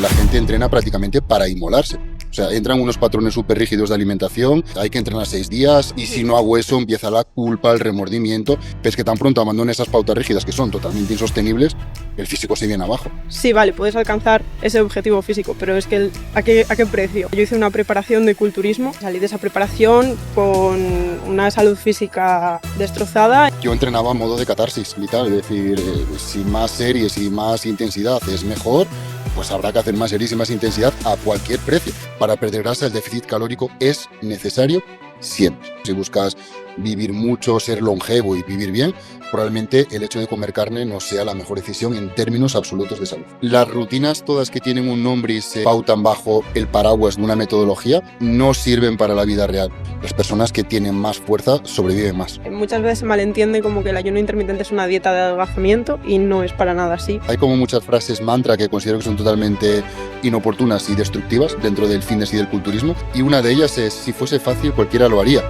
La gente entrena prácticamente para inmolarse. O sea, entran unos patrones súper rígidos de alimentación, hay que entrenar 6 días y si no hago eso empieza la culpa, el remordimiento. Pero es que tan pronto abandono esas pautas rígidas que son totalmente insostenibles, el físico se viene abajo. Sí, vale, puedes alcanzar ese objetivo físico, pero es que ¿a qué precio? Yo hice una preparación de culturismo, salí de esa preparación con una salud física destrozada. Yo entrenaba a modo de catarsis, vital, es decir, si más series y más intensidad es mejor, pues habrá que hacer más series y más intensidad a cualquier precio. Para perder grasa el déficit calórico es necesario siempre. Si buscas vivir mucho, ser longevo y vivir bien, probablemente el hecho de comer carne no sea la mejor decisión en términos absolutos de salud. Las rutinas todas que tienen un nombre y se pautan bajo el paraguas de una metodología no sirven para la vida real. Las personas que tienen más fuerza sobreviven más. Muchas veces se malentiende como que el ayuno intermitente es una dieta de adelgazamiento y no es para nada así. Hay como muchas frases mantra que considero que son totalmente inoportunas y destructivas dentro del fitness y del culturismo, y una de ellas es: si fuese fácil cualquiera lo haría.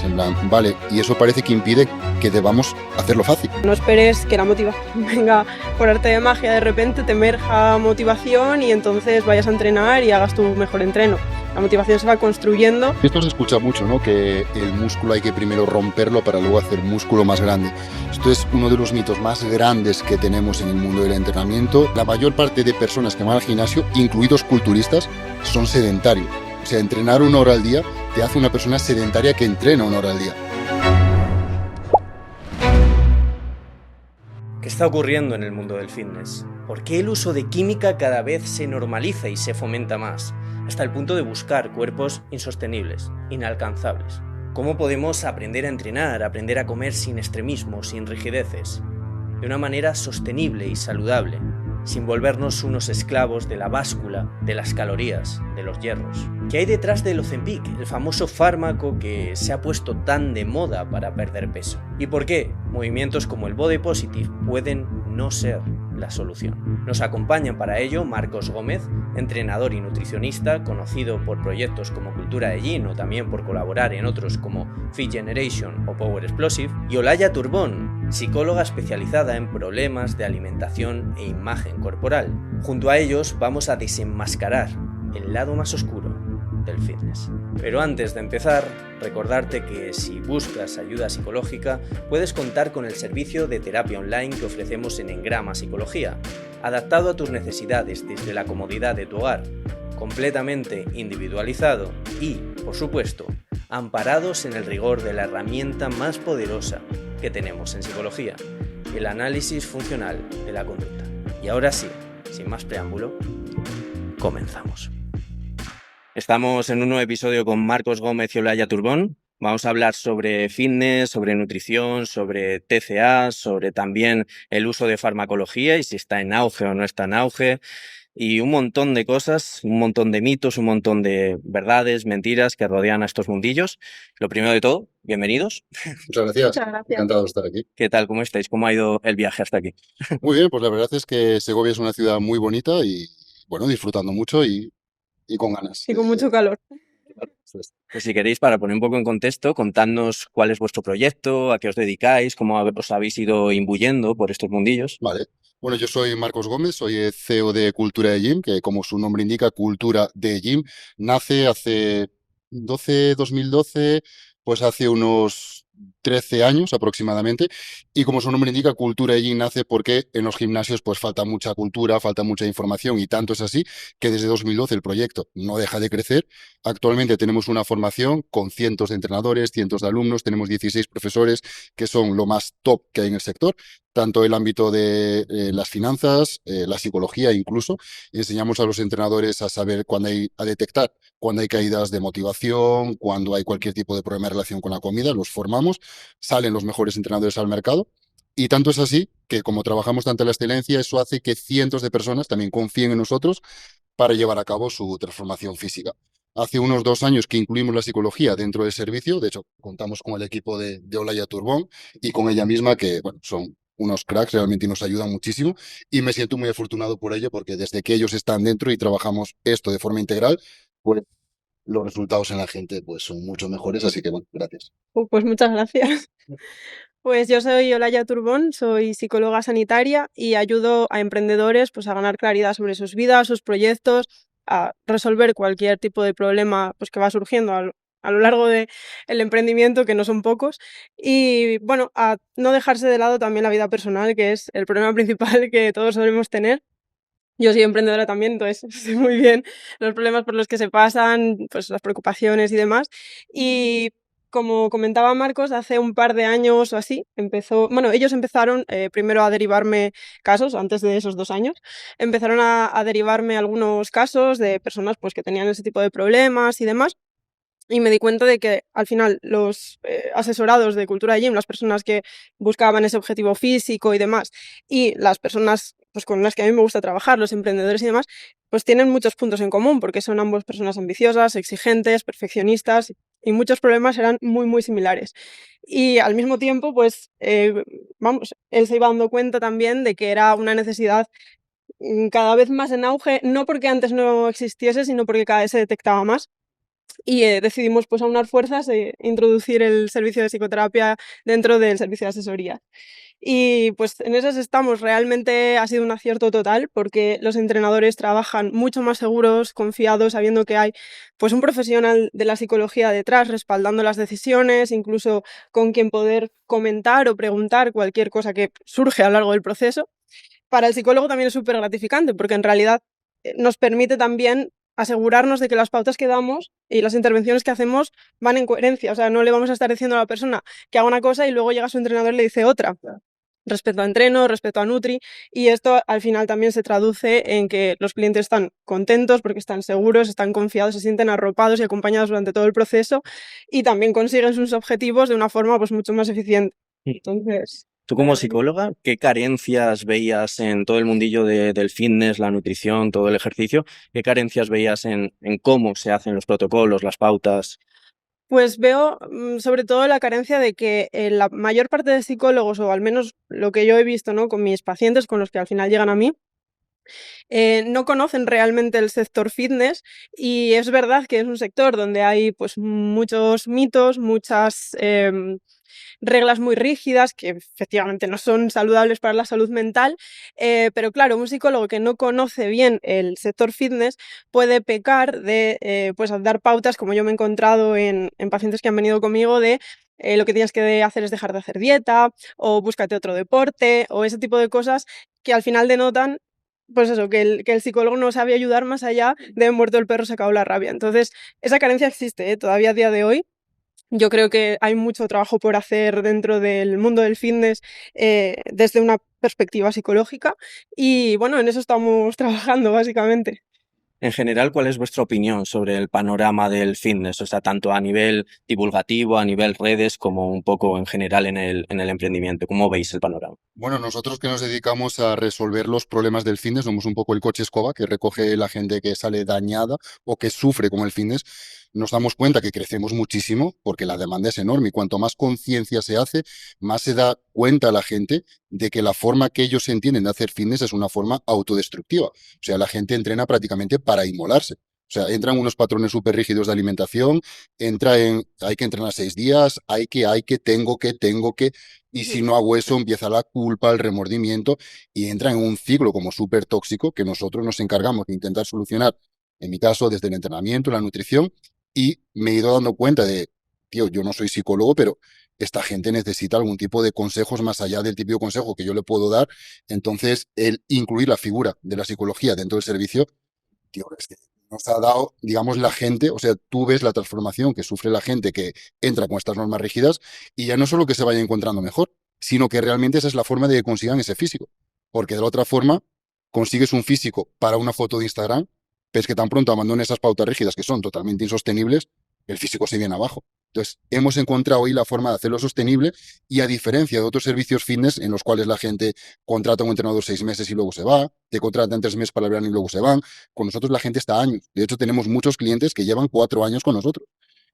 En plan, vale, y eso parece que impide que debamos hacerlo fácil. No esperes que la motivación venga por arte de magia, de repente te emerja motivación y entonces vayas a entrenar y hagas tu mejor entreno. La motivación se va construyendo. Esto se escucha mucho, ¿no? Que el músculo hay que primero romperlo para luego hacer músculo más grande. Esto es uno de los mitos más grandes que tenemos en el mundo del entrenamiento. La mayor parte de personas que van al gimnasio, incluidos culturistas, son sedentarios. O sea, entrenar 1 hora al día te hace una persona sedentaria que entrena 1 hora al día. ¿Qué está ocurriendo en el mundo del fitness? ¿Por qué el uso de química cada vez se normaliza y se fomenta más, hasta el punto de buscar cuerpos insostenibles, inalcanzables? ¿Cómo podemos aprender a entrenar, aprender a comer sin extremismos, sin rigideces, de una manera sostenible y saludable, sin volvernos unos esclavos de la báscula, de las calorías, de los hierros? ¿Qué hay detrás del Ozempic, el famoso fármaco que se ha puesto tan de moda para perder peso? ¿Y por qué movimientos como el Body Positive pueden no ser la solución? Nos acompañan para ello Marcos Gómez, entrenador y nutricionista, conocido por proyectos como Cultura de Gym o también por colaborar en otros como Fit Generation o Power Explosive, y Olaya Turbón, psicóloga especializada en problemas de alimentación e imagen corporal. Junto a ellos vamos a desenmascarar el lado más oscuro del fitness. Pero antes de empezar, recordarte que si buscas ayuda psicológica, puedes contar con el servicio de terapia online que ofrecemos en Engrama Psicología, adaptado a tus necesidades desde la comodidad de tu hogar, completamente individualizado y, por supuesto, amparados en el rigor de la herramienta más poderosa que tenemos en psicología, el análisis funcional de la conducta. Y ahora sí, sin más preámbulo, comenzamos. Estamos en un nuevo episodio con Marcos Gómez y Olaya Turbón. Vamos a hablar sobre fitness, sobre nutrición, sobre TCA, sobre también el uso de farmacología y si está en auge o no está en auge, y un montón de cosas, un montón de mitos, un montón de verdades, mentiras que rodean a estos mundillos. Lo primero de todo, bienvenidos. Muchas gracias. Muchas gracias. Encantado de estar aquí. ¿Qué tal? ¿Cómo estáis? ¿Cómo ha ido el viaje hasta aquí? Muy bien, pues la verdad es que Segovia es una ciudad muy bonita y, bueno, disfrutando mucho y con ganas. Y con mucho calor. Pues si queréis, para poner un poco en contexto, contadnos cuál es vuestro proyecto, a qué os dedicáis, cómo os habéis ido imbuyendo por estos mundillos. Vale. Bueno, yo soy Marcos Gómez, soy el CEO de Cultura de Gym, que como su nombre indica, Cultura de Gym, nace hace 2012, pues hace unos 13 años aproximadamente, y como su nombre indica, Cultura de Gym nace porque en los gimnasios pues falta mucha cultura, falta mucha información, y tanto es así que desde 2012 el proyecto no deja de crecer. Actualmente tenemos una formación con cientos de entrenadores, cientos de alumnos, tenemos 16 profesores que son lo más top que hay en el sector, tanto el ámbito de las finanzas, la psicología incluso. Enseñamos a los entrenadores a saber a detectar cuando hay caídas de motivación, cuando hay cualquier tipo de problema en relación con la comida, los formamos, salen los mejores entrenadores al mercado. Y tanto es así que como trabajamos tanto en la excelencia, eso hace que cientos de personas también confíen en nosotros para llevar a cabo su transformación física. Hace unos 2 años que incluimos la psicología dentro del servicio, de hecho contamos con el equipo de Olaya Turbón y con ella misma, que bueno, son unos cracks realmente y nos ayudan muchísimo, y me siento muy afortunado por ello porque desde que ellos están dentro y trabajamos esto de forma integral, pues los resultados en la gente pues son mucho mejores, así que bueno, gracias. Pues muchas gracias. Pues yo soy Olaya Turbón, soy psicóloga sanitaria y ayudo a emprendedores pues, a ganar claridad sobre sus vidas, sus proyectos, a resolver cualquier tipo de problema pues, que va surgiendo a lo largo del emprendimiento, que no son pocos, y bueno, a no dejarse de lado también la vida personal, que es el problema principal que todos solemos tener. Yo soy emprendedora también, entonces sé muy bien los problemas por los que se pasan, pues las preocupaciones y demás. Y como comentaba Marcos, hace un par de años o así, ellos empezaron primero a derivarme casos, antes de esos 2 años, empezaron a derivarme algunos casos de personas pues, que tenían ese tipo de problemas y demás. Y me di cuenta de que al final los asesorados de Cultura Gym, las personas que buscaban ese objetivo físico y demás, y las personas pues, con las que a mí me gusta trabajar, los emprendedores y demás, pues tienen muchos puntos en común, porque son ambos personas ambiciosas, exigentes, perfeccionistas, y muchos problemas eran muy, muy similares. Y al mismo tiempo, pues, vamos, él se iba dando cuenta también de que era una necesidad cada vez más en auge, no porque antes no existiese, sino porque cada vez se detectaba más y decidimos pues aunar fuerzas e introducir el servicio de psicoterapia dentro del servicio de asesoría. Y pues en esas estamos, realmente ha sido un acierto total porque los entrenadores trabajan mucho más seguros, confiados, sabiendo que hay pues un profesional de la psicología detrás respaldando las decisiones, incluso con quien poder comentar o preguntar cualquier cosa que surge a lo largo del proceso. Para el psicólogo también es súper gratificante porque en realidad nos permite también asegurarnos de que las pautas que damos y las intervenciones que hacemos van en coherencia. O sea, no le vamos a estar diciendo a la persona que haga una cosa y luego llega su entrenador y le dice otra. Respecto a entreno, respecto a Nutri, y esto al final también se traduce en que los clientes están contentos porque están seguros, están confiados, se sienten arropados y acompañados durante todo el proceso y también consiguen sus objetivos de una forma pues mucho más eficiente. Entonces, Tú como psicóloga, ¿qué carencias veías en todo el mundillo del fitness, la nutrición, todo el ejercicio? ¿Qué carencias veías en cómo se hacen los protocolos, las pautas? pues veo sobre todo la carencia de que la mayor parte de psicólogos, o al menos lo que yo he visto, ¿no? Con mis pacientes, con los que al final llegan a mí, no conocen realmente el sector fitness y es verdad que es un sector donde hay pues muchos mitos, muchas reglas muy rígidas que efectivamente no son saludables para la salud mental, pero claro, un psicólogo que no conoce bien el sector fitness puede pecar de pues dar pautas, como yo me he encontrado en pacientes que han venido conmigo, de lo que tienes que hacer es dejar de hacer dieta o búscate otro deporte o ese tipo de cosas que al final denotan pues eso, que el psicólogo no sabe ayudar más allá de muerto el perro se acabó la rabia. Entonces, esa carencia existe, todavía a día de hoy. Yo creo que hay mucho trabajo por hacer dentro del mundo del fitness desde una perspectiva psicológica y bueno, en eso estamos trabajando básicamente. En general, ¿cuál es vuestra opinión sobre el panorama del fitness? O sea, tanto a nivel divulgativo, a nivel redes, como un poco en general en el emprendimiento. ¿Cómo veis el panorama? Bueno, nosotros que nos dedicamos a resolver los problemas del fitness, somos un poco el coche escoba que recoge la gente que sale dañada o que sufre con el fitness. Nos damos cuenta que crecemos muchísimo porque la demanda es enorme y cuanto más conciencia se hace, más se da cuenta la gente de que la forma que ellos entienden de hacer fitness es una forma autodestructiva. O sea, la gente entrena prácticamente para inmolarse. O sea, entran unos patrones súper rígidos de alimentación, hay que entrenar 6 días, tengo que, y si no hago eso empieza la culpa, el remordimiento, y entra en un ciclo como súper tóxico que nosotros nos encargamos de intentar solucionar, en mi caso, desde el entrenamiento, la nutrición, y me he ido dando cuenta de, tío, yo no soy psicólogo, pero esta gente necesita algún tipo de consejos más allá del típico consejo que yo le puedo dar. Entonces, el incluir la figura de la psicología dentro del servicio, tío, es que nos ha dado, digamos, la gente, o sea, tú ves la transformación que sufre la gente que entra con estas normas rígidas y ya no solo que se vaya encontrando mejor, sino que realmente esa es la forma de que consigan ese físico. Porque de la otra forma, consigues un físico para una foto de Instagram, pero es que tan pronto abandonen esas pautas rígidas que son totalmente insostenibles, el físico se viene abajo. Entonces, hemos encontrado hoy la forma de hacerlo sostenible y a diferencia de otros servicios fitness en los cuales la gente contrata a un entrenador 6 meses y luego se va, te contratan 3 meses para el verano y luego se van, con nosotros la gente está años. De hecho, tenemos muchos clientes que llevan 4 años con nosotros.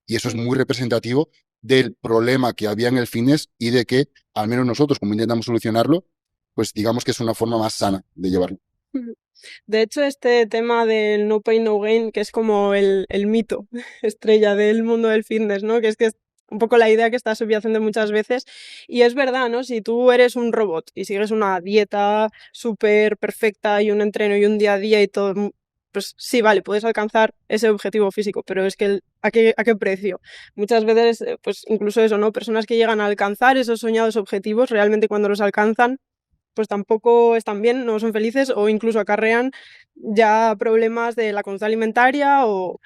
Y eso es muy representativo del problema que había en el fitness y de que, al menos nosotros, como intentamos solucionarlo, pues digamos que es una forma más sana de llevarlo. Ujú. De hecho, este tema del no pain, no gain, que es como el mito estrella del mundo del fitness, ¿no? Que es que un poco la idea que está subyacente muchas veces. Y es verdad, ¿no? Si tú eres un robot y sigues una dieta súper perfecta y un entreno y un día a día y todo, pues sí, vale, puedes alcanzar ese objetivo físico, pero es que ¿a qué precio? Muchas veces, pues incluso eso, ¿no? Personas que llegan a alcanzar esos soñados objetivos, realmente cuando los alcanzan, pues tampoco están bien, no son felices o incluso acarrean ya problemas de la conducta alimentaria o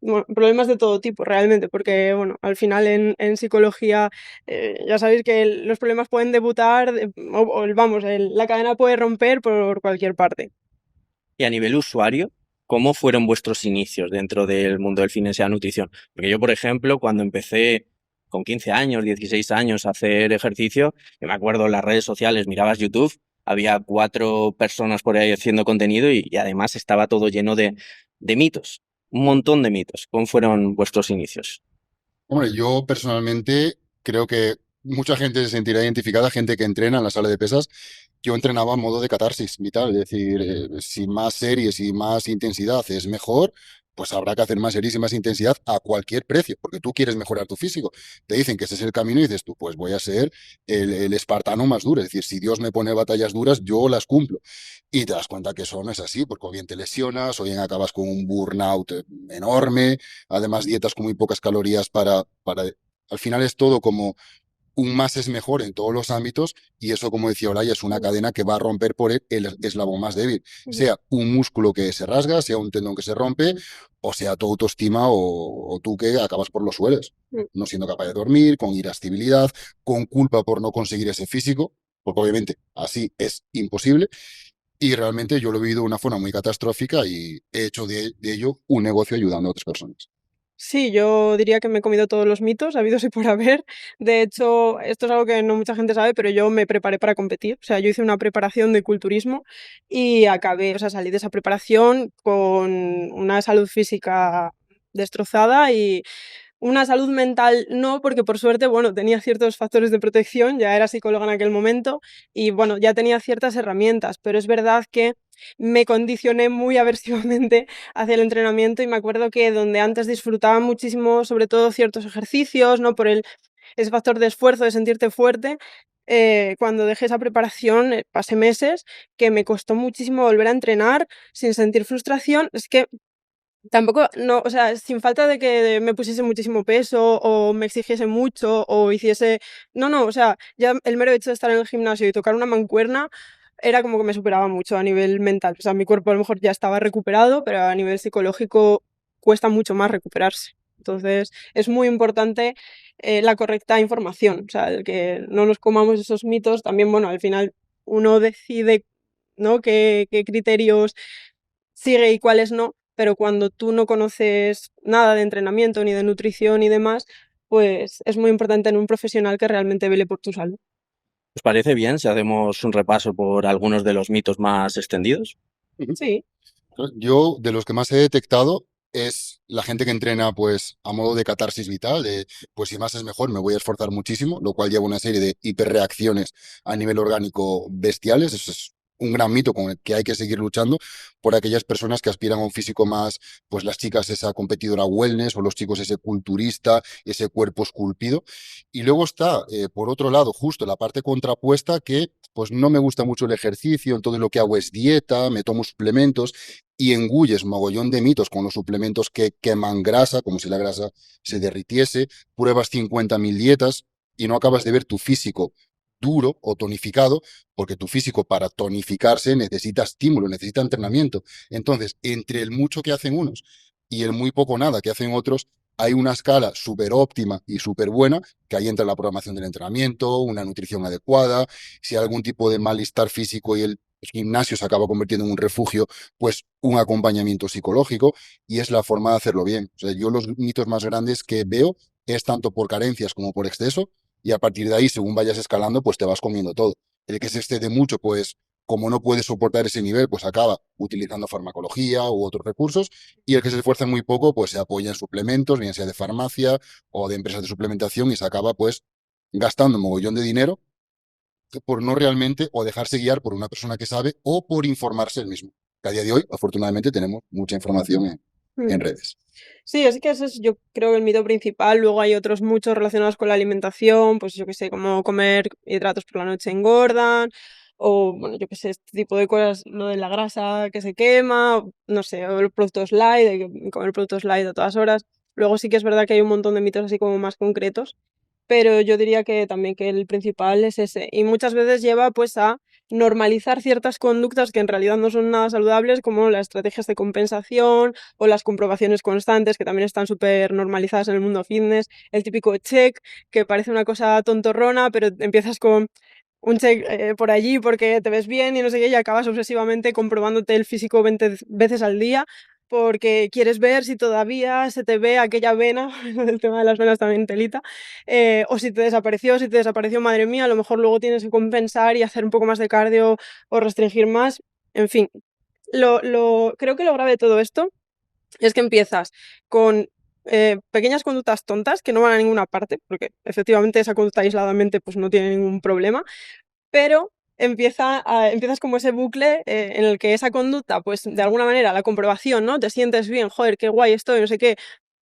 bueno, problemas de todo tipo realmente, porque bueno, al final en psicología ya sabéis que los problemas pueden debutar, vamos, la cadena puede romper por cualquier parte. Y a nivel usuario, ¿cómo fueron vuestros inicios dentro del mundo del fitness y la nutrición? Porque yo, por ejemplo, cuando empecé con 15 años, 16 años a hacer ejercicio, yo me acuerdo en las redes sociales, mirabas YouTube, había 4 personas por ahí haciendo contenido y además estaba todo lleno de mitos, un montón de mitos. ¿Cómo fueron vuestros inicios? Hombre, yo personalmente creo que mucha gente se sentirá identificada, gente que entrena en la sala de pesas. Yo entrenaba en modo de catarsis vital, es decir, si más series y más intensidad es mejor, pues habrá que hacer más series y más intensidad a cualquier precio, porque tú quieres mejorar tu físico. Te dicen que ese es el camino y dices tú, pues voy a ser el espartano más duro. Es decir, si Dios me pone batallas duras, yo las cumplo. Y te das cuenta que eso no es así, porque o bien te lesionas, o bien acabas con un burnout enorme, además dietas con muy pocas calorías para... Al final es todo como un más es mejor en todos los ámbitos y eso, como decía Olaya, es una cadena que va a romper por el eslabón más débil, sea un músculo que se rasga, sea un tendón que se rompe, o sea tu autoestima o tú que acabas por los suelos, no siendo capaz de dormir, con irascibilidad, con culpa por no conseguir ese físico, porque obviamente así es imposible. Y realmente yo lo he vivido de una forma muy catastrófica y he hecho de ello un negocio ayudando a otras personas. Sí, yo diría que me he comido todos los mitos habidos y por haber. De hecho, esto es algo que no mucha gente sabe, pero yo me preparé para competir. O sea, yo hice una preparación de culturismo y acabé, o sea, salí de esa preparación con una salud física destrozada y una salud mental no, porque por suerte, bueno, tenía ciertos factores de protección, ya era psicóloga en aquel momento y, bueno, ya tenía ciertas herramientas, pero es verdad que me condicioné muy aversivamente hacia el entrenamiento y me acuerdo que donde antes disfrutaba muchísimo, sobre todo ciertos ejercicios, ¿no? Por ese factor de esfuerzo, de sentirte fuerte, cuando dejé esa preparación, pasé meses que me costó muchísimo volver a entrenar sin sentir frustración. Es que tampoco, no, o sea, sin falta de que me pusiese muchísimo peso o me exigiese mucho o hiciese no, o sea, ya el mero hecho de estar en el gimnasio y tocar una mancuerna era como que me superaba mucho a nivel mental. O sea, mi cuerpo a lo mejor ya estaba recuperado, pero a nivel psicológico cuesta mucho más recuperarse. Entonces, es muy importante, la correcta información, o sea, el que no nos comamos esos mitos. También, bueno, al final uno decide, ¿no?, qué criterios sigue y cuáles no, pero cuando tú no conoces nada de entrenamiento, ni de nutrición, ni demás, pues es muy importante tener un profesional que realmente vele por tu salud. ¿Os parece bien si hacemos un repaso por algunos de los mitos más extendidos? Ujú. Sí. Yo, de los que más he detectado, es la gente que entrena pues a modo de catarsis vital, de pues si más es mejor, me voy a esforzar muchísimo, lo cual lleva una serie de hiperreacciones a nivel orgánico bestiales. Eso es un gran mito con el que hay que seguir luchando por aquellas personas que aspiran a un físico más, pues las chicas esa competidora wellness o los chicos ese culturista, ese cuerpo esculpido. Y luego está, por otro lado, justo la parte contrapuesta que pues no me gusta mucho el ejercicio, entonces lo que hago es dieta, me tomo suplementos y engulles mogollón de mitos con los suplementos que queman grasa, como si la grasa se derritiese, pruebas 50.000 dietas y no acabas de ver tu físico duro o tonificado, porque tu físico para tonificarse necesita estímulo, necesita entrenamiento. Entonces, entre el mucho que hacen unos y el muy poco nada que hacen otros, hay una escala súper óptima y súper buena, que ahí entra la programación del entrenamiento, una nutrición adecuada, si hay algún tipo de malestar físico y el gimnasio se acaba convirtiendo en un refugio, pues un acompañamiento psicológico y es la forma de hacerlo bien. O sea, yo los mitos más grandes que veo es tanto por carencias como por exceso y a partir de ahí, según vayas escalando, pues te vas comiendo todo. El que se excede mucho, pues como no puede soportar ese nivel, pues acaba utilizando farmacología u otros recursos y el que se esfuerza muy poco, pues se apoya en suplementos, bien sea de farmacia o de empresas de suplementación y se acaba pues gastando un mogollón de dinero por no realmente o dejarse guiar por una persona que sabe o por informarse él mismo. Que a día de hoy, afortunadamente, tenemos mucha información. en Mm. redes. Sí, es que ese es yo creo que el mito principal. Luego hay otros muchos relacionados con la alimentación, pues yo qué sé, como comer hidratos por la noche engordan, o bueno, yo qué sé, este tipo de cosas, lo de la grasa que se quema, o no sé, o los productos light, hay que comer productos light a todas horas. Luego sí que es verdad que hay un montón de mitos así como más concretos, pero yo diría que también que el principal es ese. Y muchas veces lleva pues a normalizar ciertas conductas que en realidad no son nada saludables, como las estrategias de compensación o las comprobaciones constantes, que también están súper normalizadas en el mundo fitness. El típico check, que parece una cosa tontorrona, pero empiezas con un check por allí porque te ves bien y no sé qué, y acabas obsesivamente comprobándote el físico 20 veces al día porque quieres ver si todavía se te ve aquella vena, el tema de las venas también telita, o si te desapareció, madre mía, a lo mejor luego tienes que compensar y hacer un poco más de cardio o restringir más, en fin. Creo que lo grave de todo esto es que empiezas con pequeñas conductas tontas que no van a ninguna parte, porque efectivamente esa conducta aisladamente pues no tiene ningún problema, pero empiezas como ese bucle en el que esa conducta, pues de alguna manera la comprobación, ¿no? Te sientes bien, joder, qué guay estoy, no sé qué.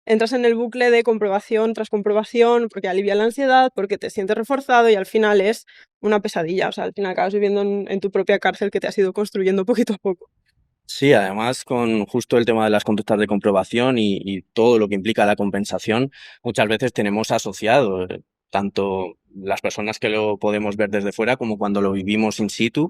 Entras en el bucle de comprobación tras comprobación porque alivia la ansiedad, porque te sientes reforzado y al final es una pesadilla. O sea, al final acabas viviendo en tu propia cárcel que te has ido construyendo poquito a poco. Sí, además con justo el tema de las conductas de comprobación y todo lo que implica la compensación, muchas veces tenemos asociado tanto las personas que lo podemos ver desde fuera como cuando lo vivimos in situ,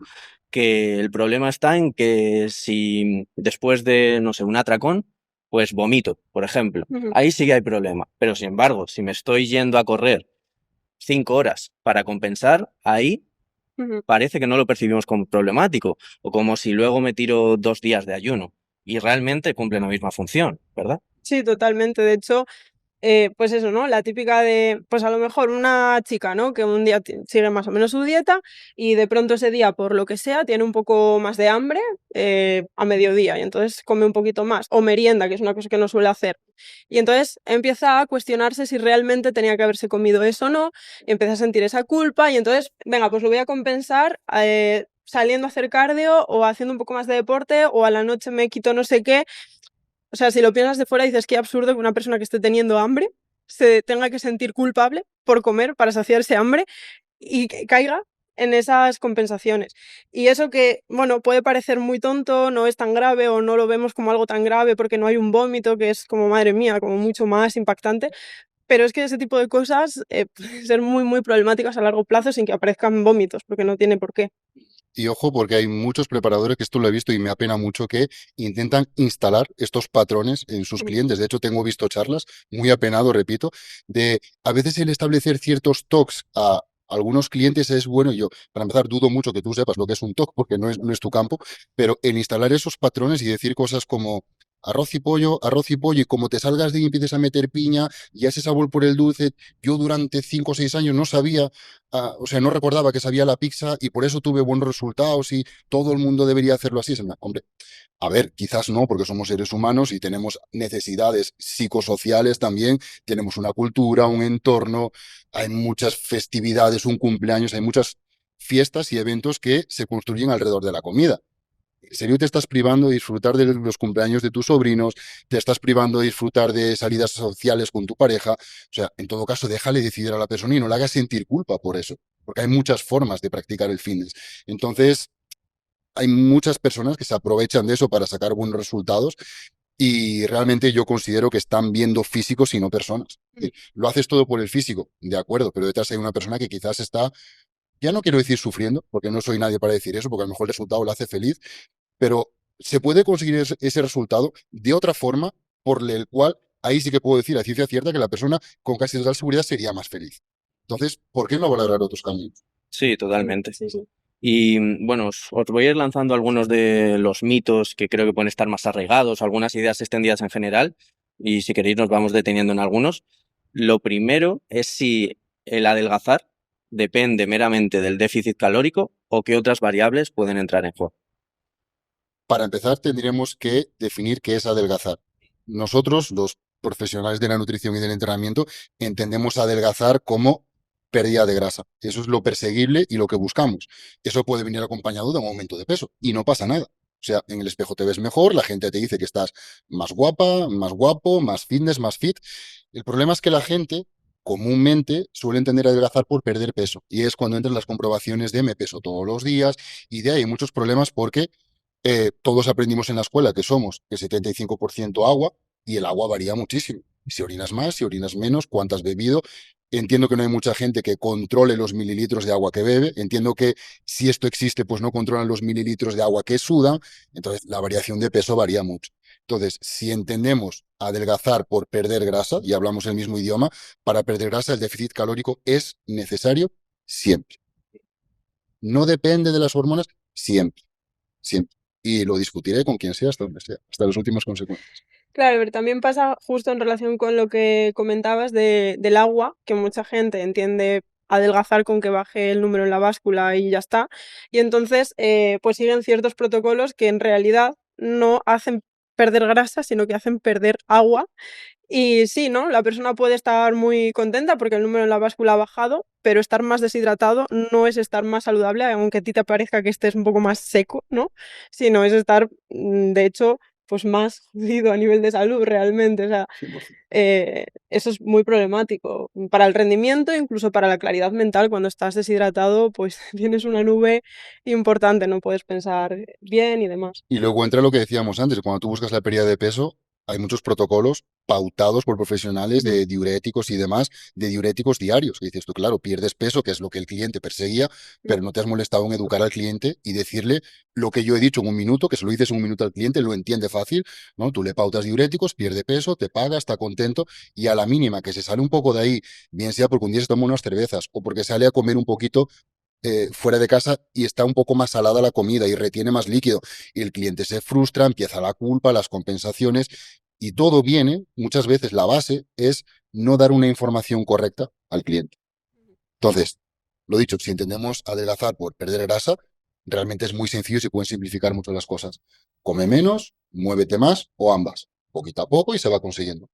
que el problema está en que si después de, no sé, un atracón, pues vomito, por ejemplo, Ujú, ahí sí que hay problema. Pero sin embargo, si me estoy yendo a correr 5 horas para compensar, ahí ujú. parece que no lo percibimos como problemático, o como si luego me tiro 2 días de ayuno, y realmente cumple la misma función, ¿verdad? Sí, totalmente. De hecho, pues eso, ¿no? La típica de, pues a lo mejor una chica, ¿no? Que un día sigue más o menos su dieta y de pronto ese día, por lo que sea, tiene un poco más de hambre a mediodía y entonces come un poquito más. O merienda, que es una cosa que no suele hacer. Y entonces empieza a cuestionarse si realmente tenía que haberse comido eso o no, y empieza a sentir esa culpa y entonces, venga, pues lo voy a compensar. Saliendo a hacer cardio o haciendo un poco más de deporte o a la noche me quito no sé qué. O sea, si lo piensas de fuera, dices qué absurdo que una persona que esté teniendo hambre se tenga que sentir culpable por comer para saciar ese hambre y que caiga en esas compensaciones. Y eso que, bueno, puede parecer muy tonto, no es tan grave o no lo vemos como algo tan grave porque no hay un vómito, que es como, madre mía, como mucho más impactante, pero es que ese tipo de cosas pueden ser muy, muy problemáticas a largo plazo sin que aparezcan vómitos, porque no tiene por qué. Y ojo, porque hay muchos preparadores, que esto lo he visto y me apena mucho, que intentan instalar estos patrones en sus Mm, clientes. De hecho, tengo visto charlas, muy apenado, repito, de a veces el establecer ciertos TOCs a algunos clientes es bueno. Yo, para empezar, dudo mucho que tú sepas lo que es un TOC, porque no es tu campo, pero el instalar esos patrones y decir cosas como arroz y pollo, y como te salgas de ahí y empieces a meter piña, ya ese sabor por el dulce. Yo durante 5 o 6 años no sabía. O sea, no recordaba que sabía la pizza y por eso tuve buenos resultados y todo el mundo debería hacerlo así. Hombre, a ver, quizás no, porque somos seres humanos y tenemos necesidades psicosociales también, tenemos una cultura, un entorno, hay muchas festividades, un cumpleaños, hay muchas fiestas y eventos que se construyen alrededor de la comida. ¿En serio te estás privando de disfrutar de los cumpleaños de tus sobrinos? ¿Te estás privando de disfrutar de salidas sociales con tu pareja? O sea, en todo caso, déjale decidir a la persona y no le hagas sentir culpa por eso, porque hay muchas formas de practicar el fitness. Entonces, hay muchas personas que se aprovechan de eso para sacar buenos resultados y realmente yo considero que están viendo físicos y no personas. Lo haces todo por el físico, de acuerdo, pero detrás hay una persona que quizás está, ya no quiero decir sufriendo, porque no soy nadie para decir eso, porque a lo mejor el resultado lo hace feliz, pero se puede conseguir ese resultado de otra forma por el cual ahí sí que puedo decir a ciencia cierta que la persona con casi total seguridad sería más feliz. Entonces, ¿por qué no valorar otros caminos? Sí, sí, totalmente. sí, sí. Y bueno, os voy a ir lanzando algunos de los mitos que creo que pueden estar más arraigados, algunas ideas extendidas en general, y si queréis nos vamos deteniendo en algunos. Lo primero es si el adelgazar depende meramente del déficit calórico o qué otras variables pueden entrar en juego. Para empezar, tendríamos que definir qué es adelgazar. Nosotros, los profesionales de la nutrición y del entrenamiento, entendemos adelgazar como pérdida de grasa. Eso es lo perseguible y lo que buscamos. Eso puede venir acompañado de un aumento de peso y no pasa nada. O sea, en el espejo te ves mejor, la gente te dice que estás más guapa, más guapo, más fitness, más fit. El problema es que la gente comúnmente suele entender adelgazar por perder peso. Y es cuando entran las comprobaciones de me peso todos los días y de ahí hay muchos problemas porque todos aprendimos en la escuela que somos el 75% agua y el agua varía muchísimo. Si orinas más, si orinas menos, cuánto has bebido. Entiendo que no hay mucha gente que controle los mililitros de agua que bebe. Entiendo que si esto existe, pues no controlan los mililitros de agua que sudan. Entonces, la variación de peso varía mucho. Entonces, si entendemos adelgazar por perder grasa, y hablamos el mismo idioma, para perder grasa el déficit calórico es necesario siempre. No depende de las hormonas, siempre, siempre. Y lo discutiré con quien sea hasta donde sea, hasta las últimas consecuencias. Claro, pero también pasa justo en relación con lo que comentabas del agua, que mucha gente entiende adelgazar con que baje el número en la báscula y ya está. Y entonces, pues siguen ciertos protocolos que en realidad no hacen perder grasa, sino que hacen perder agua. Y sí, ¿no? La persona puede estar muy contenta porque el número en la báscula ha bajado, pero estar más deshidratado no es estar más saludable, aunque a ti te parezca que estés un poco más seco, ¿no? Sino es estar, de hecho, pues más jodido a nivel de salud realmente. O sea, 100%. eso es muy problemático para el rendimiento, incluso para la claridad mental. Cuando estás deshidratado, pues tienes una nube importante, no puedes pensar bien y demás. Y luego entra lo que decíamos antes, cuando tú buscas la pérdida de peso, hay muchos protocolos pautados por profesionales de diuréticos y demás, de diuréticos diarios. Y dices tú, claro, pierdes peso, que es lo que el cliente perseguía, pero no te has molestado en educar al cliente y decirle lo que yo he dicho en un minuto, que se lo dices en un minuto al cliente, lo entiende fácil, ¿no? Tú le pautas diuréticos, pierde peso, te paga, está contento y a la mínima que se sale un poco de ahí, bien sea porque un día se toma unas cervezas o porque sale a comer un poquito fuera de casa y está un poco más salada la comida y retiene más líquido. Y el cliente se frustra, empieza la culpa, las compensaciones y todo viene, muchas veces la base es no dar una información correcta al cliente. Entonces, lo dicho, si entendemos adelgazar por perder grasa, realmente es muy sencillo y se pueden simplificar mucho las cosas. Come menos, muévete más o ambas, poquito a poco y se va consiguiendo.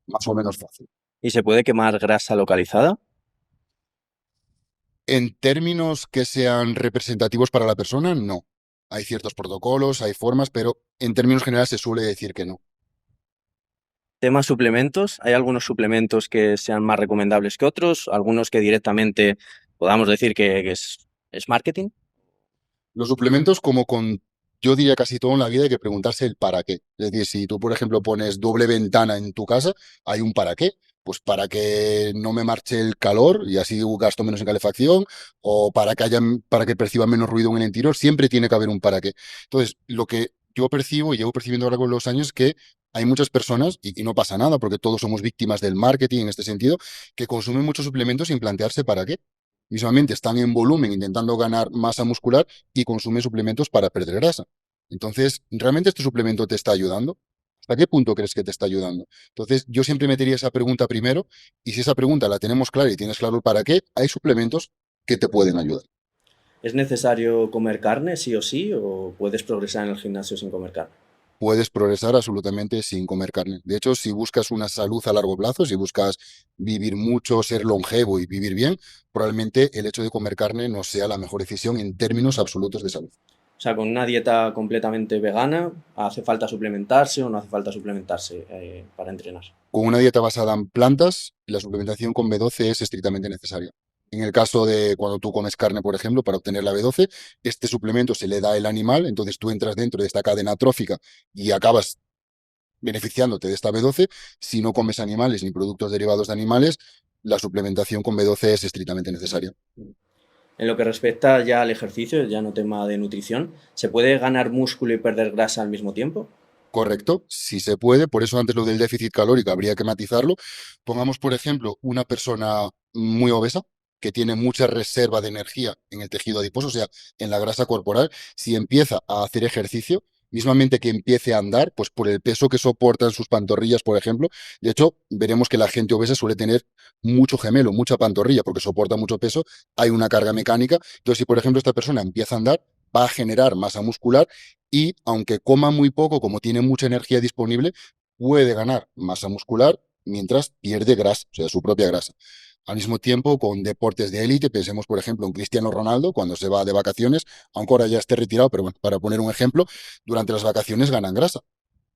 Más o menos fácil. ¿Y se puede quemar grasa localizada? En términos que sean representativos para la persona, no. Hay ciertos protocolos, hay formas, pero en términos generales se suele decir que no. Tema suplementos. ¿Hay algunos suplementos que sean más recomendables que otros? ¿Algunos que directamente podamos decir que es marketing? Los suplementos, como con, yo diría casi todo en la vida, hay que preguntarse el para qué. Es decir, si tú, por ejemplo, pones doble ventana en tu casa, hay un para qué. Pues para que no me marche el calor y así gasto menos en calefacción, o para que perciba menos ruido en el interior, siempre tiene que haber un para qué. Entonces, lo que yo percibo y llevo percibiendo a lo largo de los años es que hay muchas personas, y no pasa nada, porque todos somos víctimas del marketing en este sentido, que consumen muchos suplementos sin plantearse para qué. Visualmente están en volumen intentando ganar masa muscular y consumen suplementos para perder grasa. Entonces, ¿realmente este suplemento te está ayudando? ¿Hasta qué punto crees que te está ayudando? Entonces, yo siempre metería esa pregunta primero y si esa pregunta la tenemos clara y tienes claro el para qué, hay suplementos que te pueden ayudar. ¿Es necesario comer carne sí o puedes progresar en el gimnasio sin comer carne? Puedes progresar absolutamente sin comer carne. De hecho, si buscas una salud a largo plazo, si buscas vivir mucho, ser longevo y vivir bien, probablemente el hecho de comer carne no sea la mejor decisión en términos absolutos de salud. O sea, con una dieta completamente vegana, ¿hace falta suplementarse o no hace falta suplementarse para entrenar? Con una dieta basada en plantas, la suplementación con B12 es estrictamente necesaria. En el caso de cuando tú comes carne, por ejemplo, para obtener la B12, este suplemento se le da al animal, entonces tú entras dentro de esta cadena trófica y acabas beneficiándote de esta B12. Si no comes animales ni productos derivados de animales, la suplementación con B12 es estrictamente necesaria. En lo que respecta ya al ejercicio, ya no tema de nutrición, ¿se puede ganar músculo y perder grasa al mismo tiempo? Correcto, si se puede, por eso antes lo del déficit calórico habría que matizarlo. Pongamos, por ejemplo, una persona muy obesa que tiene mucha reserva de energía en el tejido adiposo, o sea, en la grasa corporal, si empieza a hacer ejercicio, mismamente que empiece a andar, pues por el peso que soporta en sus pantorrillas, por ejemplo, de hecho, veremos que la gente obesa suele tener mucho gemelo, mucha pantorrilla, porque soporta mucho peso, hay una carga mecánica. Entonces, si por ejemplo esta persona empieza a andar, va a generar masa muscular y aunque coma muy poco, como tiene mucha energía disponible, puede ganar masa muscular mientras pierde grasa, o sea, su propia grasa. Al mismo tiempo, con deportes de élite, pensemos, por ejemplo, en Cristiano Ronaldo, cuando se va de vacaciones, aunque ahora ya esté retirado, pero bueno, para poner un ejemplo, durante las vacaciones ganan grasa,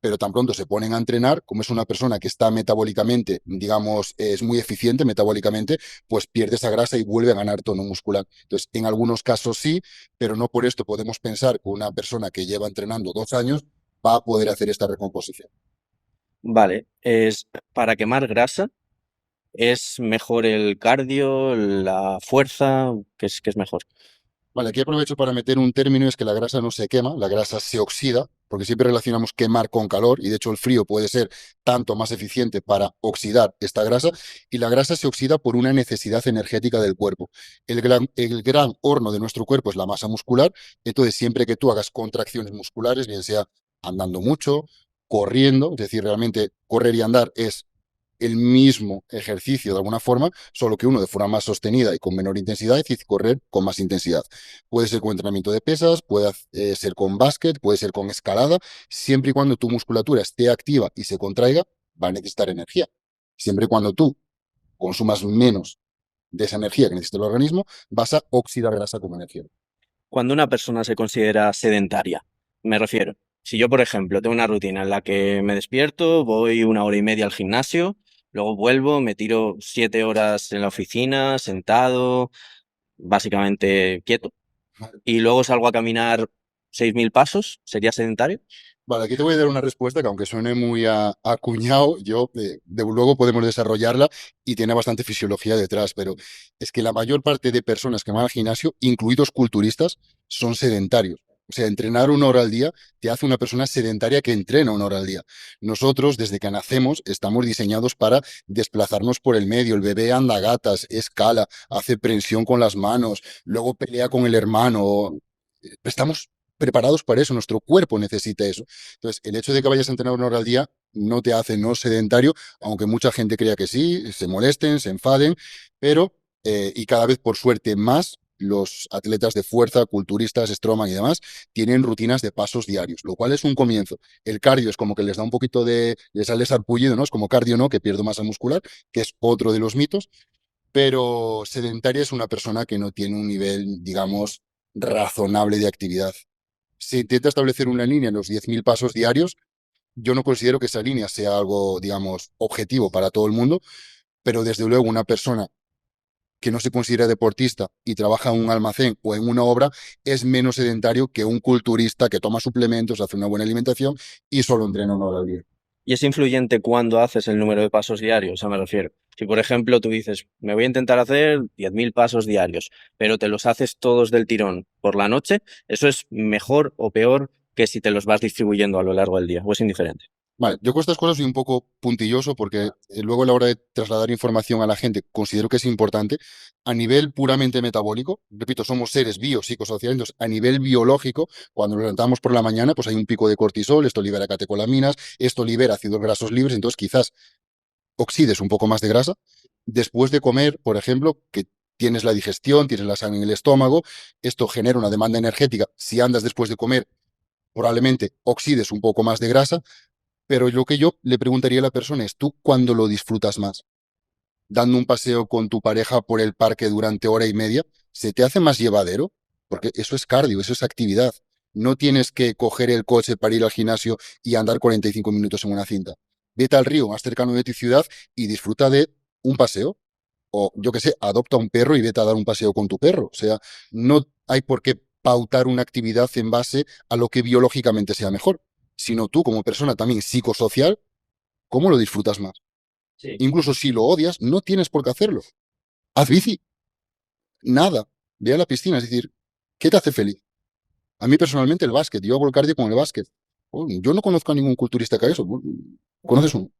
pero tan pronto se ponen a entrenar, como es una persona que está metabólicamente, digamos, es muy eficiente metabólicamente, pues pierde esa grasa y vuelve a ganar tono muscular. Entonces, en algunos casos sí, pero no por esto podemos pensar que una persona que lleva entrenando 2 años va a poder hacer esta recomposición. Vale, es para quemar grasa, ¿es mejor el cardio, la fuerza? ¿Qué es mejor? Vale, aquí aprovecho para meter un término, es que la grasa no se quema, la grasa se oxida, porque siempre relacionamos quemar con calor, y de hecho el frío puede ser tanto más eficiente para oxidar esta grasa, y la grasa se oxida por una necesidad energética del cuerpo. El gran horno de nuestro cuerpo es la masa muscular, entonces siempre que tú hagas contracciones musculares, bien sea andando mucho, corriendo, es decir, realmente correr y andar es el mismo ejercicio de alguna forma, solo que uno de forma más sostenida y con menor intensidad, es decir, correr con más intensidad. Puede ser con entrenamiento de pesas, puede ser con básquet, puede ser con escalada, siempre y cuando tu musculatura esté activa y se contraiga, va a necesitar energía. Siempre y cuando tú consumas menos de esa energía que necesita el organismo, vas a oxidar grasa como energía. Cuando una persona se considera sedentaria, me refiero, si yo, por ejemplo, tengo una rutina en la que me despierto, voy 1 hora y media al gimnasio, luego vuelvo, me tiro 7 horas en la oficina, sentado, básicamente quieto, y luego salgo a caminar 6.000 pasos, ¿sería sedentario? Vale, aquí te voy a dar una respuesta que aunque suene muy acuñado, yo luego podemos desarrollarla y tiene bastante fisiología detrás, pero es que la mayor parte de personas que van al gimnasio, incluidos culturistas, son sedentarios. O sea, entrenar 1 hora al día te hace una persona sedentaria que entrena 1 hora al día. Nosotros, desde que nacemos, estamos diseñados para desplazarnos por el medio. El bebé anda a gatas, escala, hace prensión con las manos, luego pelea con el hermano. Estamos preparados para eso, nuestro cuerpo necesita eso. Entonces, el hecho de que vayas a entrenar 1 hora al día no te hace no sedentario, aunque mucha gente crea que sí, se molesten, se enfaden, pero, y cada vez por suerte más, los atletas de fuerza, culturistas, Strongman y demás, tienen rutinas de pasos diarios, lo cual es un comienzo. El cardio es como que les da un poquito les sale sarpullido, ¿no? Es como cardio, ¿no? Que pierdo masa muscular, que es otro de los mitos, pero sedentaria es una persona que no tiene un nivel, digamos, razonable de actividad. Se intenta establecer una línea en los 10.000 pasos diarios. Yo no considero que esa línea sea algo, digamos, objetivo para todo el mundo, pero desde luego una persona que no se considera deportista y trabaja en un almacén o en una obra es menos sedentario que un culturista que toma suplementos, hace una buena alimentación y solo entrena 1 hora al día. Y es influyente cuando haces el número de pasos diarios, me refiero. Si, por ejemplo, tú dices, me voy a intentar hacer 10.000 pasos diarios, pero te los haces todos del tirón por la noche, ¿eso es mejor o peor que si te los vas distribuyendo a lo largo del día? ¿O es indiferente? Vale, yo con estas cosas soy un poco puntilloso porque luego a la hora de trasladar información a la gente considero que es importante. A nivel puramente metabólico, repito, somos seres biopsicosociales, entonces a nivel biológico, cuando nos levantamos por la mañana, pues hay un pico de cortisol, esto libera catecolaminas, esto libera ácidos grasos libres, entonces quizás oxides un poco más de grasa. Después de comer, por ejemplo, que tienes la digestión, tienes la sangre en el estómago, esto genera una demanda energética. Si andas después de comer, probablemente oxides un poco más de grasa, pero lo que yo le preguntaría a la persona es, ¿tú cuándo lo disfrutas más? ¿Dando un paseo con tu pareja por el parque durante 1 hora y media? ¿Se te hace más llevadero? Porque eso es cardio, eso es actividad. No tienes que coger el coche para ir al gimnasio y andar 45 minutos en una cinta. Vete al río más cercano de tu ciudad y disfruta de un paseo. O yo qué sé, adopta un perro y vete a dar un paseo con tu perro. O sea, no hay por qué pautar una actividad en base a lo que biológicamente sea mejor, sino tú como persona también psicosocial, ¿cómo lo disfrutas más? Sí. Incluso si lo odias, no tienes por qué hacerlo. Haz bici, nada, ve a la piscina, es decir, ¿qué te hace feliz? A mí personalmente el básquet, yo hago el cardio con el básquet. Yo no conozco a ningún culturista que haga eso. ¿Conoces uno?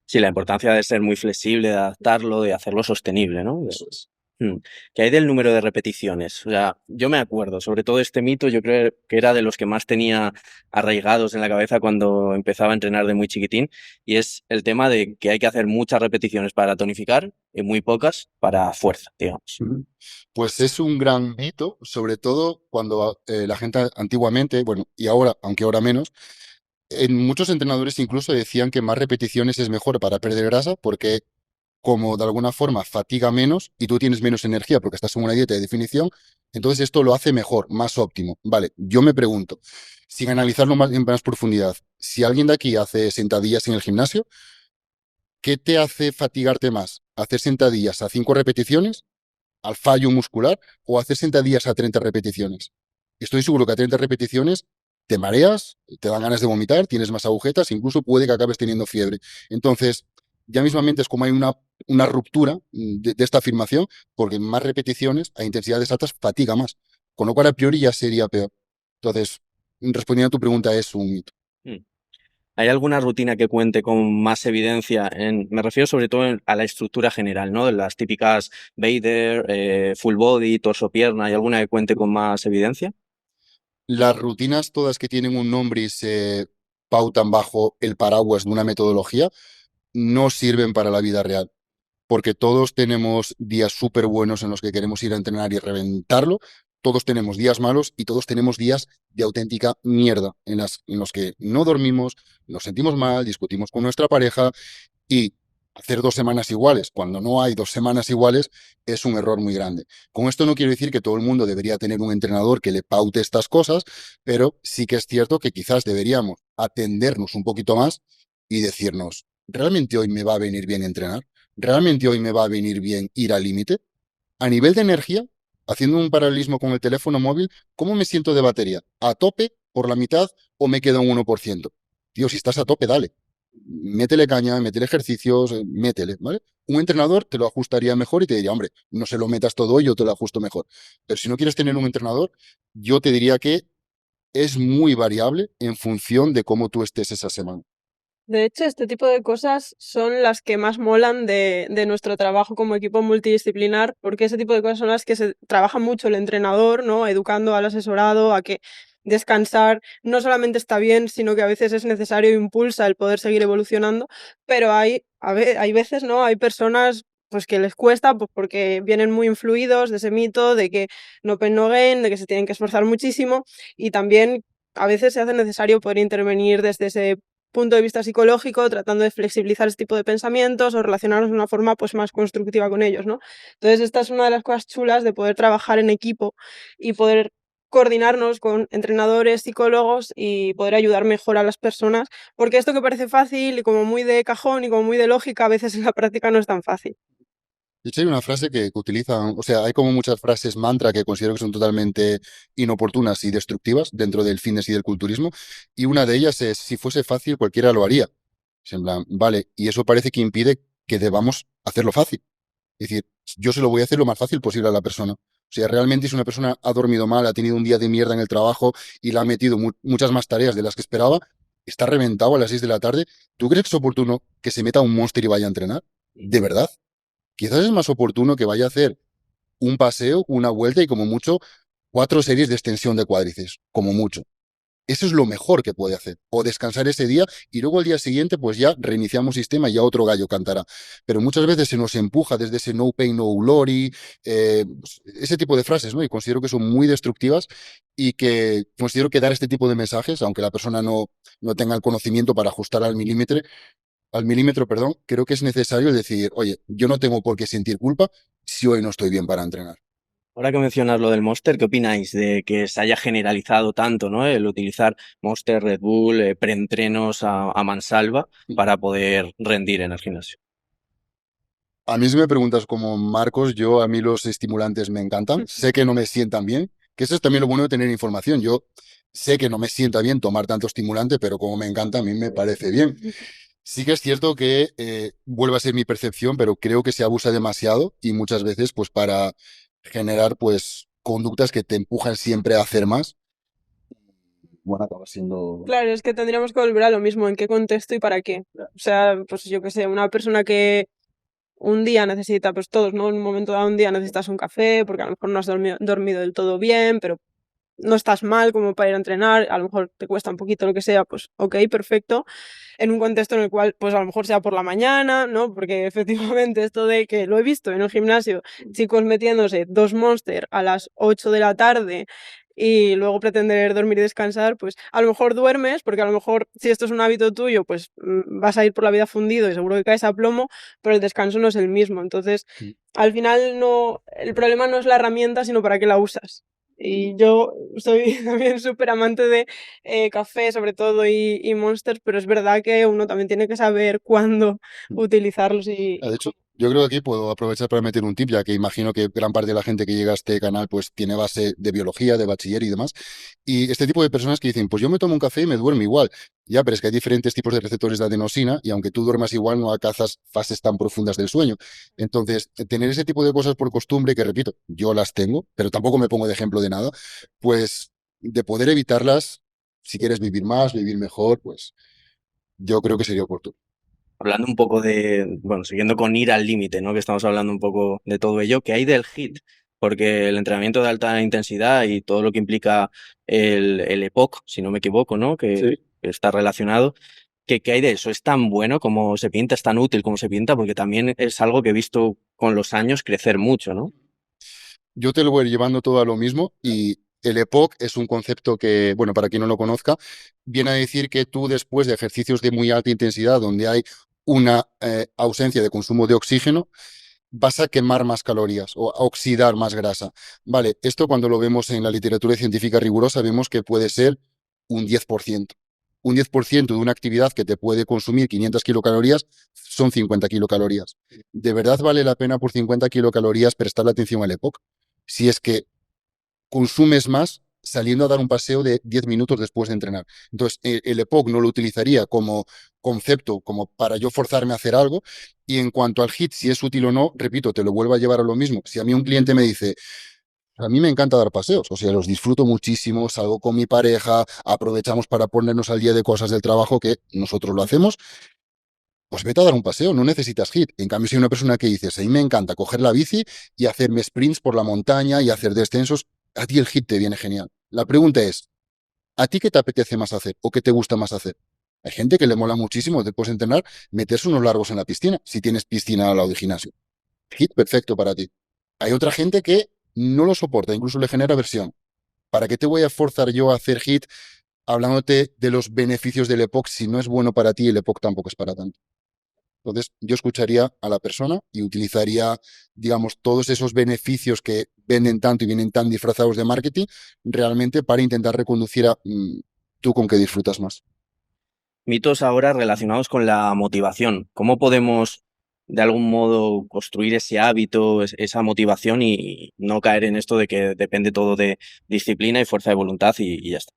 Sí, la importancia de ser muy flexible, de adaptarlo, de hacerlo sostenible, ¿no? Eso es. Mm. ¿Qué hay del número de repeticiones? O sea, yo me acuerdo, sobre todo este mito, yo creo que era de los que más tenía arraigados en la cabeza cuando empezaba a entrenar de muy chiquitín, y es el tema de que hay que hacer muchas repeticiones para tonificar y muy pocas para fuerza, digamos. Ujú. Pues es un gran mito, sobre todo cuando la gente antiguamente, bueno, y ahora, aunque ahora menos, en muchos entrenadores incluso decían que más repeticiones es mejor para perder grasa porque como de alguna forma fatiga menos y tú tienes menos energía porque estás en una dieta de definición, entonces esto lo hace mejor, más óptimo. Vale, yo me pregunto, sin analizarlo más en más profundidad, si alguien de aquí hace sentadillas en el gimnasio, ¿qué te hace fatigarte más? ¿Hacer sentadillas a 5 repeticiones, al fallo muscular, o hacer sentadillas a 30 repeticiones? Estoy seguro que a 30 repeticiones te mareas, te dan ganas de vomitar, tienes más agujetas, incluso puede que acabes teniendo fiebre. Entonces, ya mismamente es como hay una ruptura de esta afirmación, porque más repeticiones a intensidades altas fatiga más, con lo cual a priori ya sería peor. Entonces, respondiendo a tu pregunta, es un mito. Mm. ¿Hay alguna rutina que cuente con más evidencia? Me refiero sobre todo a la estructura general, ¿no? De las típicas Vader, full body, torso-pierna. ¿Hay alguna que cuente con más evidencia? Las rutinas todas que tienen un nombre y se pautan bajo el paraguas de una metodología no sirven para la vida real, porque todos tenemos días súper buenos en los que queremos ir a entrenar y reventarlo, todos tenemos días malos y todos tenemos días de auténtica mierda en los que no dormimos, nos sentimos mal, discutimos con nuestra pareja y hacer 2 semanas iguales cuando no hay 2 semanas iguales es un error muy grande. Con esto no quiero decir que todo el mundo debería tener un entrenador que le paute estas cosas, pero sí que es cierto que quizás deberíamos atendernos un poquito más y decirnos, ¿realmente hoy me va a venir bien entrenar? ¿Realmente hoy me va a venir bien ir al límite? A nivel de energía, haciendo un paralelismo con el teléfono móvil, ¿cómo me siento de batería? ¿A tope, por la mitad o me queda un 1%? Tío, si estás a tope, dale. Métele caña, métele ejercicios, métele, ¿vale? Un entrenador te lo ajustaría mejor y te diría, hombre, no se lo metas todo y yo te lo ajusto mejor. Pero si no quieres tener un entrenador, yo te diría que es muy variable en función de cómo tú estés esa semana. De hecho, este tipo de cosas son las que más molan de nuestro trabajo como equipo multidisciplinar, porque ese tipo de cosas son las que se trabaja mucho el entrenador, ¿no? Educando al asesorado a que descansar no solamente está bien, sino que a veces es necesario e impulsa el poder seguir evolucionando, pero hay veces, ¿no? Hay personas pues que les cuesta, pues porque vienen muy influidos de ese mito de que no pain no gain, de que se tienen que esforzar muchísimo, y también a veces se hace necesario poder intervenir desde ese punto de vista psicológico, tratando de flexibilizar este tipo de pensamientos o relacionarnos de una forma pues más constructiva con ellos, ¿no? Entonces, esta es una de las cosas chulas de poder trabajar en equipo y poder coordinarnos con entrenadores, psicólogos y poder ayudar mejor a las personas, porque esto que parece fácil y como muy de cajón y como muy de lógica, a veces en la práctica no es tan fácil. De hecho, hay una frase que utilizan, o sea, hay como muchas frases mantra que considero que son totalmente inoportunas y destructivas dentro del fitness y del culturismo, y una de ellas es, si fuese fácil, cualquiera lo haría. Es en plan, vale, y eso parece que impide que debamos hacerlo fácil. Es decir, yo se lo voy a hacer lo más fácil posible a la persona. O sea, realmente si una persona ha dormido mal, ha tenido un día de mierda en el trabajo y le ha metido muchas más tareas de las que esperaba, está reventado a las 6 de la tarde, ¿tú crees que es oportuno que se meta un monster y vaya a entrenar? ¿De verdad? Quizás es más oportuno que vaya a hacer un paseo, una vuelta y como mucho 4 series de extensión de cuádriceps, como mucho. Eso es lo mejor que puede hacer. O descansar ese día y luego al día siguiente pues ya reiniciamos sistema y ya otro gallo cantará. Pero muchas veces se nos empuja desde ese no pain, no glory, ese tipo de frases, ¿no? Y considero que son muy destructivas y que considero que dar este tipo de mensajes, aunque la persona no tenga el conocimiento para ajustar al milímetro, perdón, creo que es necesario el decir, oye, yo no tengo por qué sentir culpa si hoy no estoy bien para entrenar. Ahora que mencionas lo del Monster, ¿qué opináis de que se haya generalizado tanto, ¿no? El utilizar Monster, Red Bull, preentrenos a mansalva para poder rendir en el gimnasio? A mí si me preguntas como Marcos, a mí los estimulantes me encantan, sé que no me sientan bien, que eso es también lo bueno de tener información. Yo sé que no me sienta bien tomar tanto estimulante, pero como me encanta, a mí me parece bien. Sí que es cierto que vuelve a ser mi percepción, pero creo que se abusa demasiado y muchas veces pues para generar pues conductas que te empujan siempre a hacer más. Bueno, acaba siendo... Claro, es que tendríamos que volver a lo mismo, en qué contexto y para qué. O sea, pues yo qué sé, una persona que un día necesita, pues todos, ¿no? En un momento dado un día necesitas un café porque a lo mejor no has dormido del todo bien, pero no estás mal como para ir a entrenar, a lo mejor te cuesta un poquito lo que sea, pues ok, perfecto. En un contexto en el cual, pues a lo mejor sea por la mañana, ¿no? Porque efectivamente esto de que lo he visto en el gimnasio, chicos metiéndose 2 Monster a las 8 de la tarde y luego pretender dormir y descansar, pues a lo mejor duermes, porque a lo mejor si esto es un hábito tuyo, pues vas a ir por la vida fundido y seguro que caes a plomo, pero el descanso no es el mismo. Entonces, Mm. al final no, el problema no es la herramienta, sino para qué la usas. Y yo soy también súper amante de café, sobre todo, y Monsters, pero es verdad que uno también tiene que saber cuándo utilizarlos De hecho, yo creo que aquí puedo aprovechar para meter un tip, ya que imagino que gran parte de la gente que llega a este canal pues tiene base de biología, de bachiller y demás. Y este tipo de personas que dicen, pues yo me tomo un café y me duermo igual. Ya, pero es que hay diferentes tipos de receptores de adenosina y aunque tú duermas igual no alcanzas fases tan profundas del sueño. Entonces, tener ese tipo de cosas por costumbre, que repito, yo las tengo, pero tampoco me pongo de ejemplo de nada, pues de poder evitarlas, si quieres vivir más, vivir mejor, pues yo creo que sería oportuno. Hablando un poco de, bueno, siguiendo con ir al límite, ¿no? Que estamos hablando un poco de todo ello, ¿qué hay del HIIT? Porque el entrenamiento de alta intensidad y todo lo que implica el EPOC, si no me equivoco, ¿no? Que está relacionado. ¿Qué hay de eso? ¿Es tan bueno como se pinta? ¿Es tan útil como se pinta? Porque también es algo que he visto con los años crecer mucho, ¿no? Yo te lo voy llevando todo a lo mismo y el EPOC es un concepto que, bueno, para quien no lo conozca, viene a decir que tú después de ejercicios de muy alta intensidad, donde hay una ausencia de consumo de oxígeno, vas a quemar más calorías o a oxidar más grasa. Vale, esto cuando lo vemos en la literatura científica rigurosa, vemos que puede ser un 10%. Un 10% de una actividad que te puede consumir 500 kilocalorías son 50 kilocalorías. ¿De verdad vale la pena por 50 kilocalorías prestarle atención al EPOC? Si es que consumes más saliendo a dar un paseo de 10 minutos después de entrenar. Entonces, el EPOC no lo utilizaría como concepto, como para yo forzarme a hacer algo. Y en cuanto al HIIT, si es útil o no, repito, te lo vuelvo a llevar a lo mismo. Si a mí un cliente me dice, a mí me encanta dar paseos, o sea, los disfruto muchísimo, salgo con mi pareja, aprovechamos para ponernos al día de cosas del trabajo que nosotros lo hacemos, pues vete a dar un paseo, no necesitas HIIT. En cambio, si hay una persona que dices, a mí me encanta coger la bici y hacerme sprints por la montaña y hacer descensos, a ti el HIIT te viene genial. La pregunta es, ¿a ti qué te apetece más hacer o qué te gusta más hacer? Hay gente que le mola muchísimo después de entrenar meterse unos largos en la piscina, si tienes piscina al lado del gimnasio. HIIT perfecto para ti. Hay otra gente que no lo soporta, incluso le genera aversión. ¿Para qué te voy a forzar yo a hacer HIIT hablándote de los beneficios del EPOC? Si no es bueno para ti, el EPOC tampoco es para tanto. Entonces, yo escucharía a la persona y utilizaría, digamos, todos esos beneficios que venden tanto y vienen tan disfrazados de marketing realmente para intentar reconducir a tú con qué disfrutas más. Mitos ahora relacionados con la motivación. ¿Cómo podemos, de algún modo, construir ese hábito, esa motivación y no caer en esto de que depende todo de disciplina y fuerza de voluntad y ya está?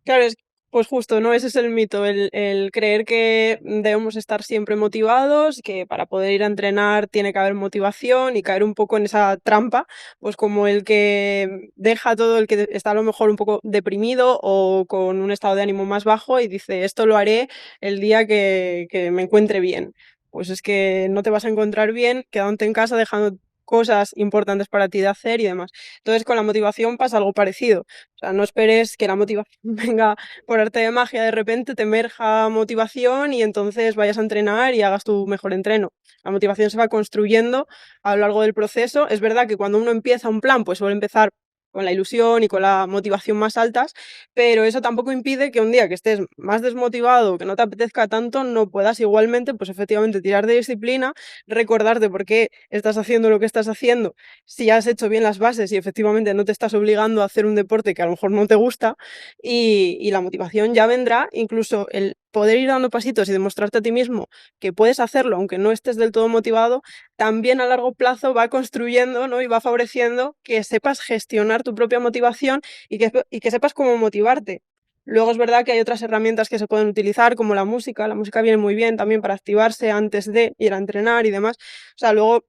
Claro, pues justo, ¿no? Ese es el mito, el creer que debemos estar siempre motivados, que para poder ir a entrenar tiene que haber motivación y caer un poco en esa trampa, pues como el que deja todo, el que está a lo mejor un poco deprimido o con un estado de ánimo más bajo y dice, esto lo haré el día que me encuentre bien. Pues es que no te vas a encontrar bien quedándote en casa dejando cosas importantes para ti de hacer y demás. Entonces, con la motivación pasa algo parecido. O sea, no esperes que la motivación venga por arte de magia, de repente te emerja motivación y entonces vayas a entrenar y hagas tu mejor entreno. La motivación se va construyendo a lo largo del proceso. Es verdad que cuando uno empieza un plan, pues suele empezar con la ilusión y con la motivación más altas, pero eso tampoco impide que un día que estés más desmotivado, que no te apetezca tanto, no puedas igualmente, pues efectivamente tirar de disciplina, recordarte por qué estás haciendo lo que estás haciendo, si has hecho bien las bases y efectivamente no te estás obligando a hacer un deporte que a lo mejor no te gusta, y la motivación ya vendrá, incluso el poder ir dando pasitos y demostrarte a ti mismo que puedes hacerlo aunque no estés del todo motivado, también a largo plazo va construyendo, ¿no? Y va favoreciendo que sepas gestionar tu propia motivación y que sepas cómo motivarte. Luego es verdad que hay otras herramientas que se pueden utilizar, como la música. La música viene muy bien también para activarse antes de ir a entrenar y demás. O sea, luego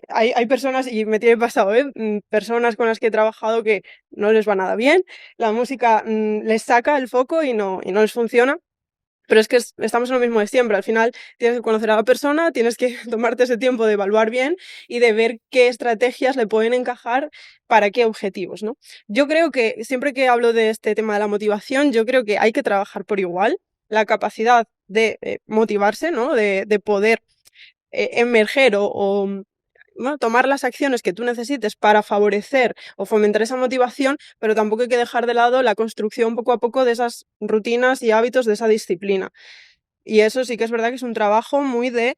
hay personas, y me tiene pasado, personas con las que he trabajado que no les va nada bien, la música les saca el foco y no les funciona. Pero es que estamos en lo mismo de siempre. Al final tienes que conocer a la persona, tienes que tomarte ese tiempo de evaluar bien y de ver qué estrategias le pueden encajar para qué objetivos, ¿no? Yo creo que siempre que hablo de este tema de la motivación, yo creo que hay que trabajar por igual la capacidad de motivarse, ¿no? De poder emerger o bueno, tomar las acciones que tú necesites para favorecer o fomentar esa motivación, pero tampoco hay que dejar de lado la construcción poco a poco de esas rutinas y hábitos de esa disciplina. Y eso sí que es verdad que es un trabajo muy de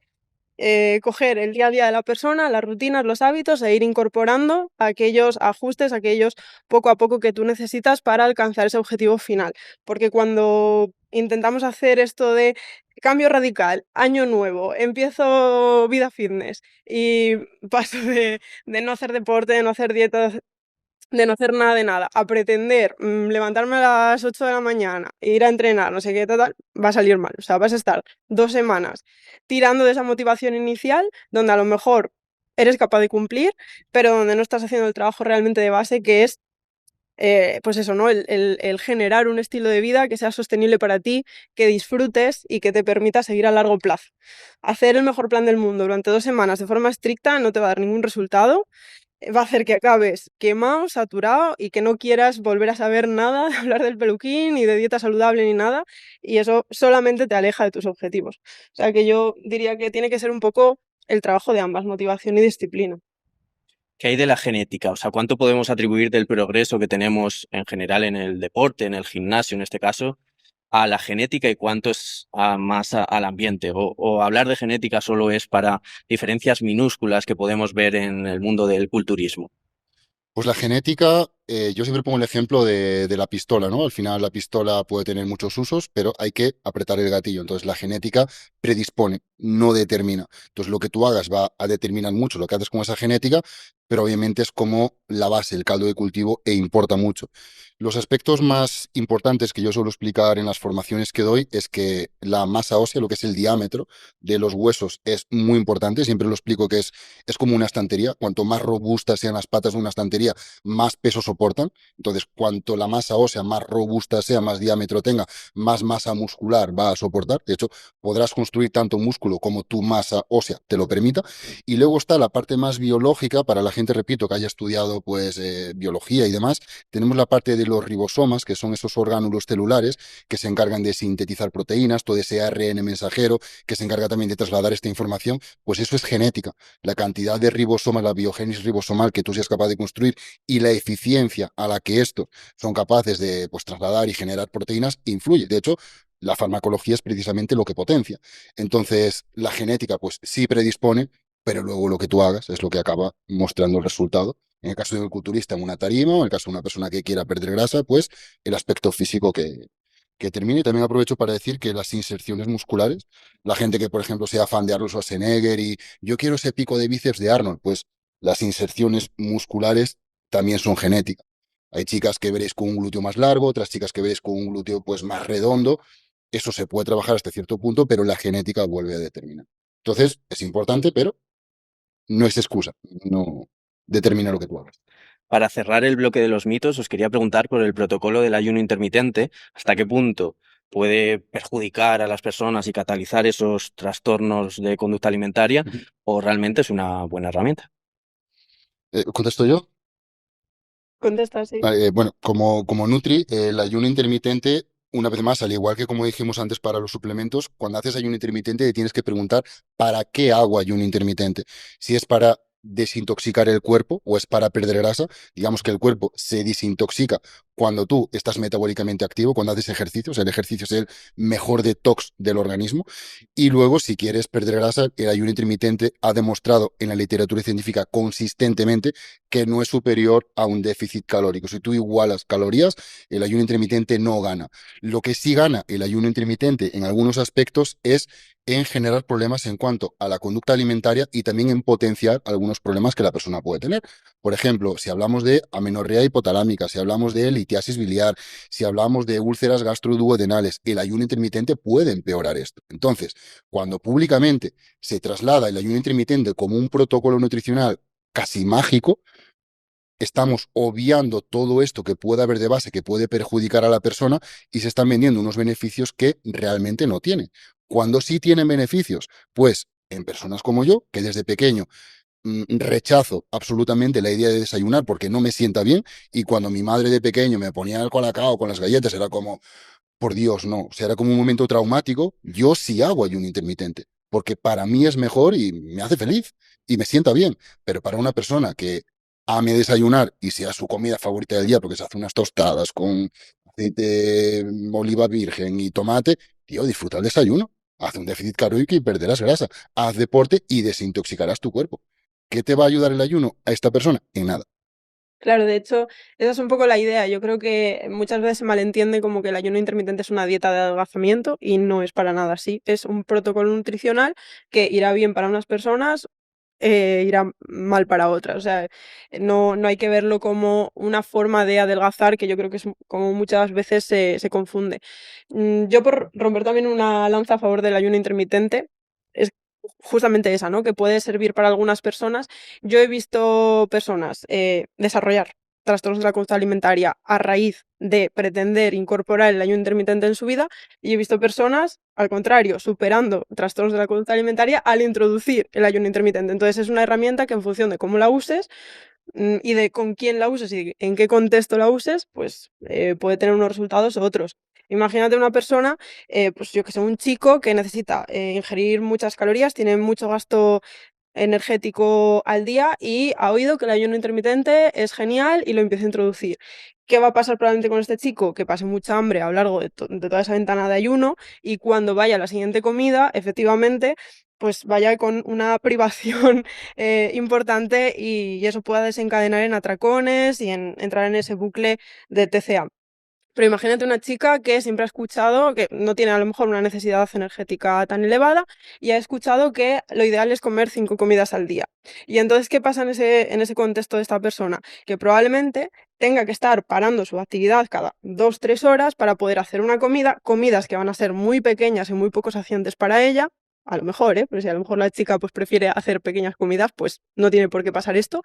coger el día a día de la persona, las rutinas, los hábitos e ir incorporando aquellos ajustes, aquellos poco a poco que tú necesitas para alcanzar ese objetivo final. Porque cuando intentamos hacer esto de cambio radical, año nuevo, empiezo vida fitness y paso de no hacer deporte, de no hacer dietas, de no hacer nada de nada, a pretender levantarme a las 8 de la mañana, e ir a entrenar, no sé qué, tal, va a salir mal. O sea, vas a estar 2 semanas tirando de esa motivación inicial, donde a lo mejor eres capaz de cumplir, pero donde no estás haciendo el trabajo realmente de base, que es, pues eso, ¿no? El generar un estilo de vida que sea sostenible para ti, que disfrutes y que te permita seguir a largo plazo. Hacer el mejor plan del mundo durante 2 semanas de forma estricta no te va a dar ningún resultado, va a hacer que acabes quemado, saturado y que no quieras volver a saber nada de hablar del peluquín, ni de dieta saludable, ni nada, y eso solamente te aleja de tus objetivos. O sea que yo diría que tiene que ser un poco el trabajo de ambas, motivación y disciplina. ¿Qué hay de la genética? O sea, ¿cuánto podemos atribuir del progreso que tenemos en general en el deporte, en el gimnasio en este caso, a la genética y cuánto es más al ambiente? O hablar de genética solo es para diferencias minúsculas que podemos ver en el mundo del culturismo? Pues la genética, yo siempre pongo el ejemplo de la pistola, ¿no? Al final la pistola puede tener muchos usos, pero hay que apretar el gatillo. Entonces la genética predispone, no determina. Entonces lo que tú hagas va a determinar mucho lo que haces con esa genética, pero obviamente es como la base, el caldo de cultivo e importa mucho. Los aspectos más importantes que yo suelo explicar en las formaciones que doy es que la masa ósea, lo que es el diámetro de los huesos, es muy importante. Siempre lo explico que es como una estantería. Cuanto más robustas sean las patas de una estantería, más peso soportan. Entonces, cuanto la masa ósea más robusta sea, más diámetro tenga, más masa muscular va a soportar. De hecho, podrás construir tanto músculo como tu masa ósea te lo permita. Y luego está la parte más biológica, para la gente, repito, que haya estudiado pues biología y demás. Tenemos la parte de los ribosomas, que son esos orgánulos celulares que se encargan de sintetizar proteínas, todo ese ARN mensajero que se encarga también de trasladar esta información, pues eso es genética. La cantidad de ribosomas, la biogénesis ribosomal que tú seas capaz de construir y la eficiencia a la que estos son capaces de pues, trasladar y generar proteínas influye. De hecho, la farmacología es precisamente lo que potencia. Entonces, la genética, pues sí predispone, pero luego lo que tú hagas es lo que acaba mostrando el resultado. En el caso del culturista en una tarima, o en el caso de una persona que quiera perder grasa, pues el aspecto físico que termine. Y también aprovecho para decir que las inserciones musculares, la gente que, por ejemplo, sea fan de Arnold Schwarzenegger y yo quiero ese pico de bíceps de Arnold, pues las inserciones musculares también son genéticas. Hay chicas que veréis con un glúteo más largo, otras chicas que veréis con un glúteo pues más redondo. Eso se puede trabajar hasta cierto punto, pero la genética vuelve a determinar. Entonces, es importante, pero no es excusa. No determina lo que tú hagas. Para cerrar el bloque de los mitos, os quería preguntar por el protocolo del ayuno intermitente, ¿hasta qué punto puede perjudicar a las personas y catalizar esos trastornos de conducta alimentaria o realmente es una buena herramienta? ¿Contesto yo? Contesta, sí. Vale, bueno, como Nutri, el ayuno intermitente, una vez más, al igual que como dijimos antes para los suplementos, cuando haces ayuno intermitente te tienes que preguntar ¿para qué hago ayuno intermitente? Si es para desintoxicar el cuerpo o es para perder grasa, digamos que el cuerpo se desintoxica cuando tú estás metabólicamente activo, cuando haces ejercicios, el ejercicio es el mejor detox del organismo, y luego si quieres perder grasa, el ayuno intermitente ha demostrado en la literatura científica consistentemente que no es superior a un déficit calórico. Si tú igualas calorías, el ayuno intermitente no gana. Lo que sí gana el ayuno intermitente en algunos aspectos es en generar problemas en cuanto a la conducta alimentaria y también en potenciar algunos problemas que la persona puede tener. Por ejemplo, si hablamos de amenorrea hipotalámica, si hablamos de litiasis biliar, si hablamos de úlceras gastroduodenales, el ayuno intermitente puede empeorar esto. Entonces, cuando públicamente se traslada el ayuno intermitente como un protocolo nutricional casi mágico, estamos obviando todo esto que puede haber de base, que puede perjudicar a la persona y se están vendiendo unos beneficios que realmente no tienen. Cuando sí tienen beneficios, pues en personas como yo, que desde pequeño rechazo absolutamente la idea de desayunar porque no me sienta bien y cuando mi madre de pequeño me ponía el colacao con las galletas era como, por Dios, no, o sea, era como un momento traumático, yo sí hago ayuno intermitente. porque para mí es mejor y me hace feliz y me sienta bien. Pero para una persona que ame desayunar y sea su comida favorita del día, porque se hace unas tostadas con aceite oliva virgen y tomate, tío, disfruta el desayuno. Haz un déficit calórico y perderás grasa. Haz deporte y desintoxicarás tu cuerpo. ¿Qué te va a ayudar el ayuno a esta persona? En nada. Claro, de hecho, esa es un poco la idea. Yo creo que muchas veces se malentiende como que el ayuno intermitente es una dieta de adelgazamiento y no es para nada así. Es un protocolo nutricional que irá bien para unas personas, irá mal para otras. O sea, no hay que verlo como una forma de adelgazar, que yo creo que es como muchas veces se confunde. Yo por romper también una lanza a favor del ayuno intermitente, es justamente esa, ¿no? Que puede servir para algunas personas. Yo he visto personas desarrollar trastornos de la conducta alimentaria a raíz de pretender incorporar el ayuno intermitente en su vida, y he visto personas, al contrario, superando trastornos de la conducta alimentaria al introducir el ayuno intermitente. Entonces es una herramienta que en función de cómo la uses y de con quién la uses y en qué contexto la uses, pues puede tener unos resultados u otros. Imagínate una persona, pues yo que sé, un chico que necesita ingerir muchas calorías, tiene mucho gasto energético al día y ha oído que el ayuno intermitente es genial y lo empieza a introducir. ¿Qué va a pasar probablemente con este chico? Que pase mucha hambre a lo largo de toda esa ventana de ayuno, y cuando vaya a la siguiente comida, efectivamente, pues vaya con una privación importante, y eso pueda desencadenar en atracones y en entrar en ese bucle de TCA. Pero imagínate una chica que siempre ha escuchado, que no tiene a lo mejor una necesidad energética tan elevada, y ha escuchado que lo ideal es comer 5 comidas al día. Y entonces, ¿qué pasa en ese contexto de esta persona? Que probablemente tenga que estar parando su actividad cada 2, 3 horas para poder hacer una comida, comidas que van a ser muy pequeñas y muy poco saciantes para ella. A lo mejor, pero si a lo mejor la chica pues prefiere hacer pequeñas comidas, pues no tiene por qué pasar esto,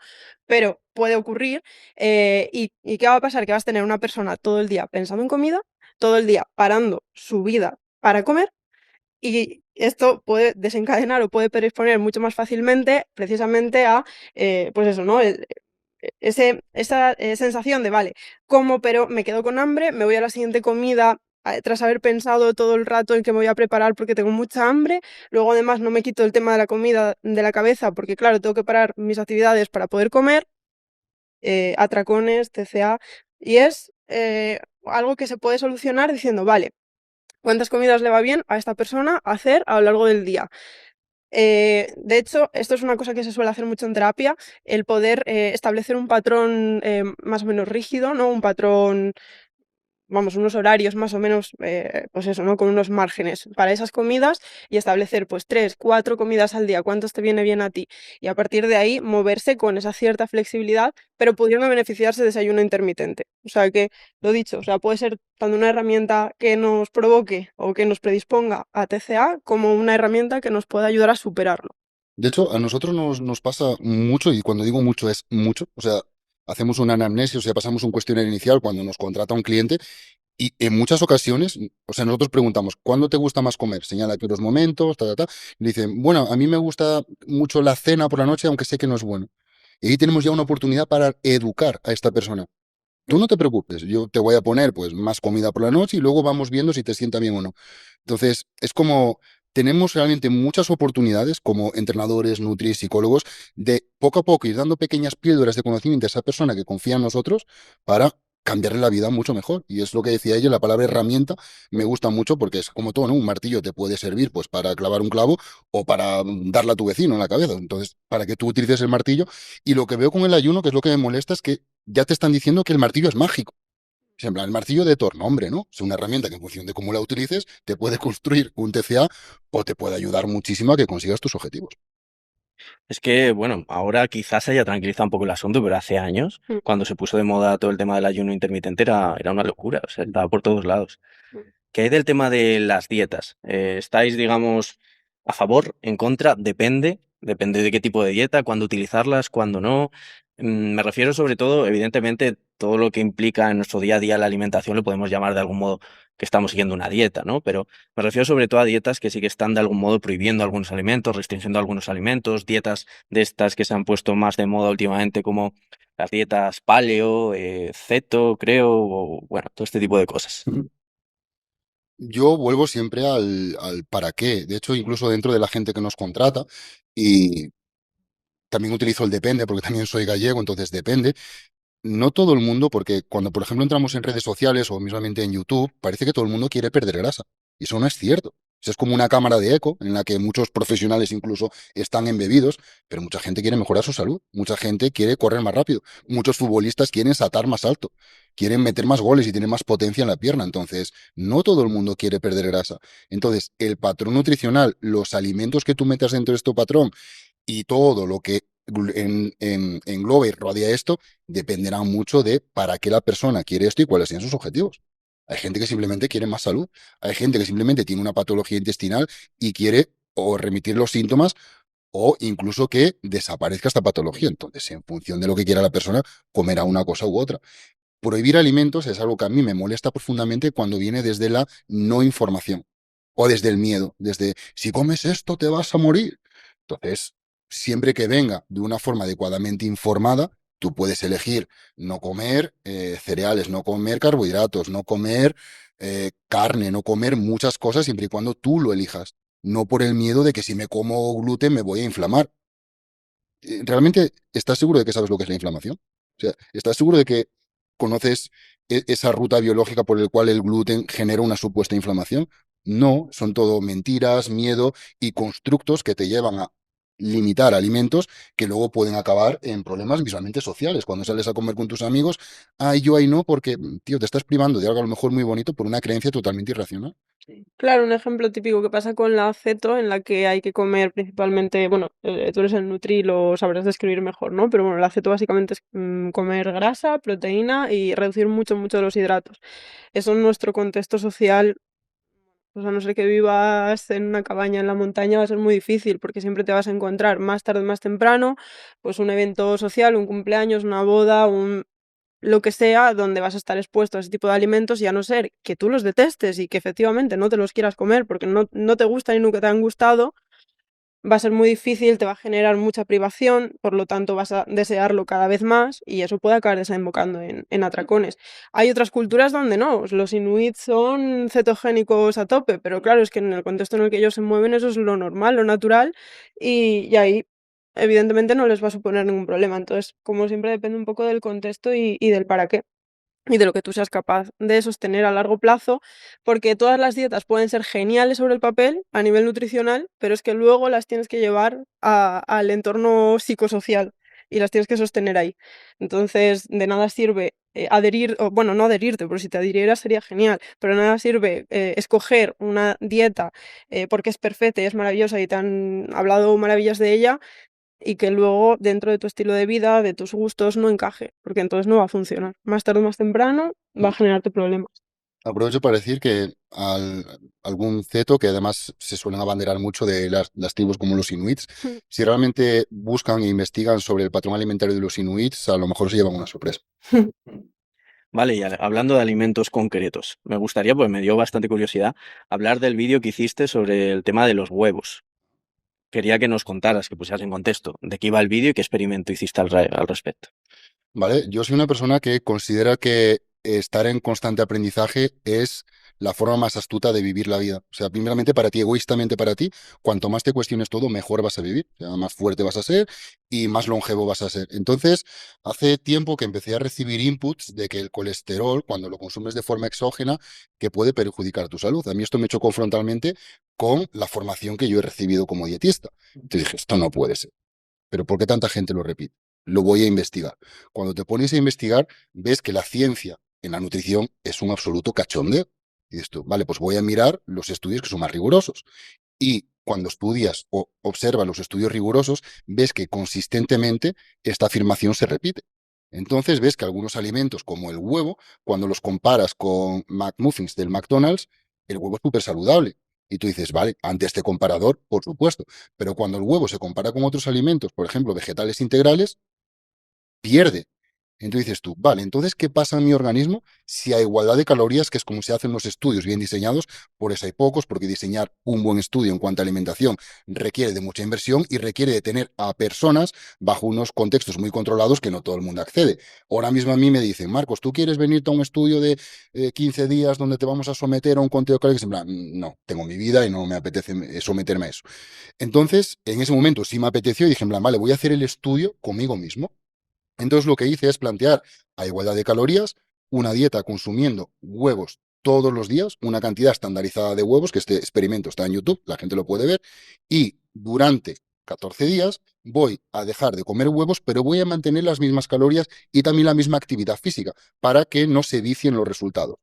pero puede ocurrir. ¿Y qué va a pasar? Que vas a tener una persona todo el día pensando en comida, todo el día parando su vida para comer, y esto puede desencadenar o puede predisponer mucho más fácilmente precisamente a, pues eso, ¿no? Esa sensación de, vale, como, pero me quedo con hambre, me voy a la siguiente comida tras haber pensado todo el rato en que me voy a preparar porque tengo mucha hambre. Luego además no me quito el tema de la comida de la cabeza porque claro, tengo que parar mis actividades para poder comer, atracones, TCA, y es algo que se puede solucionar diciendo, vale, ¿cuántas comidas le va bien a esta persona hacer a lo largo del día? De hecho, esto es una cosa que se suele hacer mucho en terapia, el poder establecer un patrón más o menos rígido, ¿no? Un patrón, vamos, unos horarios más o menos, pues eso, ¿no? Con unos márgenes para esas comidas, y establecer pues 3, 4 comidas al día, cuántos te viene bien a ti. Y a partir de ahí moverse con esa cierta flexibilidad, pero pudiendo beneficiarse de ese ayuno intermitente. O sea que, lo dicho, o sea, puede ser tanto una herramienta que nos provoque o que nos predisponga a TCA, como una herramienta que nos pueda ayudar a superarlo. De hecho, a nosotros nos pasa mucho, y cuando digo mucho es mucho, o sea, hacemos una anamnesis, o sea, pasamos un cuestionario inicial cuando nos contrata un cliente, y en muchas ocasiones, o sea, nosotros preguntamos, ¿cuándo te gusta más comer? Señala que los momentos, y dicen, bueno, a mí me gusta mucho la cena por la noche, aunque sé que no es bueno. Y ahí tenemos ya una oportunidad para educar a esta persona. Tú no te preocupes, yo te voy a poner pues más comida por la noche y luego vamos viendo si te sienta bien o no. Entonces, es como tenemos realmente muchas oportunidades como entrenadores, nutris, psicólogos, de poco a poco ir dando pequeñas píldoras de conocimiento a esa persona que confía en nosotros para cambiarle la vida mucho mejor. Y es lo que decía ella, la palabra herramienta me gusta mucho porque es como todo, ¿no? Un martillo te puede servir pues para clavar un clavo o para darle a tu vecino en la cabeza. Entonces, para que tú utilices el martillo. Y lo que veo con el ayuno, que es lo que me molesta, es que ya te están diciendo que el martillo es mágico. Es en plan, el martillo de Thor, no, hombre, ¿no? Es una herramienta que en función de cómo la utilices te puede construir un TCA o te puede ayudar muchísimo a que consigas tus objetivos. Es que, bueno, ahora quizás se haya tranquilizado un poco el asunto, pero hace años, Mm, cuando se puso de moda todo el tema del ayuno intermitente, era una locura, o sea, estaba por todos lados. mm. ¿Qué hay del tema de las dietas? ¿Estáis, digamos, a favor, en contra? Depende de qué tipo de dieta, cuándo utilizarlas, cuándo no. Me refiero sobre todo, evidentemente, todo lo que implica en nuestro día a día la alimentación lo podemos llamar de algún modo que estamos siguiendo una dieta, ¿no? Pero me refiero sobre todo a dietas que sí que están de algún modo prohibiendo algunos alimentos, restringiendo algunos alimentos, dietas de estas que se han puesto más de moda últimamente, como las dietas paleo, ceto, creo, o bueno, todo este tipo de cosas. Yo vuelvo siempre al para qué. De hecho, incluso dentro de la gente que nos contrata, y también utilizo el depende, porque también soy gallego, entonces depende. No todo el mundo, porque cuando, por ejemplo, entramos en redes sociales o mismamente en YouTube, parece que todo el mundo quiere perder grasa. Y eso no es cierto. Eso es como una cámara de eco en la que muchos profesionales incluso están embebidos, pero mucha gente quiere mejorar su salud, mucha gente quiere correr más rápido, muchos futbolistas quieren saltar más alto, quieren meter más goles y tener más potencia en la pierna. Entonces, no todo el mundo quiere perder grasa. Entonces, el patrón nutricional, los alimentos que tú metas dentro de este patrón y todo lo que engloba y rodea esto dependerá mucho de para qué la persona quiere esto y cuáles sean sus objetivos. Hay gente que simplemente quiere más salud, hay gente que simplemente tiene una patología intestinal y quiere o remitir los síntomas o incluso que desaparezca esta patología. Entonces, en función de lo que quiera la persona, comerá una cosa u otra. Prohibir alimentos es algo que a mí me molesta profundamente cuando viene desde la no información o desde el miedo, desde si comes esto te vas a morir. Entonces, siempre que venga de una forma adecuadamente informada, tú puedes elegir no comer cereales, no comer carbohidratos, no comer carne, no comer muchas cosas siempre y cuando tú lo elijas, no por el miedo de que si me como gluten me voy a inflamar. ¿Realmente estás seguro de que sabes lo que es la inflamación? O sea, ¿estás seguro de que conoces esa ruta biológica por la cual el gluten genera una supuesta inflamación? No, son todo mentiras, miedo y constructos que te llevan a limitar alimentos que luego pueden acabar en problemas visualmente sociales. Cuando sales a comer con tus amigos, ay, yo ahí no, porque, tío, te estás privando de algo a lo mejor muy bonito por una creencia totalmente irracional. Claro, un ejemplo típico que pasa con la ceto, en la que hay que comer principalmente, bueno, tú eres el Nutri, lo sabrás describir mejor, ¿no? Pero bueno, la ceto básicamente es comer grasa, proteína y reducir mucho, mucho los hidratos. Eso en nuestro contexto social, pues a no ser que vivas en una cabaña en la montaña, va a ser muy difícil, porque siempre te vas a encontrar más tarde, más temprano, pues un evento social, un cumpleaños, una boda, lo que sea, donde vas a estar expuesto a ese tipo de alimentos y a no ser que tú los detestes y que efectivamente no te los quieras comer porque no te gustan y nunca te han gustado, va a ser muy difícil, te va a generar mucha privación, por lo tanto vas a desearlo cada vez más y eso puede acabar desembocando en atracones. Hay otras culturas donde no, los inuits son cetogénicos a tope, pero claro, es que en el contexto en el que ellos se mueven eso es lo normal, lo natural y ahí evidentemente no les va a suponer ningún problema. Entonces, como siempre, depende un poco del contexto y del para qué y de lo que tú seas capaz de sostener a largo plazo, porque todas las dietas pueden ser geniales sobre el papel a nivel nutricional, pero es que luego las tienes que llevar al entorno psicosocial y las tienes que sostener ahí. Entonces, de nada sirve adherir, o bueno, no adherirte, pero si te adhirieras sería genial, pero de nada sirve escoger una dieta porque es perfecta y es maravillosa y te han hablado maravillas de ella y que luego dentro de tu estilo de vida, de tus gustos, no encaje, porque entonces no va a funcionar. Más tarde o más temprano va a generarte problemas. Aprovecho para decir que algún ceto, que además se suelen abanderar mucho de las tribus como los inuits, si realmente buscan e investigan sobre el patrón alimentario de los inuits, a lo mejor se llevan una sorpresa. Vale, y hablando de alimentos concretos, me gustaría, pues me dio bastante curiosidad, hablar del vídeo que hiciste sobre el tema de los huevos. Quería que nos contaras, que pusieras en contexto de qué iba el vídeo y qué experimento hiciste al respecto. ¿Vale? Yo soy una persona que considera que estar en constante aprendizaje es la forma más astuta de vivir la vida. O sea, primeramente para ti, egoístamente para ti, cuanto más te cuestiones todo, mejor vas a vivir. O sea, más fuerte vas a ser y más longevo vas a ser. Entonces, hace tiempo que empecé a recibir inputs de que el colesterol, cuando lo consumes de forma exógena, que puede perjudicar tu salud. A mí esto me chocó frontalmente con la formación que yo he recibido como dietista. Te dije, esto no puede ser. Pero ¿por qué tanta gente lo repite? Lo voy a investigar. Cuando te pones a investigar, ves que la ciencia en la nutrición es un absoluto cachondeo. Y dices tú, vale, pues voy a mirar los estudios que son más rigurosos. Y cuando estudias o observas los estudios rigurosos, ves que consistentemente esta afirmación se repite. Entonces ves que algunos alimentos, como el huevo, cuando los comparas con McMuffins del McDonald's, el huevo es súper saludable. Y tú dices, vale, ante este comparador, por supuesto. Pero cuando el huevo se compara con otros alimentos, por ejemplo, vegetales integrales, pierde. Entonces dices tú, vale, entonces, ¿qué pasa en mi organismo si a igualdad de calorías, que es como se hacen los estudios bien diseñados, por eso hay pocos, porque diseñar un buen estudio en cuanto a alimentación requiere de mucha inversión y requiere de tener a personas bajo unos contextos muy controlados que no todo el mundo accede. Ahora mismo a mí me dicen, Marcos, ¿tú quieres venirte a un estudio de 15 días donde te vamos a someter a un conteo calórico? En plan, no, tengo mi vida y no me apetece someterme a eso. Entonces, en ese momento sí me apeteció y dije, en plan, vale, voy a hacer el estudio conmigo mismo. Entonces lo que hice es plantear a igualdad de calorías una dieta consumiendo huevos todos los días, una cantidad estandarizada de huevos, que este experimento está en YouTube, la gente lo puede ver, y durante 14 días voy a dejar de comer huevos, pero voy a mantener las mismas calorías y también la misma actividad física para que no se vicien los resultados.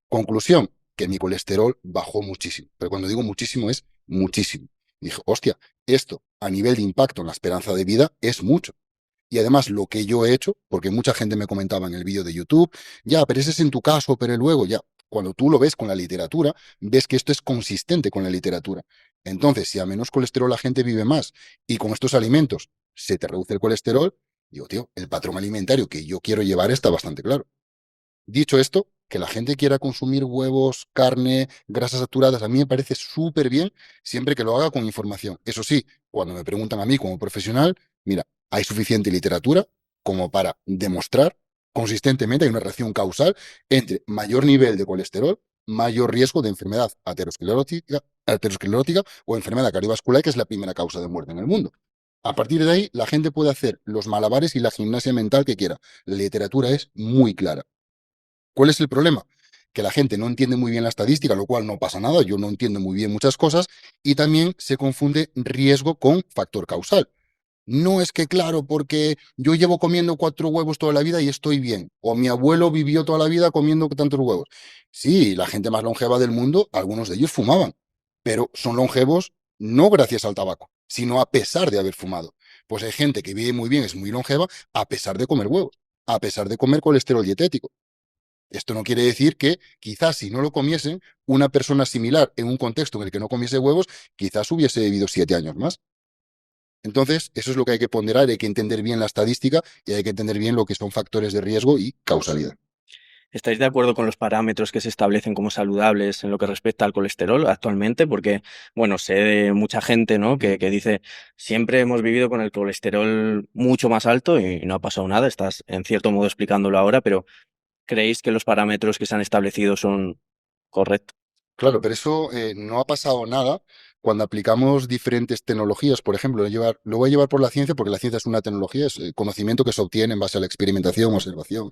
Conclusión, que mi colesterol bajó muchísimo, pero cuando digo muchísimo es muchísimo. Y dije, hostia, esto a nivel de impacto en la esperanza de vida es mucho. Y además lo que yo he hecho, porque mucha gente me comentaba en el vídeo de YouTube, ya, pero ese es en tu caso, pero luego ya, cuando tú lo ves con la literatura, ves que esto es consistente con la literatura. Entonces, si a menos colesterol la gente vive más y con estos alimentos se te reduce el colesterol, digo, tío, el patrón alimentario que yo quiero llevar está bastante claro. Dicho esto, que la gente quiera consumir huevos, carne, grasas saturadas, a mí me parece súper bien siempre que lo haga con información. Eso sí, cuando me preguntan a mí como profesional, mira, hay suficiente literatura como para demostrar consistentemente hay una relación causal entre mayor nivel de colesterol, mayor riesgo de enfermedad aterosclerótica o enfermedad cardiovascular, que es la primera causa de muerte en el mundo. A partir de ahí, la gente puede hacer los malabares y la gimnasia mental que quiera. La literatura es muy clara. ¿Cuál es el problema? Que la gente no entiende muy bien la estadística, lo cual no pasa nada, yo no entiendo muy bien muchas cosas, y también se confunde riesgo con factor causal. No es que, claro, porque yo llevo comiendo 4 huevos toda la vida y estoy bien, o mi abuelo vivió toda la vida comiendo tantos huevos. Sí, la gente más longeva del mundo, algunos de ellos fumaban, pero son longevos no gracias al tabaco, sino a pesar de haber fumado. Pues hay gente que vive muy bien, es muy longeva, a pesar de comer huevos, a pesar de comer colesterol dietético. Esto no quiere decir que quizás si no lo comiesen, una persona similar en un contexto en el que no comiese huevos, quizás hubiese vivido 7 años más. Entonces, eso es lo que hay que ponderar, hay que entender bien la estadística y hay que entender bien lo que son factores de riesgo y causalidad. ¿Estáis de acuerdo con los parámetros que se establecen como saludables en lo que respecta al colesterol actualmente? Porque, bueno, sé de mucha gente, ¿no? que dice, siempre hemos vivido con el colesterol mucho más alto y no ha pasado nada. Estás, en cierto modo, explicándolo ahora, pero ¿creéis que los parámetros que se han establecido son correctos? Claro, pero eso no ha pasado nada cuando aplicamos diferentes tecnologías. Por ejemplo, lo voy a llevar por la ciencia porque la ciencia es una tecnología, es conocimiento que se obtiene en base a la experimentación, observación.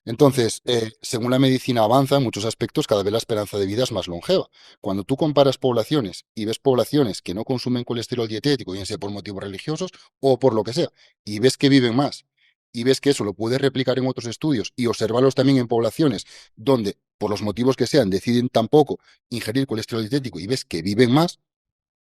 Entonces, según la medicina avanza en muchos aspectos, cada vez la esperanza de vida es más longeva. Cuando tú comparas poblaciones y ves poblaciones que no consumen colesterol dietético, bien sea por motivos religiosos o por lo que sea, y ves que viven más, y ves que eso lo puedes replicar en otros estudios y observarlos también en poblaciones donde, por los motivos que sean, deciden tampoco ingerir colesterol dietético y ves que viven más,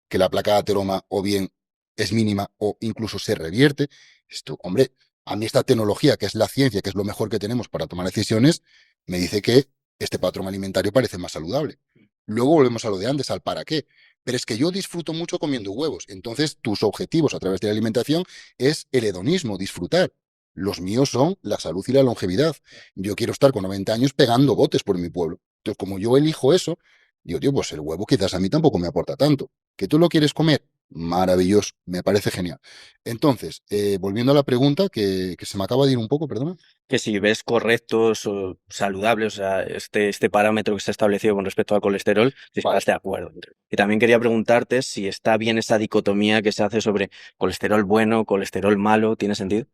que la placa de ateroma o bien es mínima o incluso se revierte. Esto, hombre, a mí esta tecnología, que es la ciencia, que es lo mejor que tenemos para tomar decisiones, me dice que este patrón alimentario parece más saludable. Luego volvemos a lo de antes, al para qué. Pero es que yo disfruto mucho comiendo huevos. Entonces, tus objetivos a través de la alimentación es el hedonismo, disfrutar. Los míos son la salud y la longevidad. Yo quiero estar con 90 años pegando botes por mi pueblo. Entonces, como yo elijo eso, digo, tío, pues el huevo quizás a mí tampoco me aporta tanto. ¿Que tú lo quieres comer? Maravilloso, me parece genial. Entonces, volviendo a la pregunta, que se me acaba de ir un poco, perdona. Que si ves correctos o saludables, o sea, este parámetro que se ha establecido con respecto al colesterol, si Vale. estás de acuerdo. Y también quería preguntarte si está bien esa dicotomía que se hace sobre colesterol bueno, colesterol malo, ¿tiene sentido?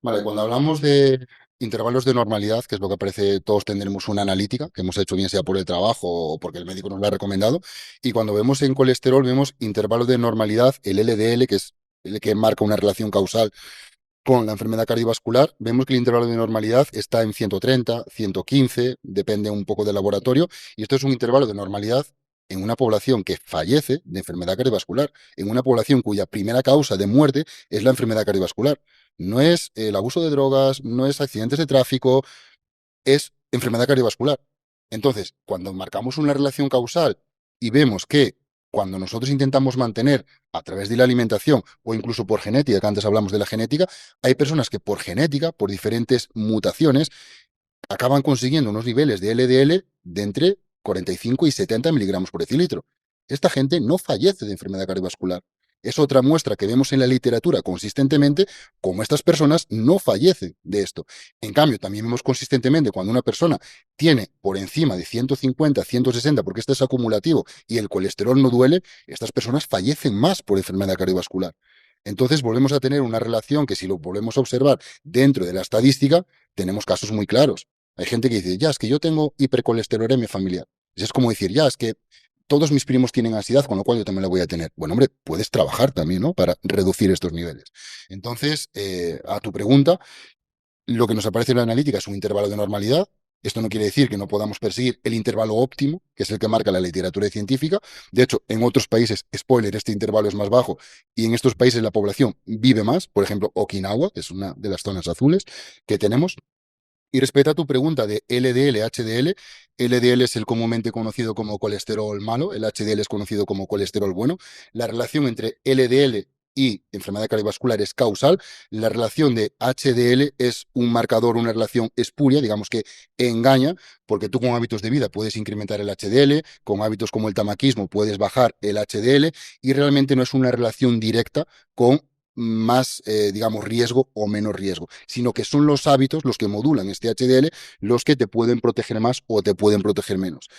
Vale, cuando hablamos de intervalos de normalidad, que es lo que aparece, todos tendremos una analítica que hemos hecho bien sea por el trabajo o porque el médico nos la ha recomendado, y cuando vemos en colesterol vemos intervalos de normalidad, el LDL, que es el que marca una relación causal con la enfermedad cardiovascular, vemos que el intervalo de normalidad está en 130, 115, depende un poco del laboratorio, y esto es un intervalo de normalidad en una población que fallece de enfermedad cardiovascular, en una población cuya primera causa de muerte es la enfermedad cardiovascular. No es el abuso de drogas, no es accidentes de tráfico, es enfermedad cardiovascular. Entonces, cuando marcamos una relación causal y vemos que cuando nosotros intentamos mantener a través de la alimentación o incluso por genética, que antes hablamos de la genética, hay personas que por genética, por diferentes mutaciones, acaban consiguiendo unos niveles de LDL de entre 45 y 70 miligramos por decilitro. Esta gente no fallece de enfermedad cardiovascular. Es otra muestra que vemos en la literatura consistentemente como estas personas no fallecen de esto. En cambio, también vemos consistentemente cuando una persona tiene por encima de 150, 160, porque este es acumulativo y el colesterol no duele, estas personas fallecen más por enfermedad cardiovascular. Entonces volvemos a tener una relación que si lo volvemos a observar dentro de la estadística, tenemos casos muy claros. Hay gente que dice, ya, es que yo tengo hipercolesterolemia familiar. Es como decir, ya, es que todos mis primos tienen ansiedad, con lo cual yo también la voy a tener. Bueno, hombre, puedes trabajar también, ¿no? Para reducir estos niveles. Entonces, a tu pregunta, lo que nos aparece en la analítica es un intervalo de normalidad. Esto no quiere decir que no podamos perseguir el intervalo óptimo, que es el que marca la literatura científica. De hecho, en otros países, spoiler, este intervalo es más bajo y en estos países la población vive más. Por ejemplo, Okinawa, que es una de las zonas azules que tenemos. Y respecto a tu pregunta de LDL, HDL, LDL es el comúnmente conocido como colesterol malo, el HDL es conocido como colesterol bueno. La relación entre LDL y enfermedad cardiovascular es causal. La relación de HDL es un marcador, una relación espuria, digamos que engaña, porque tú con hábitos de vida puedes incrementar el HDL, con hábitos como el tabaquismo puedes bajar el HDL y realmente no es una relación directa con más, digamos, riesgo o menos riesgo, sino que son los hábitos los que modulan este HDL los que te pueden proteger más o te pueden proteger menos.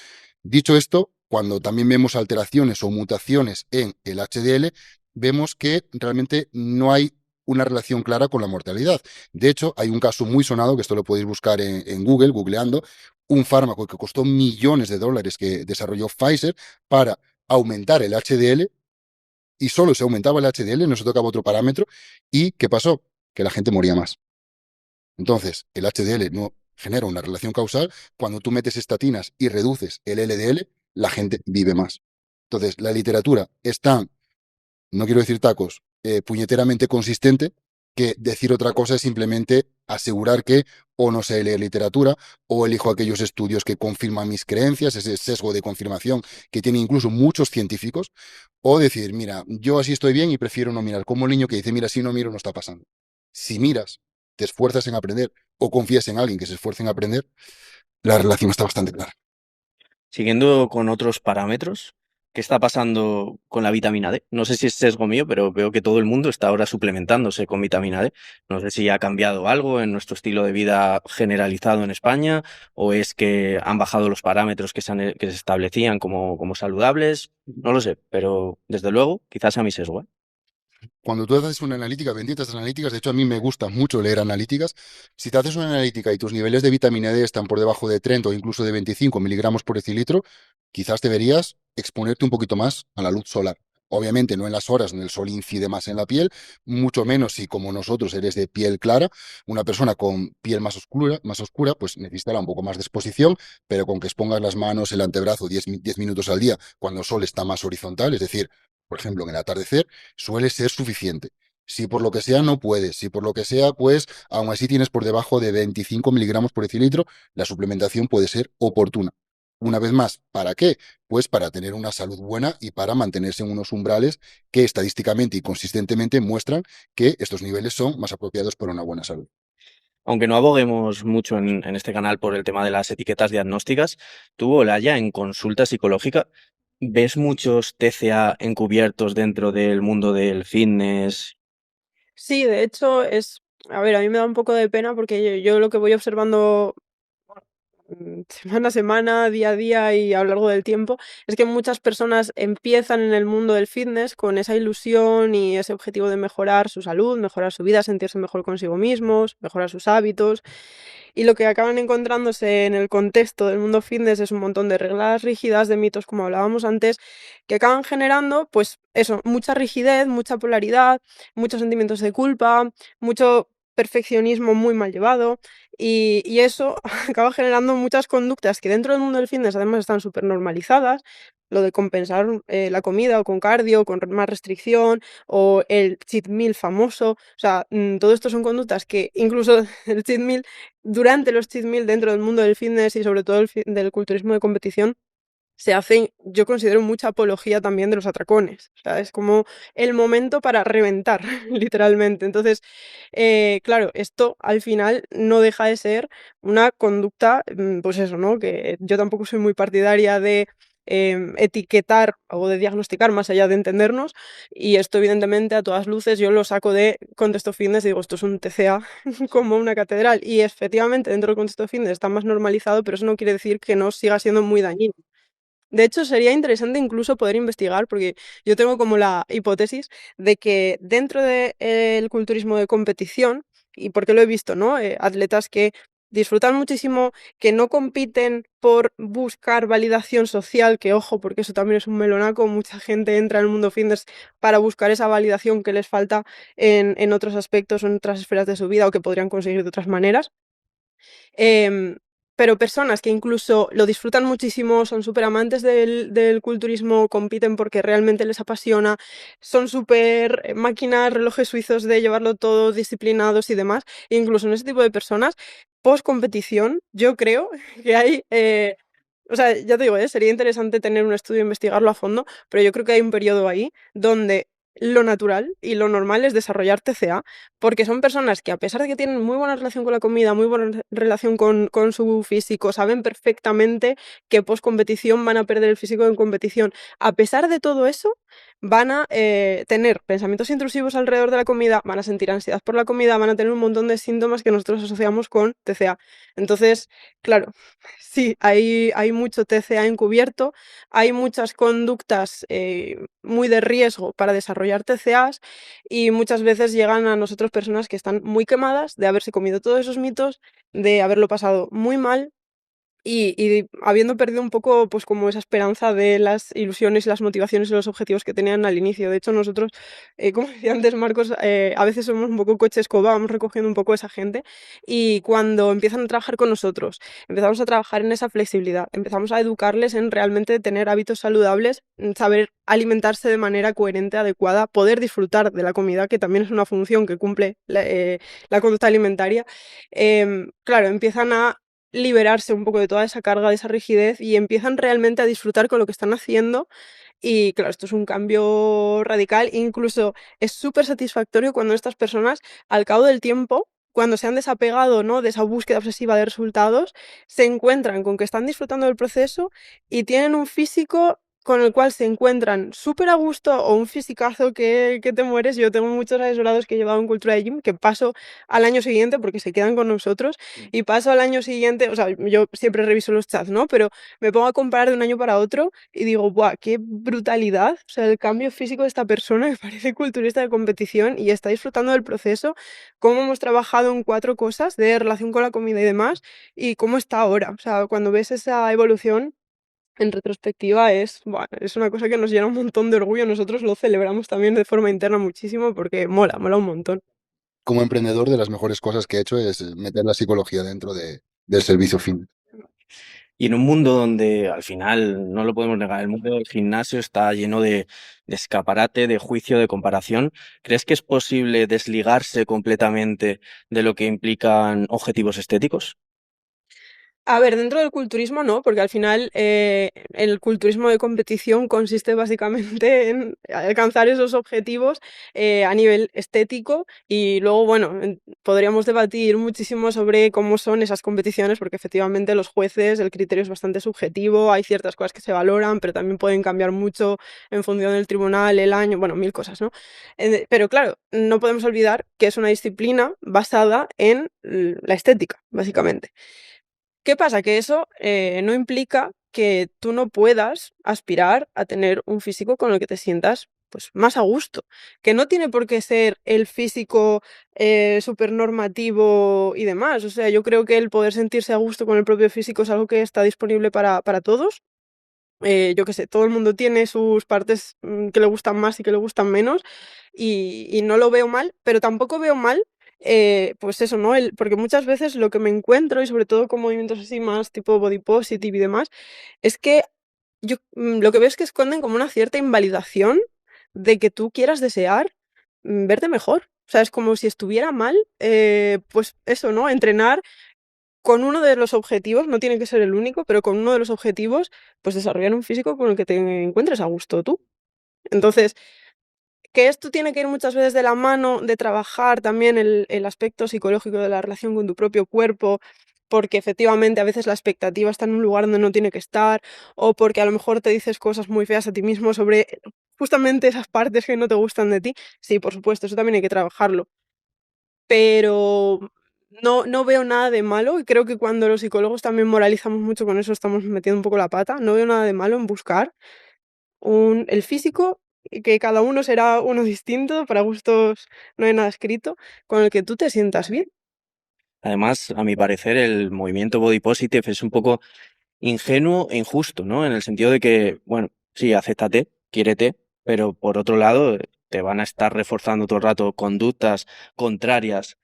Dicho esto, cuando también vemos alteraciones o mutaciones en el HDL, vemos que realmente no hay una relación clara con la mortalidad. De hecho, hay un caso muy sonado, que esto lo podéis buscar en Google, googleando, un fármaco que costó millones de dólares que desarrolló Pfizer para aumentar el HDL y solo se aumentaba el HDL, no se tocaba otro parámetro. ¿Y qué pasó? Que la gente moría más. Entonces, el HDL no genera una relación causal. Cuando tú metes estatinas y reduces el LDL, la gente vive más. Entonces, la literatura es tan, no quiero decir tacos, puñeteramente consistente, que decir otra cosa es simplemente asegurar que o no sé leer literatura o elijo aquellos estudios que confirman mis creencias, ese sesgo de confirmación que tienen incluso muchos científicos, o decir, mira, yo así estoy bien y prefiero no mirar, como el niño que dice, mira, si no miro no está pasando. Si miras, te esfuerzas en aprender o confías en alguien que se esfuerce en aprender, la relación está bastante clara. Siguiendo con otros parámetros, ¿qué está pasando con la vitamina D? No sé si es sesgo mío, pero veo que todo el mundo está ahora suplementándose con vitamina D. No sé si ha cambiado algo en nuestro estilo de vida generalizado en España o es que han bajado los parámetros que se establecían como saludables. No lo sé, pero desde luego, quizás a mi sesgo, ¿eh? Cuando tú haces una analítica, benditas analíticas, de hecho a mí me gusta mucho leer analíticas, si te haces una analítica y tus niveles de vitamina D están por debajo de 30 o incluso de 25 miligramos por decilitro, quizás deberías exponerte un poquito más a la luz solar. Obviamente no en las horas donde el sol incide más en la piel, mucho menos si como nosotros eres de piel clara, una persona con piel más oscura, pues necesitará un poco más de exposición, pero con que expongas las manos, el antebrazo 10 minutos al día cuando el sol está más horizontal, es decir, por ejemplo, en el atardecer, suele ser suficiente. Si por lo que sea no puedes, si por lo que sea, pues aún así tienes por debajo de 25 miligramos por decilitro, la suplementación puede ser oportuna. Una vez más, ¿para qué? Pues para tener una salud buena y para mantenerse en unos umbrales que estadísticamente y consistentemente muestran que estos niveles son más apropiados para una buena salud. Aunque no aboguemos mucho en este canal por el tema de las etiquetas diagnósticas, tú, Olaya, en consulta psicológica, ¿ves muchos TCA encubiertos dentro del mundo del fitness? Sí, de hecho a ver, a mí me da un poco de pena porque yo lo que voy observando semana a semana, día a día y a lo largo del tiempo, es que muchas personas empiezan en el mundo del fitness con esa ilusión y ese objetivo de mejorar su salud, mejorar su vida, sentirse mejor consigo mismos, mejorar sus hábitos. Y lo que acaban encontrándose en el contexto del mundo fitness es un montón de reglas rígidas, de mitos, como hablábamos antes, que acaban generando, pues eso, mucha rigidez, mucha polaridad, muchos sentimientos de culpa, mucho perfeccionismo muy mal llevado y eso acaba generando muchas conductas que dentro del mundo del fitness además están súper normalizadas, lo de compensar la comida o con cardio, con más restricción o el cheat meal famoso, o sea, todo esto son conductas que incluso el cheat meal durante los cheat meal dentro del mundo del fitness y sobre todo del culturismo de competición se hace, yo considero, mucha apología también de los atracones. O sea, es como el momento para reventar, literalmente. Entonces, claro, esto al final no deja de ser una conducta, pues eso, ¿no? Que yo tampoco soy muy partidaria de etiquetar o de diagnosticar más allá de entendernos, y esto evidentemente a todas luces yo lo saco de contexto fitness y digo, esto es un TCA como una catedral, y efectivamente dentro del contexto fitness está más normalizado, pero eso no quiere decir que no siga siendo muy dañino. De hecho, sería interesante incluso poder investigar, porque yo tengo como la hipótesis de que dentro del culturismo de competición, y porque lo he visto, ¿no? Atletas que disfrutan muchísimo, que no compiten por buscar validación social, que ojo, porque eso también es un melonaco, mucha gente entra en el mundo fitness para buscar esa validación que les falta en otros aspectos o en otras esferas de su vida o que podrían conseguir de otras maneras. Em, pero personas que incluso lo disfrutan muchísimo, son súper amantes del culturismo, compiten porque realmente les apasiona, son súper máquinas, relojes suizos de llevarlo todo disciplinados y demás. E incluso en ese tipo de personas, post competición, yo creo que hay, o sea, ya te digo, sería interesante tener un estudio e investigarlo a fondo, pero yo creo que hay un periodo ahí donde lo natural y lo normal es desarrollar TCA, porque son personas que, a pesar de que tienen muy buena relación con la comida, muy buena relación con su físico, saben perfectamente que post competición van a perder el físico en competición. A pesar de todo eso, van a tener pensamientos intrusivos alrededor de la comida, van a sentir ansiedad por la comida, van a tener un montón de síntomas que nosotros asociamos con TCA. Entonces, claro, sí, hay mucho TCA encubierto, hay muchas conductas muy de riesgo para desarrollar TCAs, y muchas veces llegan a nosotros personas que están muy quemadas de haberse comido todos esos mitos, de haberlo pasado muy mal y habiendo perdido un poco, pues, como esa esperanza de las ilusiones y las motivaciones y los objetivos que tenían al inicio. De hecho, nosotros, como decía antes Marcos, a veces somos un poco coche escoba, vamos recogiendo un poco esa gente, y cuando empiezan a trabajar con nosotros, empezamos a trabajar en esa flexibilidad, empezamos a educarles en realmente tener hábitos saludables, saber alimentarse de manera coherente, adecuada, poder disfrutar de la comida, que también es una función que cumple la conducta alimentaria. Claro, empiezan a liberarse un poco de toda esa carga, de esa rigidez, y empiezan realmente a disfrutar con lo que están haciendo. Y claro, esto es un cambio radical, incluso es súper satisfactorio cuando estas personas, al cabo del tiempo, cuando se han desapegado, ¿no?, de esa búsqueda obsesiva de resultados, se encuentran con que están disfrutando del proceso y tienen un físico con el cual se encuentran súper a gusto, o un fisicazo que te mueres. Yo tengo muchos asesorados que he llevado en Cultura de Gym que paso al año siguiente, porque se quedan con nosotros, y paso al año siguiente, o sea, yo siempre reviso los chats, ¿no? Pero me pongo a comparar de un año para otro y digo, ¡buah, qué brutalidad! O sea, el cambio físico de esta persona, que parece culturista de competición y está disfrutando del proceso, cómo hemos trabajado en 4 cosas de relación con la comida y demás, y cómo está ahora. O sea, cuando ves esa evolución en retrospectiva es, buah, es una cosa que nos llena un montón de orgullo. Nosotros lo celebramos también de forma interna muchísimo porque mola un montón. Como emprendedor, de las mejores cosas que he hecho es meter la psicología dentro del servicio fin. Y en un mundo donde, al final, no lo podemos negar, el mundo del gimnasio está lleno de escaparate, de juicio, de comparación, ¿crees que es posible desligarse completamente de lo que implican objetivos estéticos? A ver, dentro del culturismo no, porque al final el culturismo de competición consiste básicamente en alcanzar esos objetivos a nivel estético, y luego, bueno, podríamos debatir muchísimo sobre cómo son esas competiciones, porque efectivamente los jueces, el criterio es bastante subjetivo, hay ciertas cosas que se valoran, pero también pueden cambiar mucho en función del tribunal, el año, bueno, mil cosas, ¿no? Pero claro, no podemos olvidar que es una disciplina basada en la estética, básicamente. ¿Qué pasa? Que eso no implica que tú no puedas aspirar a tener un físico con el que te sientas, pues, más a gusto, que no tiene por qué ser el físico supernormativo y demás. O sea, yo creo que el poder sentirse a gusto con el propio físico es algo que está disponible para todos. Yo qué sé, todo el mundo tiene sus partes que le gustan más y que le gustan menos, y no lo veo mal, pero tampoco veo mal, pues eso, ¿no? Porque muchas veces lo que me encuentro, y sobre todo con movimientos así más tipo body positive y demás, es que yo lo que veo es que esconden como una cierta invalidación de que tú quieras desear verte mejor. O sea, es como si estuviera mal, pues eso, ¿no? Entrenar con uno de los objetivos, no tiene que ser el único, pero con uno de los objetivos, pues desarrollar un físico con el que te encuentres a gusto tú. Entonces, que esto tiene que ir muchas veces de la mano de trabajar también el aspecto psicológico de la relación con tu propio cuerpo, porque efectivamente a veces la expectativa está en un lugar donde no tiene que estar, o porque a lo mejor te dices cosas muy feas a ti mismo sobre justamente esas partes que no te gustan de ti. Sí, por supuesto, eso también hay que trabajarlo. Pero no veo nada de malo, y creo que cuando los psicólogos también moralizamos mucho con eso, estamos metiendo un poco la pata. No veo nada de malo en buscar el físico, y que cada uno será uno distinto, para gustos no hay nada escrito, con el que tú te sientas bien. Además, a mi parecer, el movimiento body positive es un poco ingenuo e injusto, ¿no? En el sentido de que, bueno, sí, acéptate, quiérete, pero por otro lado, te van a estar reforzando todo el rato conductas contrarias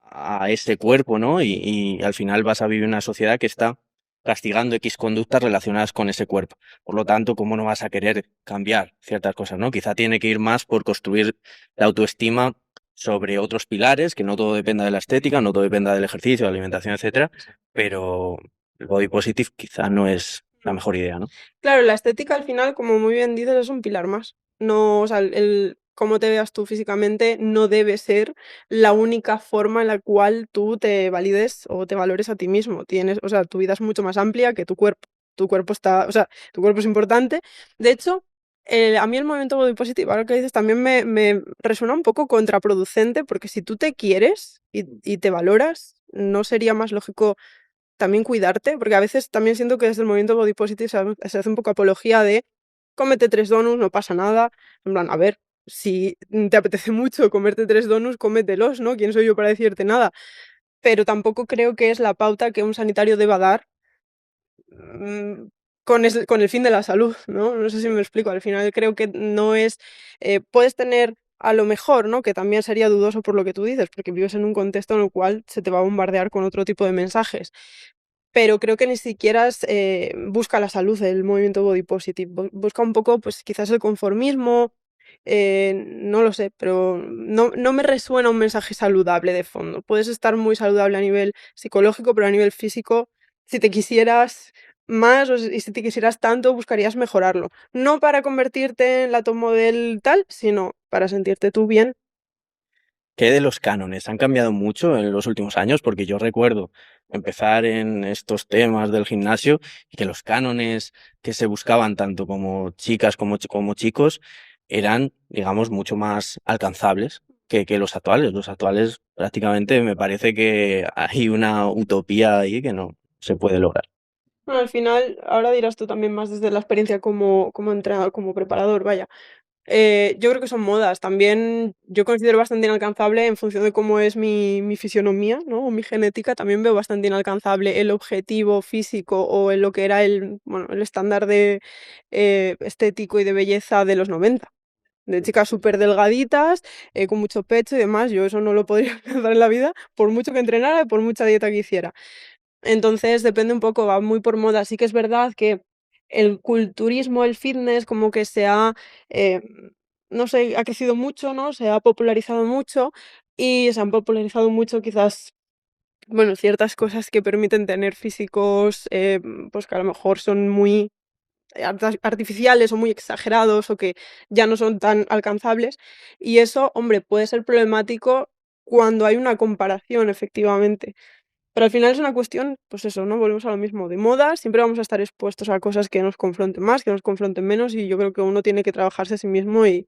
a ese cuerpo, ¿no? Y al final vas a vivir en una sociedad que está castigando X conductas relacionadas con ese cuerpo. Por lo tanto, ¿cómo no vas a querer cambiar ciertas cosas, ¿no? Quizá tiene que ir más por construir la autoestima sobre otros pilares, que no todo dependa de la estética, no todo dependa del ejercicio, de la alimentación, etcétera, pero el body positive quizá no es la mejor idea, ¿no? Claro, la estética al final, como muy bien dices, es un pilar más. No, o sea, el cómo te veas tú físicamente no debe ser la única forma en la cual tú te valides o te valores a ti mismo. Tienes, o sea, tu vida es mucho más amplia que tu cuerpo. Tu cuerpo está, o sea, tu cuerpo es importante. De hecho, a mí el movimiento body positive, ahora que dices, también me resuena un poco contraproducente, porque si tú te quieres y te valoras, ¿no sería más lógico también cuidarte? Porque a veces también siento que desde el movimiento body positive se hace un poco apología de cómete 3 donuts, no pasa nada. En plan, a ver, si te apetece mucho comerte 3 donuts, cómetelos, ¿no? ¿Quién soy yo para decirte nada? Pero tampoco creo que es la pauta que un sanitario deba dar, mm, con el fin de la salud, ¿no? No sé si me explico. Al final creo que no es, puedes tener a lo mejor, ¿no? Que también sería dudoso por lo que tú dices, porque vives en un contexto en el cual se te va a bombardear con otro tipo de mensajes. Pero creo que ni siquiera busca la salud el movimiento body positive. Busca un poco, pues quizás el conformismo, no lo sé, pero no me resuena un mensaje saludable de fondo. Puedes estar muy saludable a nivel psicológico, pero a nivel físico, si te quisieras más y si te quisieras tanto, buscarías mejorarlo. No para convertirte en la top model tal, sino para sentirte tú bien. ¿Qué de los cánones? ¿Han cambiado mucho en los últimos años? Porque yo recuerdo empezar en estos temas del gimnasio y que los cánones que se buscaban tanto como chicas como chicos eran, digamos, mucho más alcanzables que los actuales. Los actuales prácticamente me parece que hay una utopía ahí que no se puede lograr. Bueno, al final, ahora dirás tú también más desde la experiencia como entrenador, como preparador, vaya. Yo creo que son modas. También yo considero bastante inalcanzable en función de cómo es mi fisionomía, ¿no? O mi genética. También veo bastante inalcanzable el objetivo físico o en lo que era bueno, el estándar de estético y de belleza de los 90. De chicas súper delgaditas, con mucho pecho y demás. Yo eso no lo podría alcanzar en la vida, por mucho que entrenara y por mucha dieta que hiciera. Entonces depende un poco, va muy por moda. Sí que es verdad que el culturismo, el fitness, como que eh, no sé, ha crecido mucho, ¿no? Se ha popularizado mucho y se han popularizado mucho quizás, bueno, ciertas cosas que permiten tener físicos, pues que a lo mejor son muy artificiales o muy exagerados o que ya no son tan alcanzables. Y eso, hombre, puede ser problemático cuando hay una comparación, efectivamente. Pero al final es una cuestión, pues eso, ¿no? Volvemos a lo mismo, de moda, siempre vamos a estar expuestos a cosas que nos confronten más, que nos confronten menos, y yo creo que uno tiene que trabajarse a sí mismo y,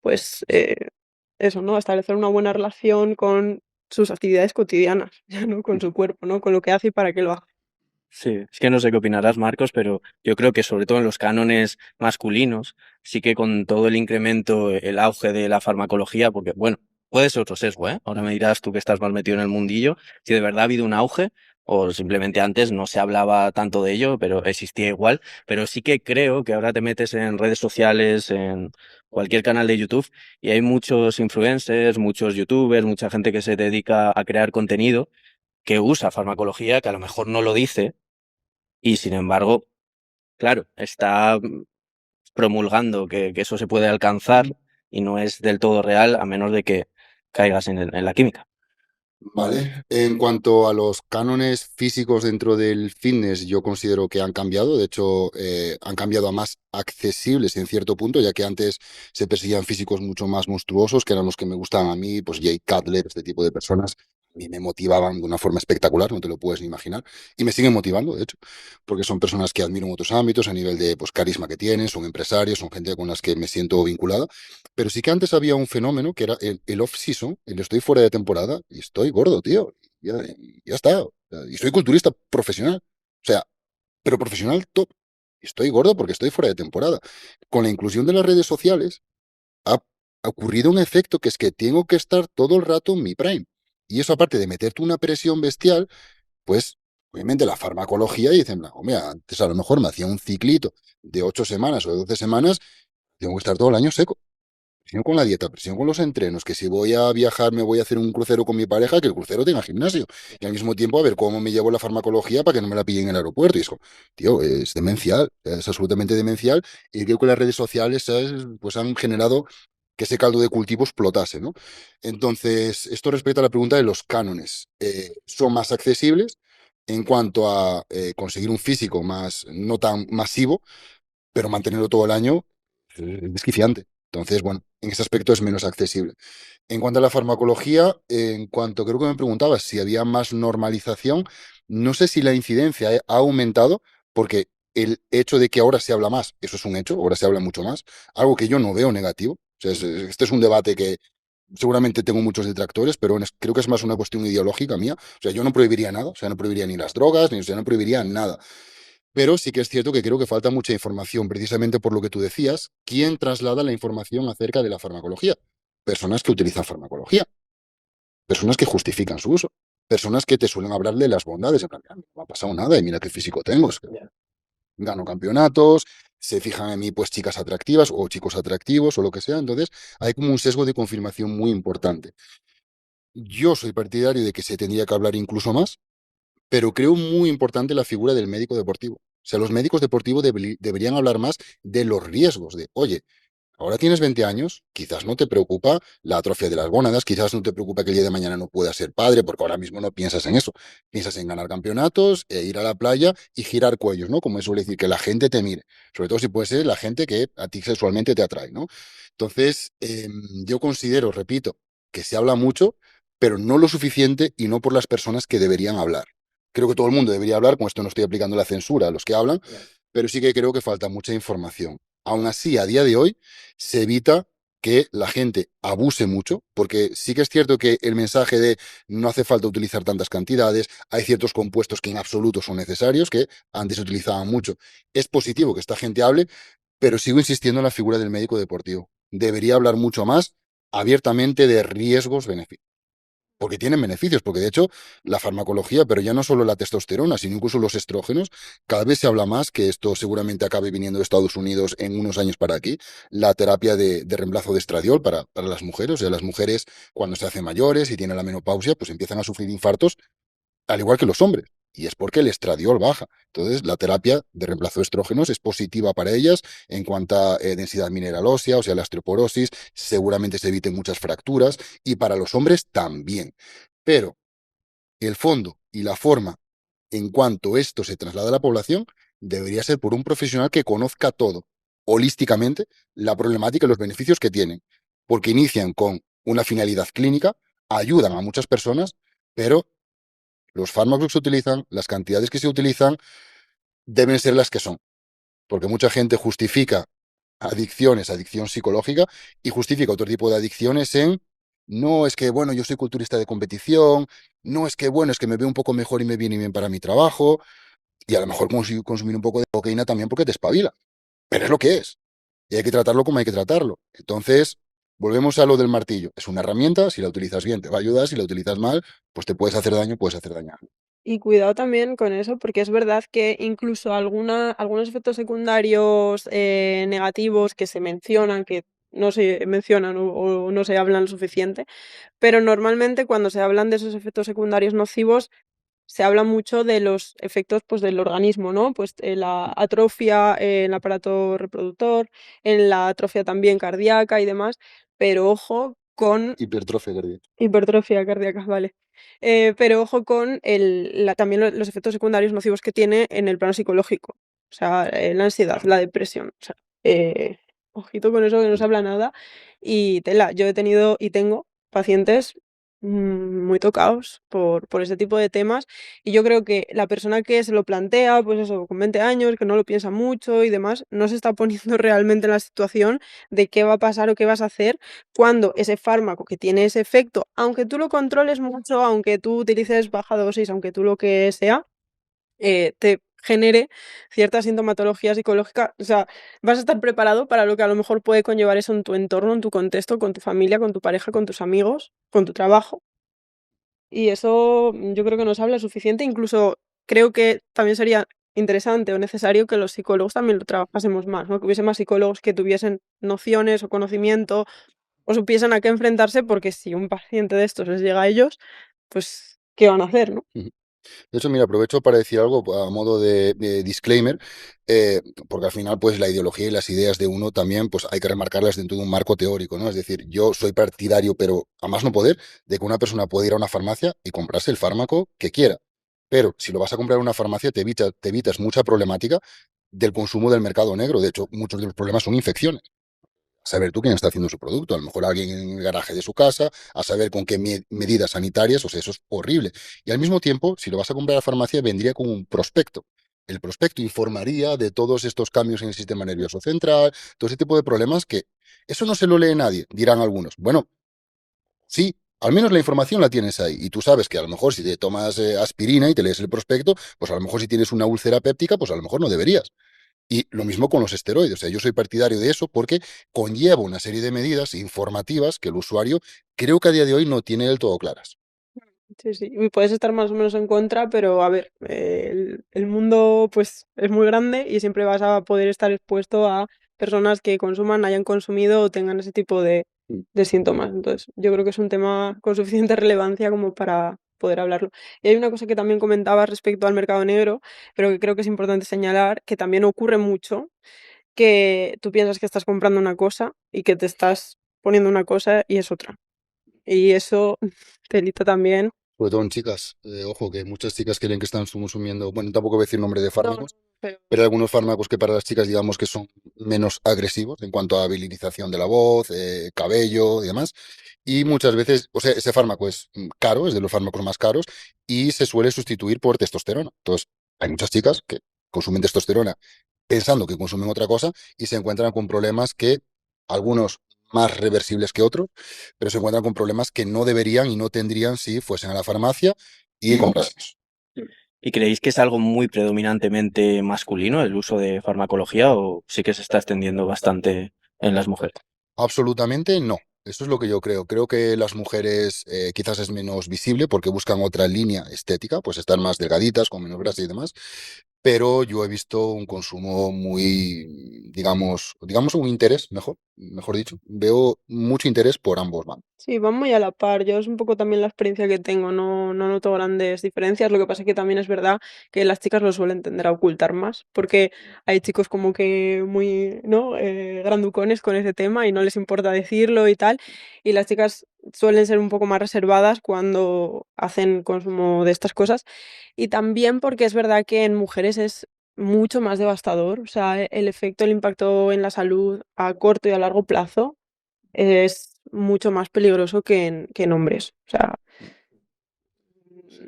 pues, eso, ¿no? Establecer una buena relación con sus actividades cotidianas, ya no con su cuerpo, ¿no? Con lo que hace y para qué lo hace. Sí, es que no sé qué opinarás, Marcos, pero yo creo que sobre todo en los cánones masculinos, sí que con todo el incremento, el auge de la farmacología, porque bueno, puede ser otro sesgo, ¿eh? Ahora me dirás tú que estás más metido en el mundillo, si de verdad ha habido un auge o simplemente antes no se hablaba tanto de ello, pero existía igual. Pero sí que creo que ahora te metes en redes sociales, en cualquier canal de YouTube y hay muchos influencers, muchos youtubers, mucha gente que se dedica a crear contenido que usa farmacología, que a lo mejor no lo dice y sin embargo, claro, está promulgando que eso se puede alcanzar y no es del todo real a menos de que caigas en la química. Vale. En cuanto a los cánones físicos dentro del fitness, yo considero que han cambiado. De hecho, han cambiado a más accesibles en cierto punto, ya que antes se perseguían físicos mucho más monstruosos, que eran los que me gustaban a mí, pues Jay Cutler, este tipo de personas. A mí me motivaban de una forma espectacular, no te lo puedes ni imaginar. Y me siguen motivando, de hecho, porque son personas que admiro en otros ámbitos, a nivel de pues, carisma que tienen, son empresarios, son gente con las que me siento vinculada. Pero sí que antes había un fenómeno que era el off-season, el estoy fuera de temporada y estoy gordo, tío. Ya está. O sea, y soy culturista profesional. O sea, pero profesional top. Y estoy gordo porque estoy fuera de temporada. Con la inclusión de las redes sociales ha, ha ocurrido un efecto que es que tengo que estar todo el rato en mi prime. Y eso, aparte de meterte una presión bestial, pues obviamente la farmacología dice, hombre, antes a lo mejor me hacía un ciclito de 8 semanas o de 12 semanas, tengo que estar todo el año seco. Presión con la dieta, presión con los entrenos, que si voy a viajar me voy a hacer un crucero con mi pareja, que el crucero tenga gimnasio. Y al mismo tiempo a ver cómo me llevo la farmacología para que no me la pillen en el aeropuerto. Y es como, tío, es demencial, es absolutamente demencial. Y creo que las redes sociales, ¿sabes? Pues han generado que ese caldo de cultivo explotase, ¿no? Entonces, esto respecto a la pregunta de los cánones. Son más accesibles en cuanto a conseguir un físico más, no tan masivo, pero mantenerlo todo el año es desquiciante. Entonces, bueno, en ese aspecto es menos accesible. En cuanto a la farmacología, en cuanto creo que me preguntabas si había más normalización, no sé si la incidencia ha aumentado, porque el hecho de que ahora se habla más, eso es un hecho, ahora se habla mucho más, algo que yo no veo negativo. O sea, este es un debate que seguramente tengo muchos detractores, pero creo que es más una cuestión ideológica mía. O sea, yo no prohibiría nada, o sea, no prohibiría ni las drogas, ni, o sea, no prohibiría nada. Pero sí que es cierto que creo que falta mucha información, precisamente por lo que tú decías. ¿Quién traslada la información acerca de la farmacología? Personas que utilizan farmacología, personas que justifican su uso, personas que te suelen hablar de las bondades. En plan, "Ah, no me ha pasado nada y mira qué físico tengo, es que gano campeonatos, se fijan en mí pues chicas atractivas o chicos atractivos o lo que sea". Entonces hay como un sesgo de confirmación muy importante. Yo soy partidario de que se tendría que hablar incluso más, pero creo muy importante la figura del médico deportivo. O sea, los médicos deportivos deberían hablar más de los riesgos, de, oye, ahora tienes 20 años, quizás no te preocupa la atrofia de las gónadas, quizás no te preocupa que el día de mañana no puedas ser padre, porque ahora mismo no piensas en eso. Piensas en ganar campeonatos, ir a la playa y girar cuellos, ¿no? Como suele decir, que la gente te mire. Sobre todo si puede ser la gente que a ti sexualmente te atrae, ¿no? Entonces, yo considero, repito, que se habla mucho, pero no lo suficiente y no por las personas que deberían hablar. Creo que todo el mundo debería hablar, con esto no estoy aplicando la censura a los que hablan, pero sí que creo que falta mucha información. Aún así, a día de hoy, se evita que la gente abuse mucho, porque sí que es cierto que el mensaje de no hace falta utilizar tantas cantidades, hay ciertos compuestos que en absoluto son necesarios, que antes se utilizaban mucho. Es positivo que esta gente hable, pero sigo insistiendo en la figura del médico deportivo. Debería hablar mucho más abiertamente de riesgos, beneficios, porque tienen beneficios, porque de hecho la farmacología, pero ya no solo la testosterona, sino incluso los estrógenos, cada vez se habla más, que esto seguramente acabe viniendo de Estados Unidos en unos años para aquí, la terapia de reemplazo de estradiol para las mujeres. O sea, las mujeres cuando se hacen mayores y tienen la menopausia, pues empiezan a sufrir infartos, al igual que los hombres. Y es porque el estradiol baja. Entonces, la terapia de reemplazo de estrógenos es positiva para ellas en cuanto a densidad mineral ósea, o sea, la osteoporosis, seguramente se eviten muchas fracturas, y para los hombres también. Pero el fondo y la forma en cuanto esto se traslada a la población debería ser por un profesional que conozca todo, holísticamente, la problemática y los beneficios que tienen, porque inician con una finalidad clínica, ayudan a muchas personas, pero los fármacos que se utilizan, las cantidades que se utilizan, deben ser las que son, porque mucha gente justifica adicciones, adicción psicológica, y justifica otro tipo de adicciones en, no es que, bueno, yo soy culturista de competición, no es que, bueno, es que me veo un poco mejor y me viene bien para mi trabajo, y a lo mejor consumir un poco de cocaína también porque te espabila, pero es lo que es, y hay que tratarlo como hay que tratarlo. Entonces, volvemos a lo del martillo, es una herramienta, si la utilizas bien te va a ayudar, si la utilizas mal, pues te puedes hacer daño, puedes hacer daño. Y cuidado también con eso, porque es verdad que incluso algunos efectos secundarios negativos que se mencionan, que no se mencionan o no se hablan lo suficiente, pero normalmente cuando se hablan de esos efectos secundarios nocivos, se habla mucho de los efectos pues, del organismo, ¿no? Pues la atrofia en el aparato reproductor, en la atrofia también cardíaca y demás, pero ojo con Hipertrofia cardíaca. hipertrofia cardíaca, vale. Pero ojo con también los efectos secundarios nocivos que tiene en el plano psicológico. O sea, la ansiedad, la depresión. O sea, ojito con eso que no se habla nada. Y tela, yo he tenido y tengo pacientes muy tocados por ese tipo de temas. Y yo creo que la persona que se lo plantea, pues eso, con 20 años, que no lo piensa mucho y demás, no se está poniendo realmente en la situación de qué va a pasar o qué vas a hacer cuando ese fármaco que tiene ese efecto, aunque tú lo controles mucho, aunque tú utilices baja dosis, aunque tú lo que sea, te genere cierta sintomatología psicológica. O sea, vas a estar preparado para lo que a lo mejor puede conllevar eso en tu entorno, en tu contexto, con tu familia, con tu pareja, con tus amigos, con tu trabajo. Y eso yo creo que nos habla suficiente. Incluso creo que también sería interesante o necesario que los psicólogos también lo trabajásemos más, ¿no? Que hubiese más psicólogos que tuviesen nociones o conocimiento o supiesen a qué enfrentarse, porque si un paciente de estos les llega a ellos, pues, ¿qué van a hacer, no? Ujú. De hecho, mira, aprovecho para decir algo a modo de disclaimer, eh, porque al final, pues la ideología y las ideas de uno también, pues hay que remarcarlas dentro de un marco teórico, ¿no? Es decir, yo soy partidario, pero a más no poder, de que una persona puede ir a una farmacia y comprarse el fármaco que quiera. Pero si lo vas a comprar en una farmacia, te evitas mucha problemática del consumo del mercado negro. De hecho, muchos de los problemas son infecciones. A saber tú quién está haciendo su producto, a lo mejor alguien en el garaje de su casa, a saber con qué medidas sanitarias, o sea, eso es horrible. Y al mismo tiempo, si lo vas a comprar a la farmacia, vendría con un prospecto. El prospecto informaría de todos estos cambios en el sistema nervioso central, todo ese tipo de problemas que eso no se lo lee nadie, dirán algunos. Bueno, sí, al menos la información la tienes ahí. Y tú sabes que a lo mejor si te tomas aspirina y te lees el prospecto, pues a lo mejor si tienes una úlcera péptica, pues a lo mejor no deberías. Y lo mismo con los esteroides. O sea, yo soy partidario de eso porque conlleva una serie de medidas informativas que el usuario creo que a día de hoy no tiene del todo claras. Sí, sí. Y puedes estar más o menos en contra, pero a ver, el mundo pues es muy grande y siempre vas a poder estar expuesto a personas que consuman, hayan consumido o tengan ese tipo Mm. de síntomas. Entonces, yo creo que es un tema con suficiente relevancia como para poder hablarlo. Y hay una cosa que también comentabas respecto al mercado negro, pero que creo que es importante señalar, que también ocurre mucho, que tú piensas que estás comprando una cosa y que te estás poniendo una cosa y es otra. Y eso telita también. Sobre todo en chicas. Ojo, que muchas chicas creen que están consumiendo, bueno, tampoco voy a decir nombre de No, no, fármacos, pero pero hay algunos fármacos que para las chicas digamos que son menos agresivos en cuanto a habilitación de la voz, cabello y demás. Y muchas veces, o sea, ese fármaco es caro, es de los fármacos más caros y se suele sustituir por testosterona. Entonces, hay muchas chicas que consumen testosterona pensando que consumen otra cosa y se encuentran con problemas que algunos más reversibles que otros, pero se encuentran con problemas que no deberían y no tendrían si fuesen a la farmacia y comprasen eso. ¿Y creéis que es algo muy predominantemente masculino el uso de farmacología o sí que se está extendiendo bastante en las mujeres? Absolutamente no. Eso es lo que yo creo. Creo que las mujeres quizás es menos visible porque buscan otra línea estética, pues están más delgaditas, con menos grasa y demás. Pero yo he visto un consumo muy, digamos un interés, mejor dicho. Veo mucho interés por ambos bandos. sí, van muy a la par. Yo es un poco también la experiencia que tengo, no noto grandes diferencias. Lo que pasa es que también es verdad que las chicas lo suelen tender a ocultar más, porque hay chicos como que muy, ¿no? Granducones con ese tema y no les importa decirlo y tal. Y las chicas suelen ser un poco más reservadas cuando hacen consumo de estas cosas. Y también porque es verdad que en mujeres es mucho más devastador. O sea, el efecto, el impacto en la salud a corto y a largo plazo es mucho más peligroso que en hombres. O sea,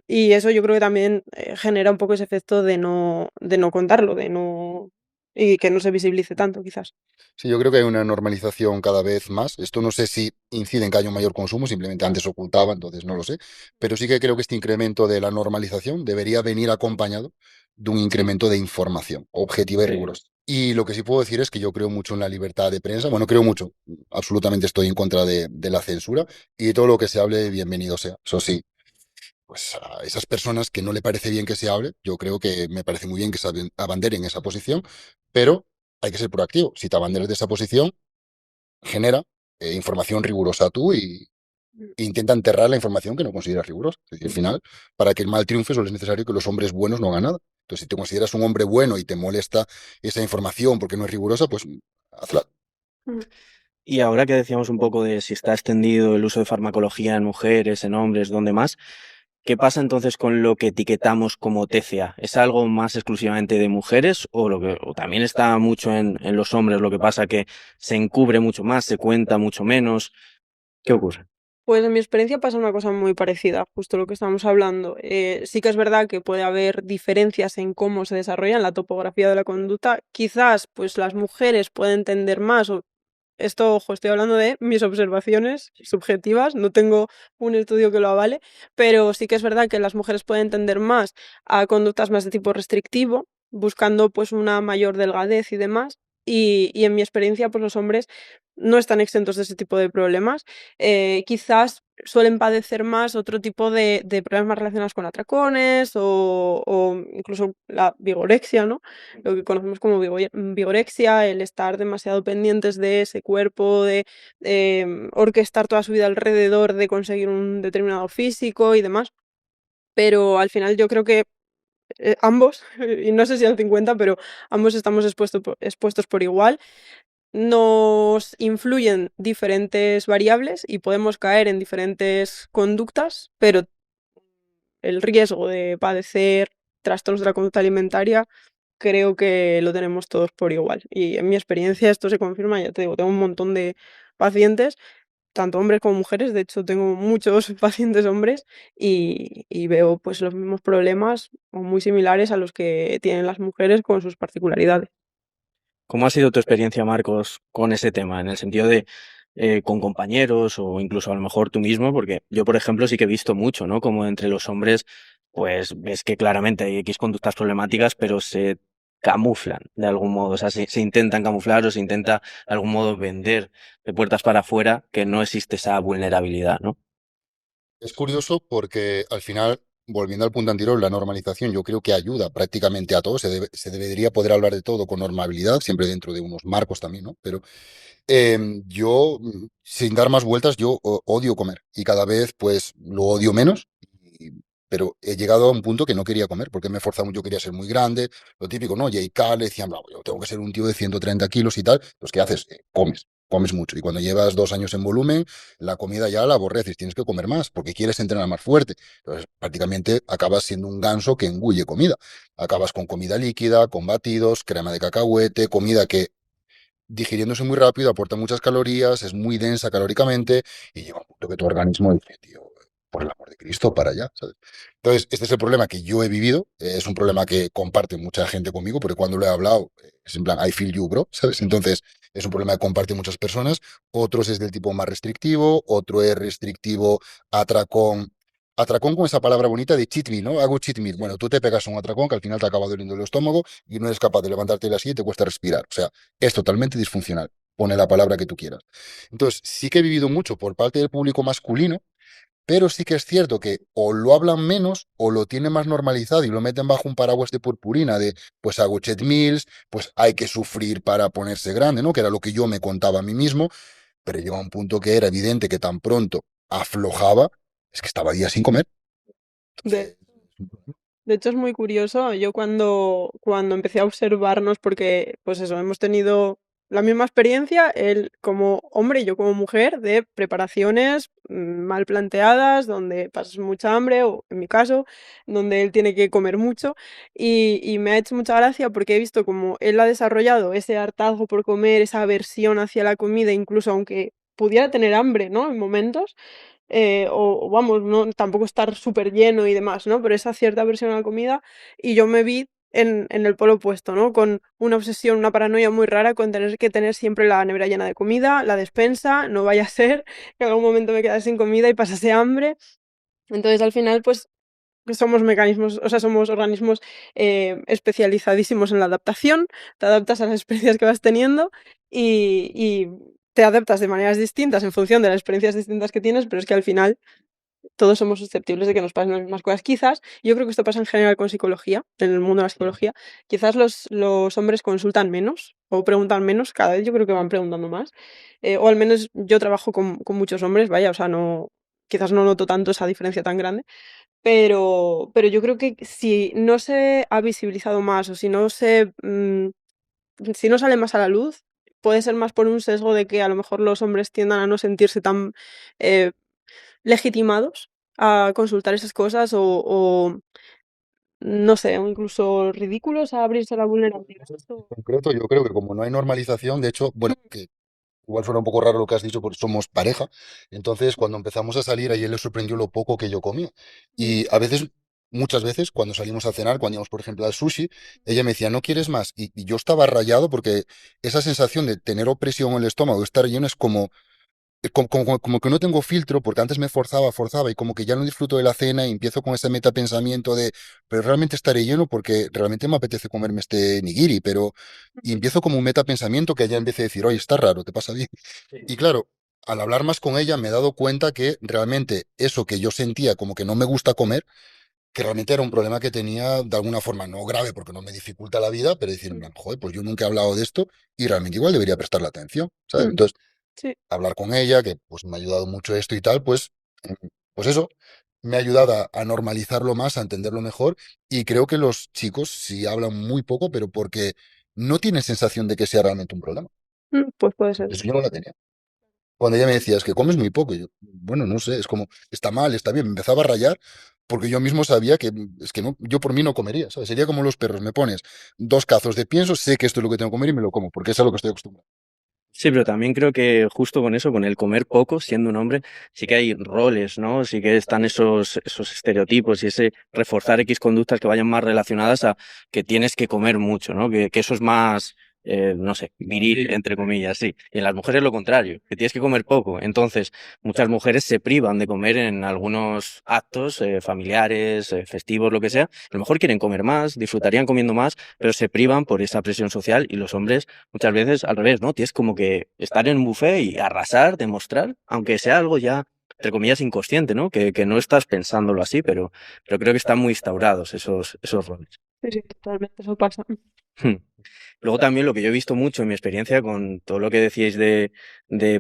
y eso yo creo que también, genera un poco ese efecto de no contarlo, de no y que no se visibilice tanto, quizás. Sí, yo creo que hay una normalización cada vez más. Esto no sé si incide en que haya un mayor consumo, simplemente antes ocultaba, entonces no lo sé. Pero sí que creo que este incremento de la normalización debería venir acompañado de un incremento de información objetiva y Sí. rigurosa. Y lo que sí puedo decir es que yo creo mucho en la libertad de prensa. Bueno, creo mucho. Absolutamente estoy en contra de la censura y todo lo que se hable, bienvenido sea. Eso sí, pues a esas personas que no le parece bien que se hable, yo creo que me parece muy bien que se abanderen esa posición, pero hay que ser proactivo. Si te abanderas de esa posición, genera información rigurosa tú e intenta enterrar la información que no consideras rigurosa. Es decir, al final, para que el mal triunfe solo es necesario que los hombres buenos no hagan nada. Entonces, si te consideras un hombre bueno y te molesta esa información porque no es rigurosa, pues hazla. Mm. Y ahora que decíamos un poco de si está extendido el uso de farmacología en mujeres, en hombres, ¿dónde más? ¿Qué pasa entonces con lo que etiquetamos como TCA? ¿Es algo más exclusivamente de mujeres o también está mucho en los hombres? Lo que pasa que se encubre mucho más, se cuenta mucho menos. ¿Qué ocurre? Pues en mi experiencia pasa una cosa muy parecida, justo lo que estamos hablando. Sí que es verdad que puede haber diferencias en cómo se desarrollan la topografía de la conducta. Quizás, pues las mujeres pueden tender más, o esto, ojo, estoy hablando de mis observaciones subjetivas, no tengo un estudio que lo avale, pero sí que es verdad que las mujeres pueden tender más a conductas más de tipo restrictivo, buscando pues una mayor delgadez y demás. Y en mi experiencia, pues los hombres no están exentos de ese tipo de problemas. Quizás suelen padecer más otro tipo de problemas más relacionados con atracones o incluso la vigorexia, ¿no? Lo que conocemos como vigorexia, el estar demasiado pendientes de ese cuerpo, de orquestar toda su vida alrededor de conseguir un determinado físico y demás. Pero al final yo creo que ambos, y no sé si al 50, pero ambos estamos expuestos por igual. Nos influyen diferentes variables y podemos caer en diferentes conductas, pero el riesgo de padecer trastornos de la conducta alimentaria creo que lo tenemos todos por igual. Y en mi experiencia esto se confirma, ya te digo, tengo un montón de pacientes, tanto hombres como mujeres, de hecho tengo muchos pacientes hombres y veo pues los mismos problemas o muy similares a los que tienen las mujeres con sus particularidades. ¿Cómo ha sido tu experiencia, Marcos, con ese tema? En el sentido de con compañeros o incluso a lo mejor tú mismo, porque yo, por ejemplo, sí que he visto mucho, ¿no? Como entre los hombres, pues ves que claramente hay X conductas problemáticas, pero se camuflan de algún modo, o sea, se intentan camuflar o se intenta de algún modo vender de puertas para afuera que no existe esa vulnerabilidad, ¿no? Es curioso porque al final, volviendo al punto anterior, la normalización yo creo que ayuda prácticamente a todos. Se debería poder hablar de todo con normabilidad, siempre dentro de unos marcos también, ¿no? Pero yo, sin dar más vueltas, yo odio comer y cada vez pues lo odio menos. y- pero he llegado a un punto que no quería comer porque me forzaba mucho, yo quería ser muy grande, lo típico, ¿no? Jay Cale decían, "Bravo, yo tengo que ser un tío de 130 kilos y tal". Pues ¿qué haces? Comes mucho. Y cuando llevas 2 años en volumen, la comida ya la aborreces, tienes que comer más porque quieres entrenar más fuerte. Entonces, prácticamente acabas siendo un ganso que engulle comida. Acabas con comida líquida, con batidos, crema de cacahuete, comida que digiriéndose muy rápido, aporta muchas calorías, es muy densa calóricamente y llega un punto que tu organismo dice, tío, por el amor de Cristo, para allá, ¿sabes? Entonces, este es el problema que yo he vivido, es un problema que comparte mucha gente conmigo, porque cuando lo he hablado, es en plan, I feel you, bro, ¿sabes? Entonces, es un problema que comparten muchas personas, otros es del tipo más restrictivo, otro es restrictivo atracón. Atracón con esa palabra bonita de cheat meal, ¿no? Hago cheat meal. Bueno, tú te pegas un atracón que al final te acaba doliendo el estómago y no eres capaz de levantarte de la silla y te cuesta respirar. O sea, es totalmente disfuncional. Pone la palabra que tú quieras. Entonces, sí que he vivido mucho por parte del público masculino, pero sí que es cierto que o lo hablan menos o lo tienen más normalizado y lo meten bajo un paraguas de purpurina de, pues hago cheat meals, pues hay que sufrir para ponerse grande, ¿no? Que era lo que yo me contaba a mí mismo, pero llegaba un punto que era evidente que tan pronto aflojaba, es que estaba días sin comer. De Entonces, De hecho, es muy curioso. Yo cuando empecé a observarnos, porque, pues eso, hemos tenido la misma experiencia, él como hombre y yo como mujer, de preparaciones mal planteadas, donde pasas mucha hambre, o en mi caso, donde él tiene que comer mucho. Y me ha hecho mucha gracia porque he visto como él ha desarrollado ese hartazgo por comer, esa aversión hacia la comida, incluso aunque pudiera tener hambre, ¿no? En momentos o vamos, no tampoco estar súper lleno y demás, ¿no? Pero esa cierta aversión a la comida, y yo me vi en el polo opuesto, ¿no? Con una obsesión, una paranoia muy rara con tener que tener siempre la nevera llena de comida, la despensa, no vaya a ser que en algún momento me quedase sin comida y pasase hambre. Entonces, al final, pues somos mecanismos, o sea, somos organismos especializadísimos en la adaptación, te adaptas a las experiencias que vas teniendo y te adaptas de maneras distintas en función de las experiencias distintas que tienes, pero es que al final todos somos susceptibles de que nos pasen las mismas cosas. Quizás, yo creo que esto pasa en general con psicología, en el mundo de la psicología, quizás los hombres consultan menos o preguntan menos, cada vez yo creo que van preguntando más, o al menos yo trabajo con muchos hombres, vaya, o sea, no, quizás no noto tanto esa diferencia tan grande, pero yo creo que si no se ha visibilizado más o si no sale más a la luz, puede ser más por un sesgo de que a lo mejor los hombres tiendan a no sentirse tan eh, legitimados a consultar esas cosas o no sé, o incluso ridículos a abrirse a la vulnerabilidad. En concreto, yo creo que como no hay normalización, de hecho, bueno, que igual suena un poco raro lo que has dicho porque somos pareja, entonces cuando empezamos a salir, a él le sorprendió lo poco que yo comía. Mm, Y a veces, muchas veces, cuando salimos a cenar, cuando íbamos, por ejemplo, al sushi, ella me decía, ¿no quieres más? Y yo estaba rayado porque esa sensación de tener opresión en el estómago, estar lleno, es como como que no tengo filtro, porque antes me forzaba, y como que ya no disfruto de la cena y empiezo con ese metapensamiento de, pero realmente estaré lleno porque realmente me apetece comerme este nigiri, pero, y ujú, empiezo como un metapensamiento que ella empieza a decir, oye, está raro, ¿te pasa bien? Sí. Y claro, al hablar más con ella me he dado cuenta que realmente eso que yo sentía como que no me gusta comer, que realmente era un problema que tenía de alguna forma, no grave porque no me dificulta la vida, pero decir, en mm, plan, joder, pues yo nunca he hablado de esto y realmente igual debería prestarle atención, ¿sabes? mm, Entonces, sí. hablar con ella, que pues me ha ayudado mucho esto y tal, pues eso, me ha ayudado a normalizarlo más, a entenderlo mejor, y creo que los chicos sí hablan muy poco, pero porque no tienen sensación de que sea realmente un problema. Pues puede ser. Eso yo no la tenía. Cuando ella me decía, es que comes muy poco, y yo, bueno, no sé, es como, está mal, está bien, me empezaba a rayar. Porque yo mismo sabía que es que no, yo por mí no comería, ¿sabes? Sería como los perros, me pones 2 cazos de pienso, sé que esto es lo que tengo que comer y me lo como, porque es a lo que estoy acostumbrado. Sí, pero también creo que justo con eso, con el comer poco, siendo un hombre, sí que hay roles, ¿no? Sí que están esos estereotipos y ese reforzar X conductas que vayan más relacionadas a que tienes que comer mucho, ¿no? Que eso es más, no sé, viril, entre comillas, sí. Y en las mujeres lo contrario, que tienes que comer poco. Entonces, muchas mujeres se privan de comer en algunos actos familiares, festivos, lo que sea. A lo mejor quieren comer más, disfrutarían comiendo más, pero se privan por esa presión social y los hombres muchas veces al revés, ¿no? Tienes como que estar en un buffet y arrasar, demostrar, aunque sea algo ya, entre comillas, inconsciente, ¿no? Que no estás pensándolo así, pero creo que están muy instaurados esos roles. Sí, sí, totalmente, eso pasa. Hmm. Luego también lo que yo he visto mucho en mi experiencia con todo lo que decíais de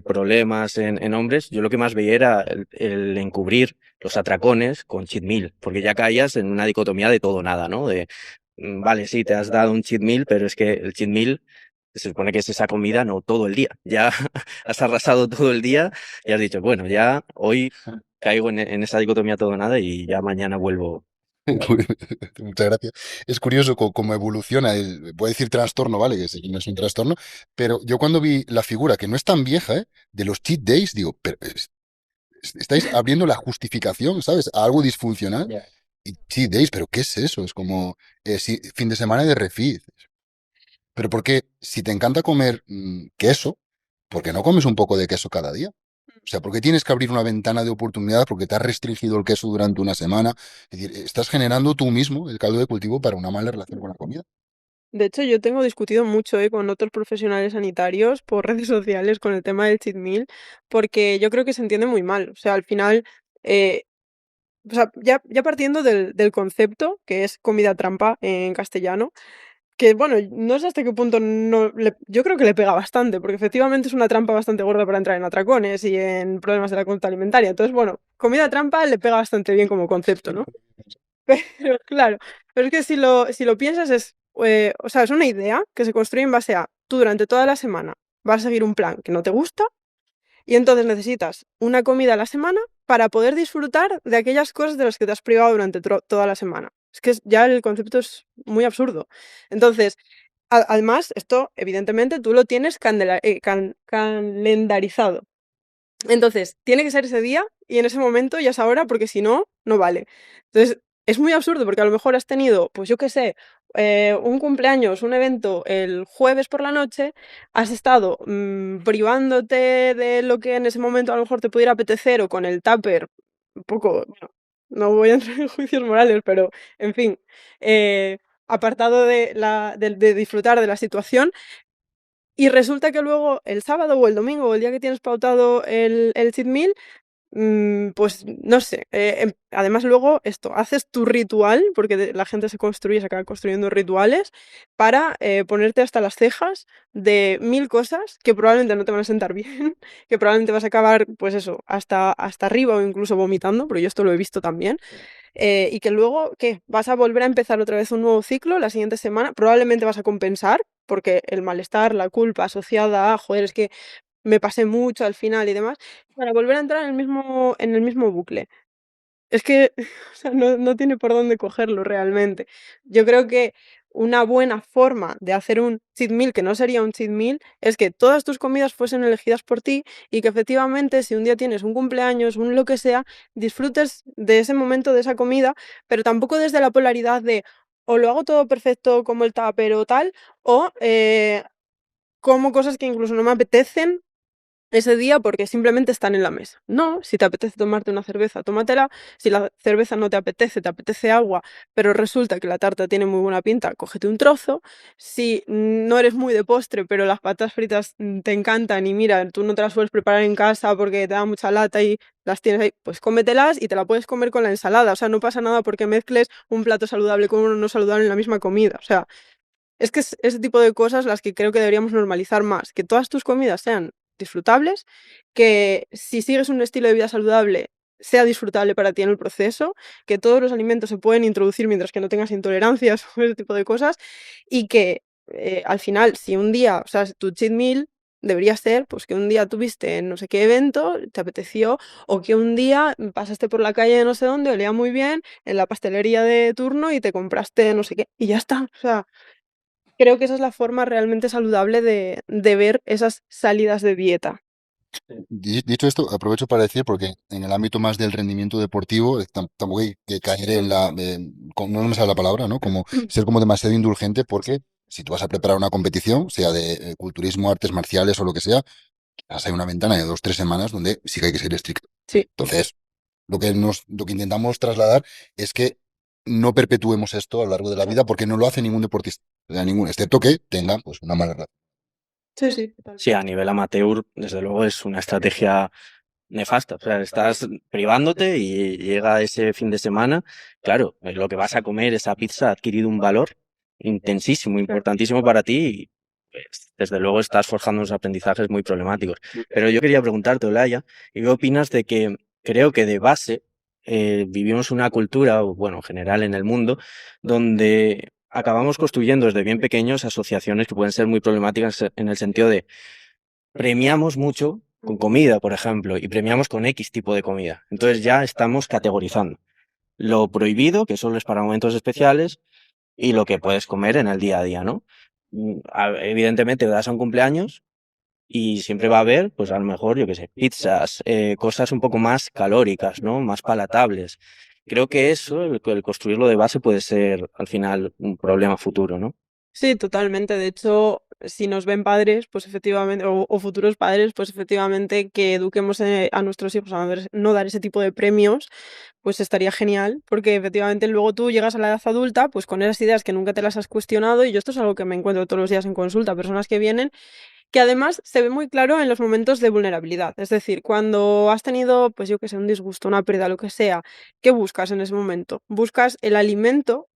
problemas en hombres, yo lo que más veía era el encubrir los atracones con cheat meal, porque ya caías en una dicotomía de todo o nada, ¿no? De, vale, sí, te has dado un cheat meal, pero es que el cheat meal se supone que es esa comida, no todo el día. Ya has arrasado todo el día y has dicho, bueno, ya hoy caigo en esa dicotomía todo o nada y ya mañana vuelvo. Muchas gracias. Es curioso cómo evoluciona voy a decir trastorno, ¿vale? Que sí, no es un trastorno, pero yo cuando vi la figura, que no es tan vieja, ¿eh? De los cheat days, digo, pero estáis abriendo la justificación, ¿sabes? A algo disfuncional. Ya. Y cheat days, pero ¿qué es eso? Es como sí, fin de semana de refit. Pero ¿por qué, si te encanta comer queso, por qué no comes un poco de queso cada día? O sea, ¿por qué tienes que abrir una ventana de oportunidad porque te has restringido el queso durante una semana? Es decir, estás generando tú mismo el caldo de cultivo para una mala relación con la comida. De hecho, yo tengo discutido mucho, con otros profesionales sanitarios por redes sociales con el tema del cheat meal, porque yo creo que se entiende muy mal. O sea, al final, eh, o sea, ya partiendo del concepto, que es comida trampa en castellano, que bueno, no sé hasta qué punto yo creo que le pega bastante, porque efectivamente es una trampa bastante gorda para entrar en atracones y en problemas de la conducta alimentaria. Entonces, bueno, comida trampa le pega bastante bien como concepto, ¿no? Pero claro, pero es que si lo piensas o sea, es una idea que se construye en base a tú durante toda la semana vas a seguir un plan que no te gusta y entonces necesitas una comida a la semana para poder disfrutar de aquellas cosas de las que te has privado durante toda la semana. Es que ya el concepto es muy absurdo. Entonces, además, esto evidentemente tú lo tienes calendarizado. Entonces, tiene que ser ese día y en ese momento y a esa hora, porque si no, no vale. Entonces, es muy absurdo porque a lo mejor has tenido, pues yo qué sé, un cumpleaños, un evento el jueves por la noche, has estado privándote de lo que en ese momento a lo mejor te pudiera apetecer o con el tupper, un poco, bueno, no voy a entrar en juicios morales, pero en fin, eh, apartado de disfrutar de la situación, y resulta que luego el sábado o el domingo o el día que tienes pautado el cheat meal, pues no sé, además luego esto, haces tu ritual, porque la gente se acaba construyendo rituales para ponerte hasta las cejas de 1000 cosas que probablemente no te van a sentar bien, que probablemente vas a acabar, pues eso, hasta arriba o incluso vomitando, porque yo esto lo he visto también. Y que luego, ¿qué? Vas a volver a empezar otra vez un nuevo ciclo la siguiente semana, probablemente vas a compensar, porque el malestar, la culpa asociada a, joder, es que me pasé mucho al final y demás, para volver a entrar en el mismo bucle. es que o sea, no tiene por dónde cogerlo realmente. Yo creo que una buena forma de hacer un cheat meal, que no sería un cheat meal, es que todas tus comidas fuesen elegidas por ti y que efectivamente si un día tienes un cumpleaños, un lo que sea, disfrutes de ese momento, de esa comida, pero tampoco desde la polaridad de o lo hago todo perfecto como el tupper o tal, o como cosas que incluso no me apetecen ese día porque simplemente están en la mesa. No, si te apetece tomarte una cerveza, tómatela. Si la cerveza no te apetece agua, pero resulta que la tarta tiene muy buena pinta, cógete un trozo. Si no eres muy de postre, pero las patatas fritas te encantan y mira, tú no te las sueles preparar en casa porque te da mucha lata y las tienes ahí, pues cómetelas y te la puedes comer con la ensalada. O sea, no pasa nada porque mezcles un plato saludable con uno no saludable en la misma comida. O sea, es que es ese tipo de cosas las que creo que deberíamos normalizar más, que todas tus comidas sean disfrutables, que si sigues un estilo de vida saludable sea disfrutable para ti en el proceso, que todos los alimentos se pueden introducir mientras que no tengas intolerancias o ese tipo de cosas, y que al final, si un día, o sea, tu cheat meal debería ser pues que un día tuviste no sé qué evento, te apeteció, o que un día pasaste por la calle de no sé dónde, olía muy bien, en la pastelería de turno y te compraste no sé qué, y ya está. O sea, creo que esa es la forma realmente saludable de ver esas salidas de dieta. Dicho esto, aprovecho para decir, porque en el ámbito más del rendimiento deportivo, tampoco hay que caer en no me sale la palabra, ¿no? Como ser como demasiado indulgente, porque si tú vas a preparar una competición, sea de culturismo, artes marciales o lo que sea, quizás hay una ventana de 2, 3 semanas donde sí que hay que ser estricto. Sí, Entonces, lo que intentamos trasladar es que no perpetuemos esto a lo largo de la vida, porque no lo hace ningún deportista, o sea, ningún, excepto que tenga pues una mala relación. sí, sí, Sí, a totalmente. nivel amateur, desde luego es una estrategia nefasta. O sea, estás privándote y llega ese fin de semana, claro, lo que vas a comer, esa pizza, ha adquirido un valor intensísimo, Claro. importantísimo para ti y pues, desde luego estás forjando unos aprendizajes muy problemáticos. Pero yo quería preguntarte, Olaya, ¿qué opinas de que creo que de base vivimos una cultura, o bueno, en general en el mundo, donde acabamos construyendo desde bien pequeños asociaciones que pueden ser muy problemáticas en el sentido de premiamos mucho con comida, por ejemplo, y premiamos con X tipo de comida. Entonces ya estamos categorizando lo prohibido, que solo es para momentos especiales, y lo que puedes comer en el día a día, ¿no? Evidentemente, das a un cumpleaños y siempre va a haber, pues a lo mejor, yo qué sé, pizzas, cosas un poco más calóricas, ¿no? Más palatables. Creo que eso, el construirlo de base puede ser al final un problema futuro, ¿no? Sí, totalmente. De hecho, si nos ven padres, pues efectivamente, o futuros padres, pues efectivamente que eduquemos a nuestros hijos a no dar ese tipo de premios, pues estaría genial, porque efectivamente luego tú llegas a la edad adulta, pues con esas ideas que nunca te las has cuestionado, y yo esto es algo que me encuentro todos los días en consulta, personas que vienen, que además se ve muy claro en los momentos de vulnerabilidad. Es decir, cuando has tenido, pues yo que sé, un disgusto, una pérdida, lo que sea, ¿qué buscas en ese momento? Buscas el alimento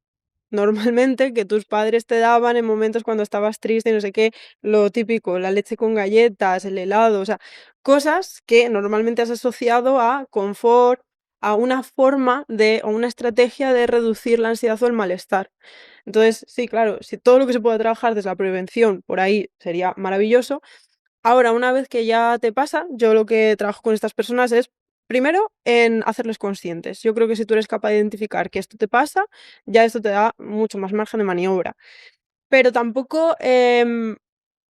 normalmente que tus padres te daban en momentos cuando estabas triste y no sé qué, lo típico, la leche con galletas, el helado, o sea, cosas que normalmente has asociado a confort, a una forma de o una estrategia de reducir la ansiedad o el malestar. Entonces, sí, claro, si todo lo que se pueda trabajar desde la prevención por ahí sería maravilloso. Ahora, una vez que ya te pasa, yo lo que trabajo con estas personas es, primero, en hacerles conscientes. Yo creo que si tú eres capaz de identificar que esto te pasa, ya esto te da mucho más margen de maniobra. Pero tampoco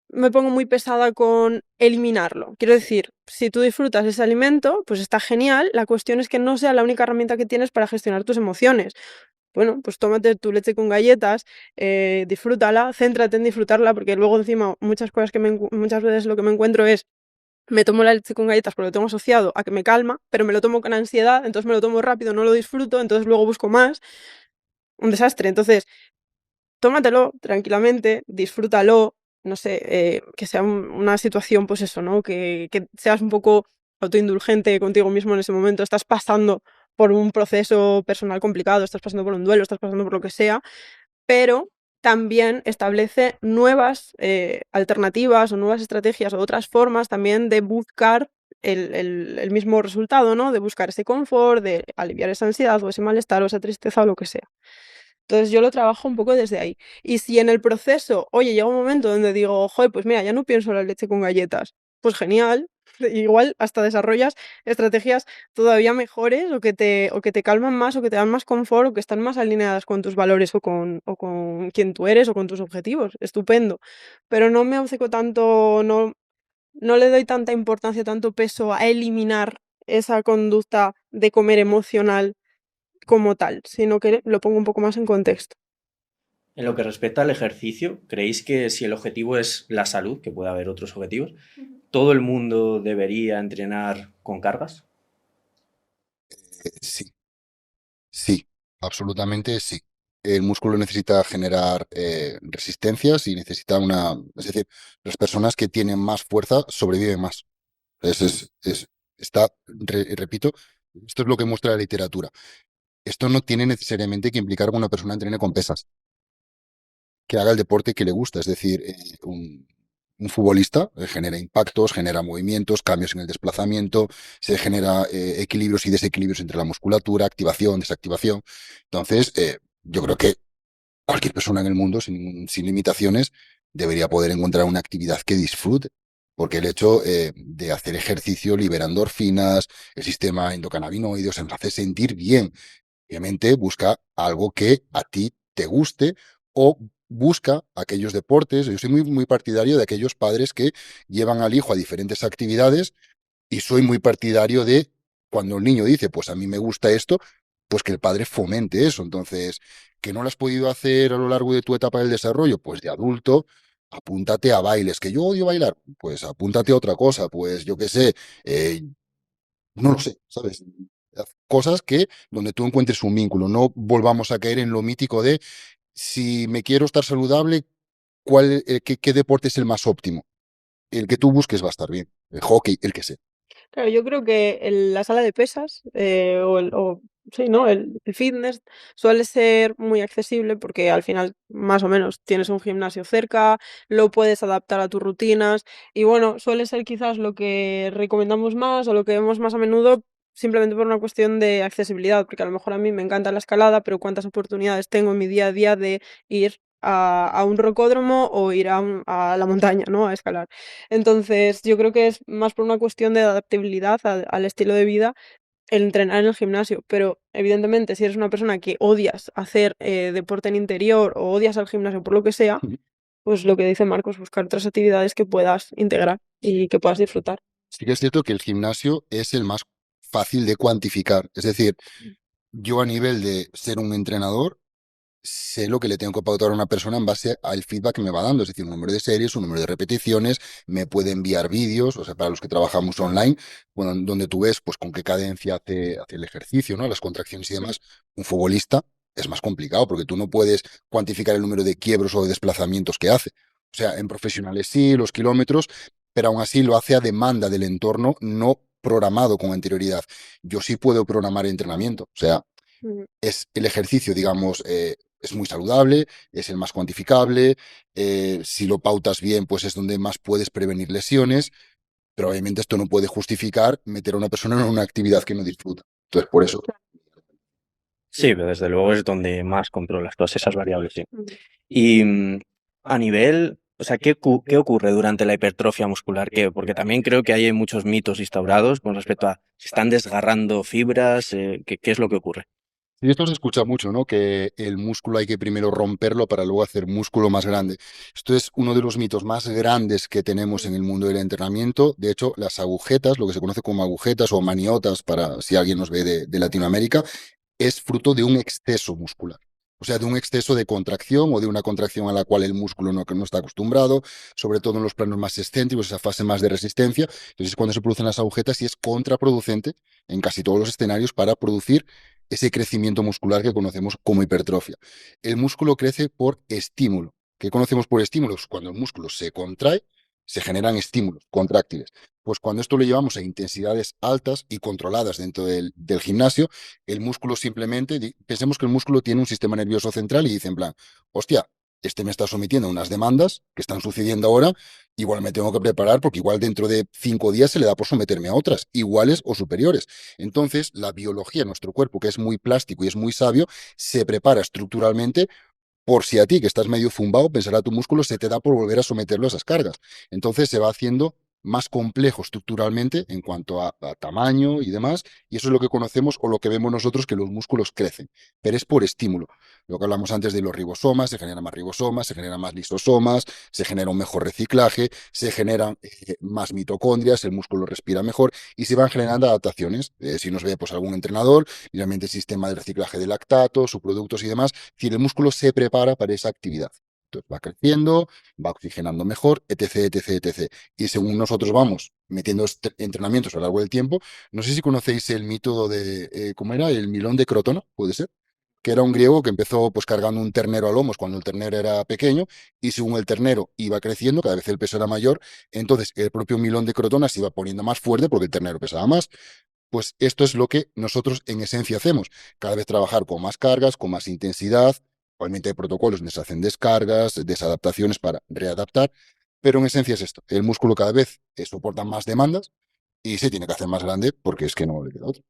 me pongo muy pesada con eliminarlo. Quiero decir, si tú disfrutas ese alimento, pues está genial. La cuestión es que no sea la única herramienta que tienes para gestionar tus emociones. Bueno, pues tómate tu leche con galletas, disfrútala, céntrate en disfrutarla, porque luego encima muchas veces lo que me encuentro es me tomo la leche con galletas porque lo tengo asociado a que me calma, pero me lo tomo con ansiedad, entonces me lo tomo rápido, no lo disfruto, entonces luego busco más. Un desastre. Entonces, tómatelo tranquilamente, disfrútalo, no sé, que sea una situación, pues eso, ¿no? Que seas un poco autoindulgente contigo mismo en ese momento. Estás pasando por un proceso personal complicado, estás pasando por un duelo, estás pasando por lo que sea, pero también establece nuevas alternativas o nuevas estrategias o otras formas también de buscar el mismo resultado, ¿no? De buscar ese confort, de aliviar esa ansiedad o ese malestar o esa tristeza o lo que sea. Entonces yo lo trabajo un poco desde ahí. Y si en el proceso, oye, llega un momento donde digo, joder, pues mira, ya no pienso en la leche con galletas, pues genial, igual hasta desarrollas estrategias todavía mejores o que te calman más o que te dan más confort o que están más alineadas con tus valores o con quién tú eres o con tus objetivos. Estupendo. Pero no me obceco tanto, no le doy tanta importancia, tanto peso a eliminar esa conducta de comer emocional como tal, sino que lo pongo un poco más en contexto. En lo que respecta al ejercicio, ¿creéis que si el objetivo es la salud, que puede haber otros objetivos, todo el mundo debería entrenar con cargas? Sí, sí, absolutamente sí. El músculo necesita generar resistencias y necesita Es decir, las personas que tienen más fuerza sobreviven más. Repito, esto es lo que muestra la literatura. Esto no tiene necesariamente que implicar que una persona entrene con pesas, que haga el deporte que le gusta. Es decir, un futbolista genera impactos, genera movimientos, cambios en el desplazamiento, se genera equilibrios y desequilibrios entre la musculatura, activación, desactivación. Entonces, yo creo que cualquier persona en el mundo, sin limitaciones, debería poder encontrar una actividad que disfrute. Porque el hecho de hacer ejercicio libera endorfinas, el sistema endocannabinoide, o sea, nos hace sentir bien. Obviamente busca algo que a ti te guste o busca aquellos deportes. Yo soy muy partidario de aquellos padres que llevan al hijo a diferentes actividades y soy muy partidario de cuando el niño dice, pues a mí me gusta esto, pues que el padre fomente eso. Entonces, que no lo has podido hacer a lo largo de tu etapa del desarrollo, pues de adulto, apúntate a bailes. Que yo odio bailar, pues apúntate a otra cosa. Pues yo qué sé, no lo sé, ¿sabes? Haz cosas que donde tú encuentres un vínculo. No volvamos a caer en lo mítico de si me quiero estar saludable, qué deporte es el más óptimo? El que tú busques va a estar bien. El hockey, el que sea. Claro, yo creo que la sala de pesas sí, ¿no? El fitness suele ser muy accesible porque al final más o menos tienes un gimnasio cerca, lo puedes adaptar a tus rutinas y bueno, suele ser quizás lo que recomendamos más o lo que vemos más a menudo simplemente por una cuestión de accesibilidad, porque a lo mejor a mí me encanta la escalada, pero cuántas oportunidades tengo en mi día a día de ir a un rocódromo o ir a la montaña, ¿no? A escalar. Entonces, yo creo que es más por una cuestión de adaptabilidad al estilo de vida el entrenar en el gimnasio, pero evidentemente si eres una persona que odias hacer deporte en interior o odias al gimnasio por lo que sea, pues lo que dice Marcos, buscar otras actividades que puedas integrar y que puedas disfrutar. Sí que es cierto que el gimnasio es el más fácil de cuantificar. Es decir, yo a nivel de ser un entrenador, sé lo que le tengo que pautar a una persona en base al feedback que me va dando, es decir, un número de series, un número de repeticiones, me puede enviar vídeos, o sea, para los que trabajamos online, bueno, donde tú ves pues con qué cadencia hace el ejercicio, ¿no? Las contracciones y demás. Un futbolista es más complicado porque tú no puedes cuantificar el número de quiebros o de desplazamientos que hace. O sea, en profesionales sí, los kilómetros, pero aún así lo hace a demanda del entorno, no programado con anterioridad. Yo sí puedo programar entrenamiento, o sea, Mm. es el ejercicio, digamos, es muy saludable, es el más cuantificable, si lo pautas bien, pues es donde más puedes prevenir lesiones, pero obviamente esto no puede justificar meter a una persona en una actividad que no disfruta. Entonces, por eso, Sí, pero desde luego es donde más controlas todas esas variables, sí. Mm. Y a nivel, o sea, ¿qué ocurre durante la hipertrofia muscular? Porque también creo que hay muchos mitos instaurados con respecto a si están desgarrando fibras, ¿qué es lo que ocurre? y esto se escucha mucho, ¿no? Que el músculo hay que primero romperlo para luego hacer músculo más grande. Esto es uno de los mitos más grandes que tenemos en el mundo del entrenamiento. De hecho, las agujetas, lo que se conoce como agujetas o maniotas, para si alguien nos ve de Latinoamérica, es fruto de un exceso muscular. O sea, de un exceso de contracción o de una contracción a la cual el músculo no está acostumbrado, sobre todo en los planos más excéntricos, esa fase más de resistencia. Entonces, es cuando se producen las agujetas y es contraproducente en casi todos los escenarios para producir ese crecimiento muscular que conocemos como hipertrofia. El músculo crece por estímulo. ¿Qué conocemos por estímulos? Cuando el músculo se contrae, se generan estímulos contráctiles. Pues cuando esto lo llevamos a intensidades altas y controladas dentro del gimnasio, el músculo simplemente, pensemos que el músculo tiene un sistema nervioso central y dice en plan, hostia, este me está sometiendo a unas demandas que están sucediendo ahora, igual me tengo que preparar porque igual dentro de 5 días se le da por someterme a otras, iguales o superiores. Entonces, la biología de nuestro cuerpo, que es muy plástico y es muy sabio, se prepara estructuralmente por si a ti, que estás medio zumbado, pensará tu músculo, se te da por volver a someterlo a esas cargas. Entonces se va haciendo más complejo estructuralmente en cuanto a tamaño y demás, y eso es lo que conocemos o lo que vemos nosotros, que los músculos crecen, pero es por estímulo. Lo que hablamos antes de los ribosomas, se generan más ribosomas, se generan más lisosomas, se genera un mejor reciclaje, se generan más mitocondrias, el músculo respira mejor y se van generando adaptaciones. Si nos ve pues algún entrenador, realmente el sistema de reciclaje de lactato, subproductos y demás, es decir, el músculo se prepara para esa actividad. Entonces va creciendo, va oxigenando mejor, etc, etc, etc. Y según nosotros vamos metiendo entrenamientos a lo largo del tiempo, no sé si conocéis el método de, ¿cómo era? El milón de Crotona, puede ser, que era un griego que empezó pues cargando un ternero a lomos cuando el ternero era pequeño, y según el ternero iba creciendo, cada vez el peso era mayor, entonces el propio milón de Crotona se iba poniendo más fuerte porque el ternero pesaba más. Pues esto es lo que nosotros en esencia hacemos, cada vez trabajar con más cargas, con más intensidad. Obviamente hay protocolos donde se hacen descargas, desadaptaciones para readaptar, pero en esencia es esto, el músculo cada vez soporta más demandas y se tiene que hacer más grande porque es que no le queda otra.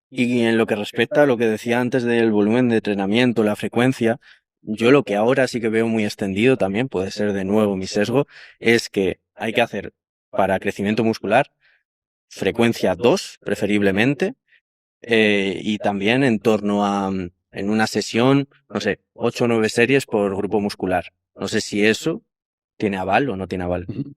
Y en lo que respecta a lo que decía antes del volumen de entrenamiento, la frecuencia, yo lo que ahora sí que veo muy extendido también, puede ser de nuevo mi sesgo, es que hay que hacer para crecimiento muscular frecuencia 2, preferiblemente, y también en torno a, en una sesión, no sé, 8 o 9 series por grupo muscular. No sé si eso tiene aval o no tiene aval. Ujú.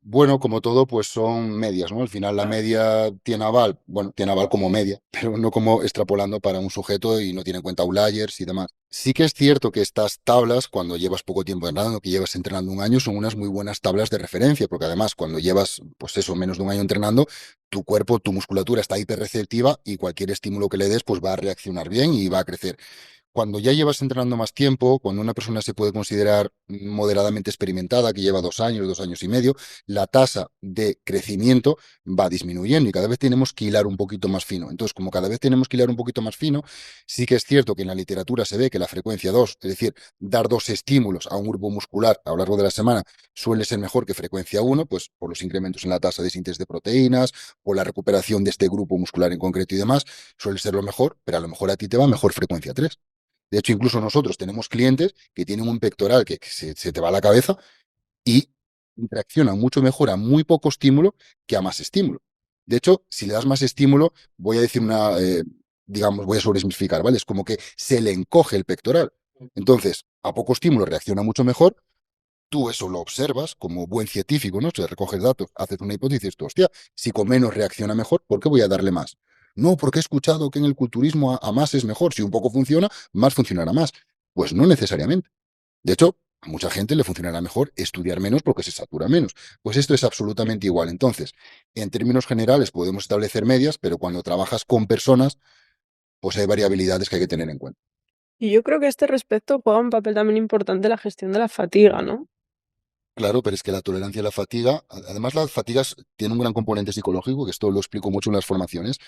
Bueno, como todo, pues son medias, ¿no? Al final la media tiene aval, bueno, tiene aval como media, pero no como extrapolando para un sujeto y no tiene en cuenta outliers y demás. Sí que es cierto que estas tablas, cuando llevas poco tiempo entrenando, que llevas entrenando un año, son unas muy buenas tablas de referencia, porque además cuando llevas, pues eso, menos de un año entrenando, tu cuerpo, tu musculatura está hiperreceptiva y cualquier estímulo que le des, pues va a reaccionar bien y va a crecer. Cuando ya llevas entrenando más tiempo, cuando una persona se puede considerar moderadamente experimentada, que lleva 2 años, 2 años y medio, la tasa de crecimiento va disminuyendo y cada vez tenemos que hilar un poquito más fino. Entonces, como cada vez tenemos que hilar un poquito más fino, sí que es cierto que en la literatura se ve que la frecuencia 2, es decir, dar 2 estímulos a un grupo muscular a lo largo de la semana, suele ser mejor que frecuencia 1, pues por los incrementos en la tasa de síntesis de proteínas, por la recuperación de este grupo muscular en concreto y demás, suele ser lo mejor, pero a lo mejor a ti te va mejor frecuencia 3. De hecho, incluso nosotros tenemos clientes que tienen un pectoral que se te va a la cabeza y reaccionan mucho mejor a muy poco estímulo que a más estímulo. De hecho, si le das más estímulo, voy a decir digamos, voy a sobresimplificar, ¿vale? Es como que se le encoge el pectoral. Entonces, a poco estímulo reacciona mucho mejor. Tú eso lo observas como buen científico, ¿no? Si recoges datos, haces una hipótesis, tú, hostia, si con menos reacciona mejor, ¿por qué voy a darle más? No, porque he escuchado que en el culturismo a más es mejor. Si un poco funciona, más funcionará más. Pues no necesariamente. De hecho, a mucha gente le funcionará mejor estudiar menos porque se satura menos. Pues esto es absolutamente igual. Entonces, en términos generales podemos establecer medias, pero cuando trabajas con personas, pues hay variabilidades que hay que tener en cuenta. Y yo creo que a este respecto juega un papel también importante la gestión de la fatiga, ¿no? Claro, pero es que la tolerancia a la fatiga, además las fatigas tienen un gran componente psicológico, que esto lo explico mucho en las formaciones,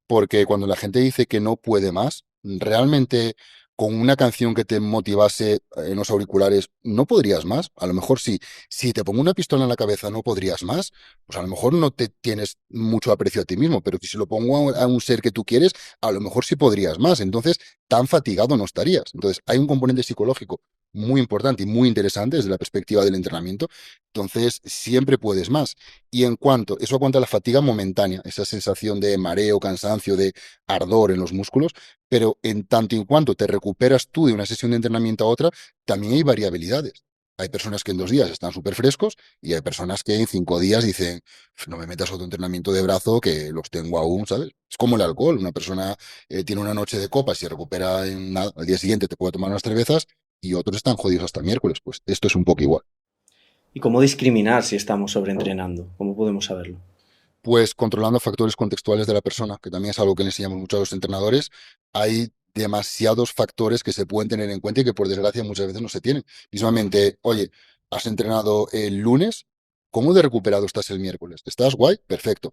porque cuando la gente dice que no puede más, realmente con una canción que te motivase en los auriculares, ¿no podrías más? A lo mejor sí. Si te pongo una pistola en la cabeza, ¿no podrías más? Pues a lo mejor no te tienes mucho aprecio a ti mismo, pero si se lo pongo a un ser que tú quieres, a lo mejor sí podrías más. Entonces, tan fatigado no estarías. Entonces, hay un componente psicológico muy importante y muy interesante desde la perspectiva del entrenamiento. Entonces, siempre puedes más. Y eso aguanta la fatiga momentánea, esa sensación de mareo, cansancio, de ardor en los músculos, pero en tanto y en cuanto te recuperas tú de una sesión de entrenamiento a otra, también hay variabilidades. Hay personas que en 2 días están súper frescos y hay personas que en 5 días dicen, no me metas otro entrenamiento de brazo que los tengo aún, ¿sabes? Es como el alcohol. Una persona tiene una noche de copas y se recupera en nada, al día siguiente te puede tomar unas cervezas y otros están jodidos hasta miércoles. Pues esto es un poco igual. ¿Y cómo discriminar si estamos sobreentrenando? ¿Cómo podemos saberlo? Pues controlando factores contextuales de la persona, que también es algo que le enseñamos mucho a los entrenadores. Hay demasiados factores que se pueden tener en cuenta y que por desgracia muchas veces no se tienen. Mismamente, oye, has entrenado el lunes, ¿cómo de recuperado estás el miércoles? ¿Estás guay? Perfecto.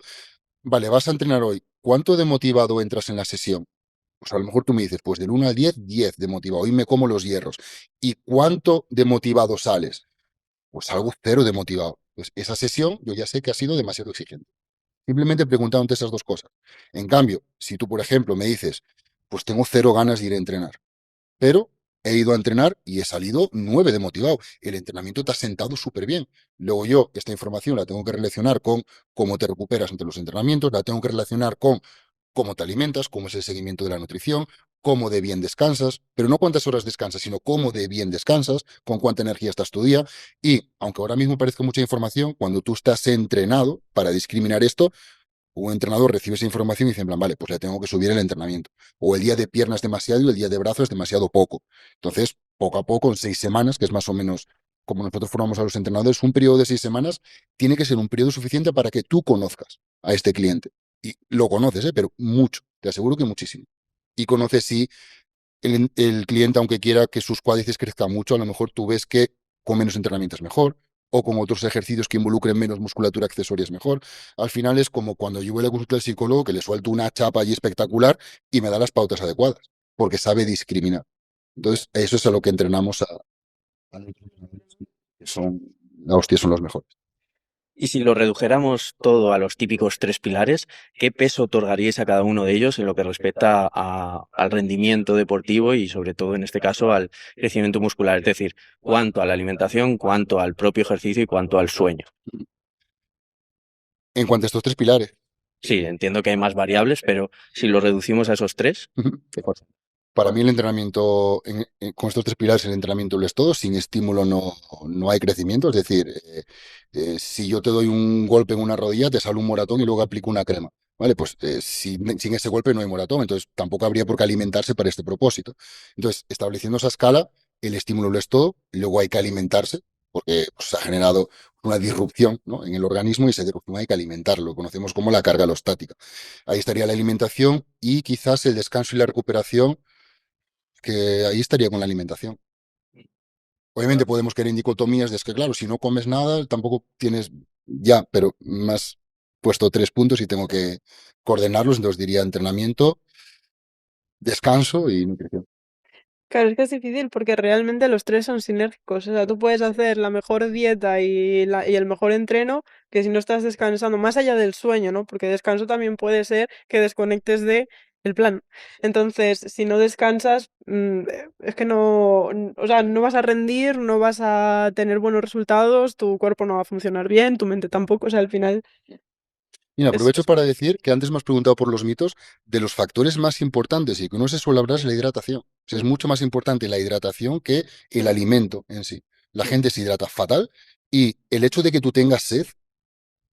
Vale, vas a entrenar hoy. ¿Cuánto de motivado entras en la sesión? Pues a lo mejor tú me dices, pues del 1 al 10, 10 de motivado. Hoy me como los hierros. ¿Y cuánto de motivado sales? Pues algo cero de motivado. Pues esa sesión yo ya sé que ha sido demasiado exigente. Simplemente preguntándote esas dos cosas. En cambio, si tú, por ejemplo, me dices, pues tengo cero ganas de ir a entrenar, pero he ido a entrenar y he salido 9 de motivado. El entrenamiento te ha sentado súper bien. Luego yo esta información la tengo que relacionar con cómo te recuperas entre los entrenamientos, la tengo que relacionar con cómo te alimentas, cómo es el seguimiento de la nutrición, cómo de bien descansas, pero no cuántas horas descansas, sino cómo de bien descansas, con cuánta energía estás tu día. Y aunque ahora mismo parezca mucha información, cuando tú estás entrenado para discriminar esto, un entrenador recibe esa información y dice, en plan, vale, pues le tengo que subir el entrenamiento. O el día de pierna es demasiado y el día de brazo es demasiado poco. Entonces, poco a poco, en 6 semanas, que es más o menos como nosotros formamos a los entrenadores, un periodo de 6 semanas tiene que ser un periodo suficiente para que tú conozcas a este cliente. Y lo conoces, ¿eh? Pero mucho, te aseguro que muchísimo. Y conoces si el cliente, aunque quiera que sus cuádriceps crezcan mucho, a lo mejor tú ves que con menos entrenamiento es mejor, o con otros ejercicios que involucren menos musculatura accesoria es mejor. Al final es como cuando yo voy a la consulta del psicólogo, que le suelto una chapa allí espectacular y me da las pautas adecuadas, porque sabe discriminar. Entonces, eso es a lo que entrenamos a los entrenadores, que son, la hostia, son los mejores. Y si lo redujéramos todo a los típicos 3 pilares, ¿qué peso otorgaríais a cada uno de ellos en lo que respecta al rendimiento deportivo y sobre todo en este caso al crecimiento muscular? Es decir, cuánto a la alimentación, cuánto al propio ejercicio y cuánto al sueño. En cuanto a estos 3 pilares, Sí, entiendo que hay más variables, pero si lo reducimos a esos 3, para mí el entrenamiento, con estos 3 pilares, el entrenamiento lo es todo. Sin estímulo no hay crecimiento. Es decir, si yo te doy un golpe en una rodilla, te sale un moratón y luego aplico una crema. ¿Vale? Pues sin ese golpe no hay moratón, entonces tampoco habría por qué alimentarse para este propósito. Entonces, estableciendo esa escala, el estímulo lo es todo, luego hay que alimentarse, porque pues, se ha generado una disrupción, ¿no?, en el organismo y esa disrupción hay que alimentarlo. Lo conocemos como la carga alostática. Ahí estaría la alimentación y quizás el descanso y la recuperación, que ahí estaría con la alimentación. Obviamente podemos querer en dicotomías de es que, claro, si no comes nada, tampoco tienes ya, pero más puesto 3 puntos y tengo que coordinarlos, entonces diría entrenamiento, descanso y nutrición. Claro, es que es difícil porque realmente los 3 son sinérgicos. O sea, tú puedes hacer la mejor dieta y el mejor entreno, que si no estás descansando, más allá del sueño, ¿no? Porque descanso también puede ser que desconectes de el plan. Entonces, si no descansas, es que o sea, no vas a rendir, no vas a tener buenos resultados, tu cuerpo no va a funcionar bien, tu mente tampoco. O sea, al final Mira, es aprovecho para decir que antes me has preguntado por los mitos, de los factores más importantes y que no se suele hablar es la hidratación. O sea, es mucho más importante la hidratación que el alimento en sí. La gente se hidrata fatal y el hecho de que tú tengas sed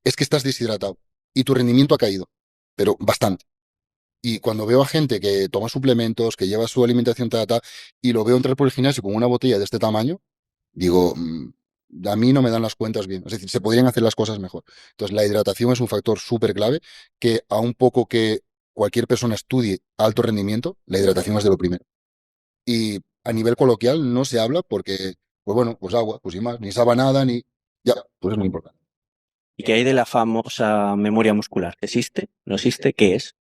es que estás deshidratado y tu rendimiento ha caído, pero bastante. Y cuando veo a gente que toma suplementos, que lleva su alimentación y lo veo entrar por el gimnasio con una botella de este tamaño, digo, a mí no me dan las cuentas bien. Es decir, se podrían hacer las cosas mejor. Entonces, la hidratación es un factor súper clave que a un poco que cualquier persona estudie alto rendimiento, la hidratación es de lo primero. Y a nivel coloquial no se habla porque, pues bueno, pues agua, pues sin más, ni sabe nada, ni... Ya, pues es muy importante. ¿y qué hay de la famosa memoria muscular? ¿Existe? ¿No existe? ¿Qué es?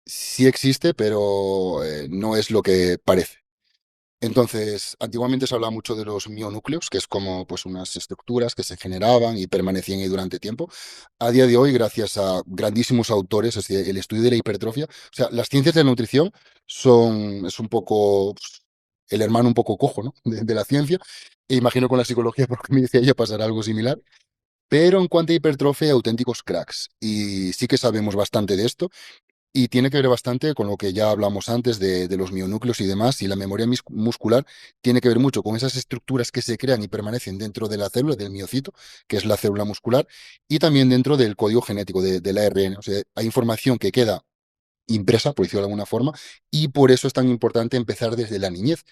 Sí existe, pero no es lo que parece. Entonces, antiguamente se hablaba mucho de los mionúcleos, que es como pues unas estructuras que se generaban y permanecían ahí durante tiempo. A día de hoy, gracias a grandísimos autores, es decir, el estudio de la hipertrofia, o sea, las ciencias de la nutrición es un poco pues, el hermano un poco cojo, ¿no?, de la ciencia. E imagino con la psicología, porque me decía ella, pasará algo similar. Pero en cuanto a hipertrofia, auténticos cracks. Y sí que sabemos bastante de esto. Y tiene que ver bastante con lo que ya hablamos antes de los mionúcleos y demás, y la memoria muscular tiene que ver mucho con esas estructuras que se crean y permanecen dentro de la célula, del miocito, que es la célula muscular, y también dentro del código genético del ARN. O sea, hay información que queda impresa, por decirlo de alguna forma, y por eso es tan importante empezar desde la niñez,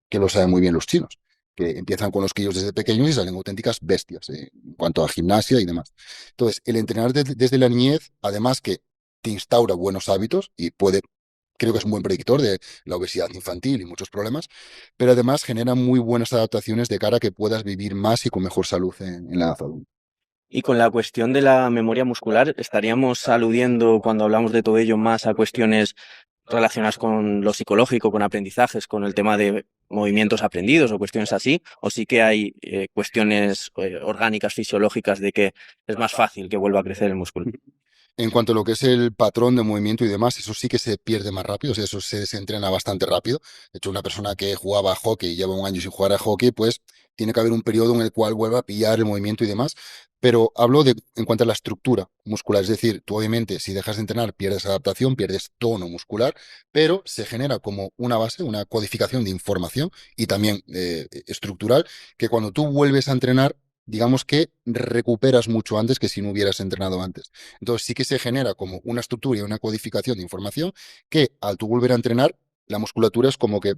que lo saben muy bien los chinos, que empiezan con los críos desde pequeños y salen auténticas bestias en cuanto a gimnasia y demás. Entonces, el entrenar desde la niñez, además que te instaura buenos hábitos y creo que es un buen predictor de la obesidad infantil y muchos problemas, pero además genera muy buenas adaptaciones de cara a que puedas vivir más y con mejor salud en la edad adulta. Y con la cuestión de la memoria muscular, ¿estaríamos aludiendo cuando hablamos de todo ello más a cuestiones relacionadas con lo psicológico, con aprendizajes, con el tema de movimientos aprendidos o cuestiones así? ¿O sí que hay cuestiones orgánicas, fisiológicas de que es más fácil que vuelva a crecer el músculo? En cuanto a lo que es el patrón de movimiento y demás, eso sí que se pierde más rápido, o sea, eso se desentrena bastante rápido. De hecho, una persona que jugaba a hockey y lleva un año sin jugar a hockey, pues tiene que haber un periodo en el cual vuelva a pillar el movimiento y demás. Pero hablo de en cuanto a la estructura muscular, es decir, tú obviamente si dejas de entrenar pierdes adaptación, pierdes tono muscular, pero se genera como una base, una codificación de información y también estructural, que cuando tú vuelves a entrenar, digamos que recuperas mucho antes que si no hubieras entrenado antes. Entonces sí que se genera como una estructura y una codificación de información que al tú volver a entrenar, la musculatura es como que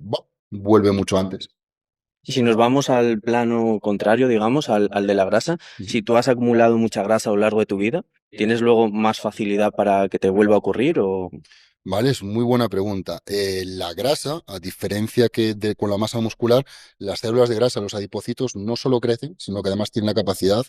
vuelve mucho antes. Y si nos vamos al plano contrario, digamos, al de la grasa, Ujú. si tú has acumulado mucha grasa a lo largo de tu vida, ¿tienes luego más facilidad para que te vuelva a ocurrir o...? Vale, es muy buena pregunta. La grasa, a diferencia que con la masa muscular, las células de grasa, los adipocitos, no solo crecen, sino que además tienen la capacidad,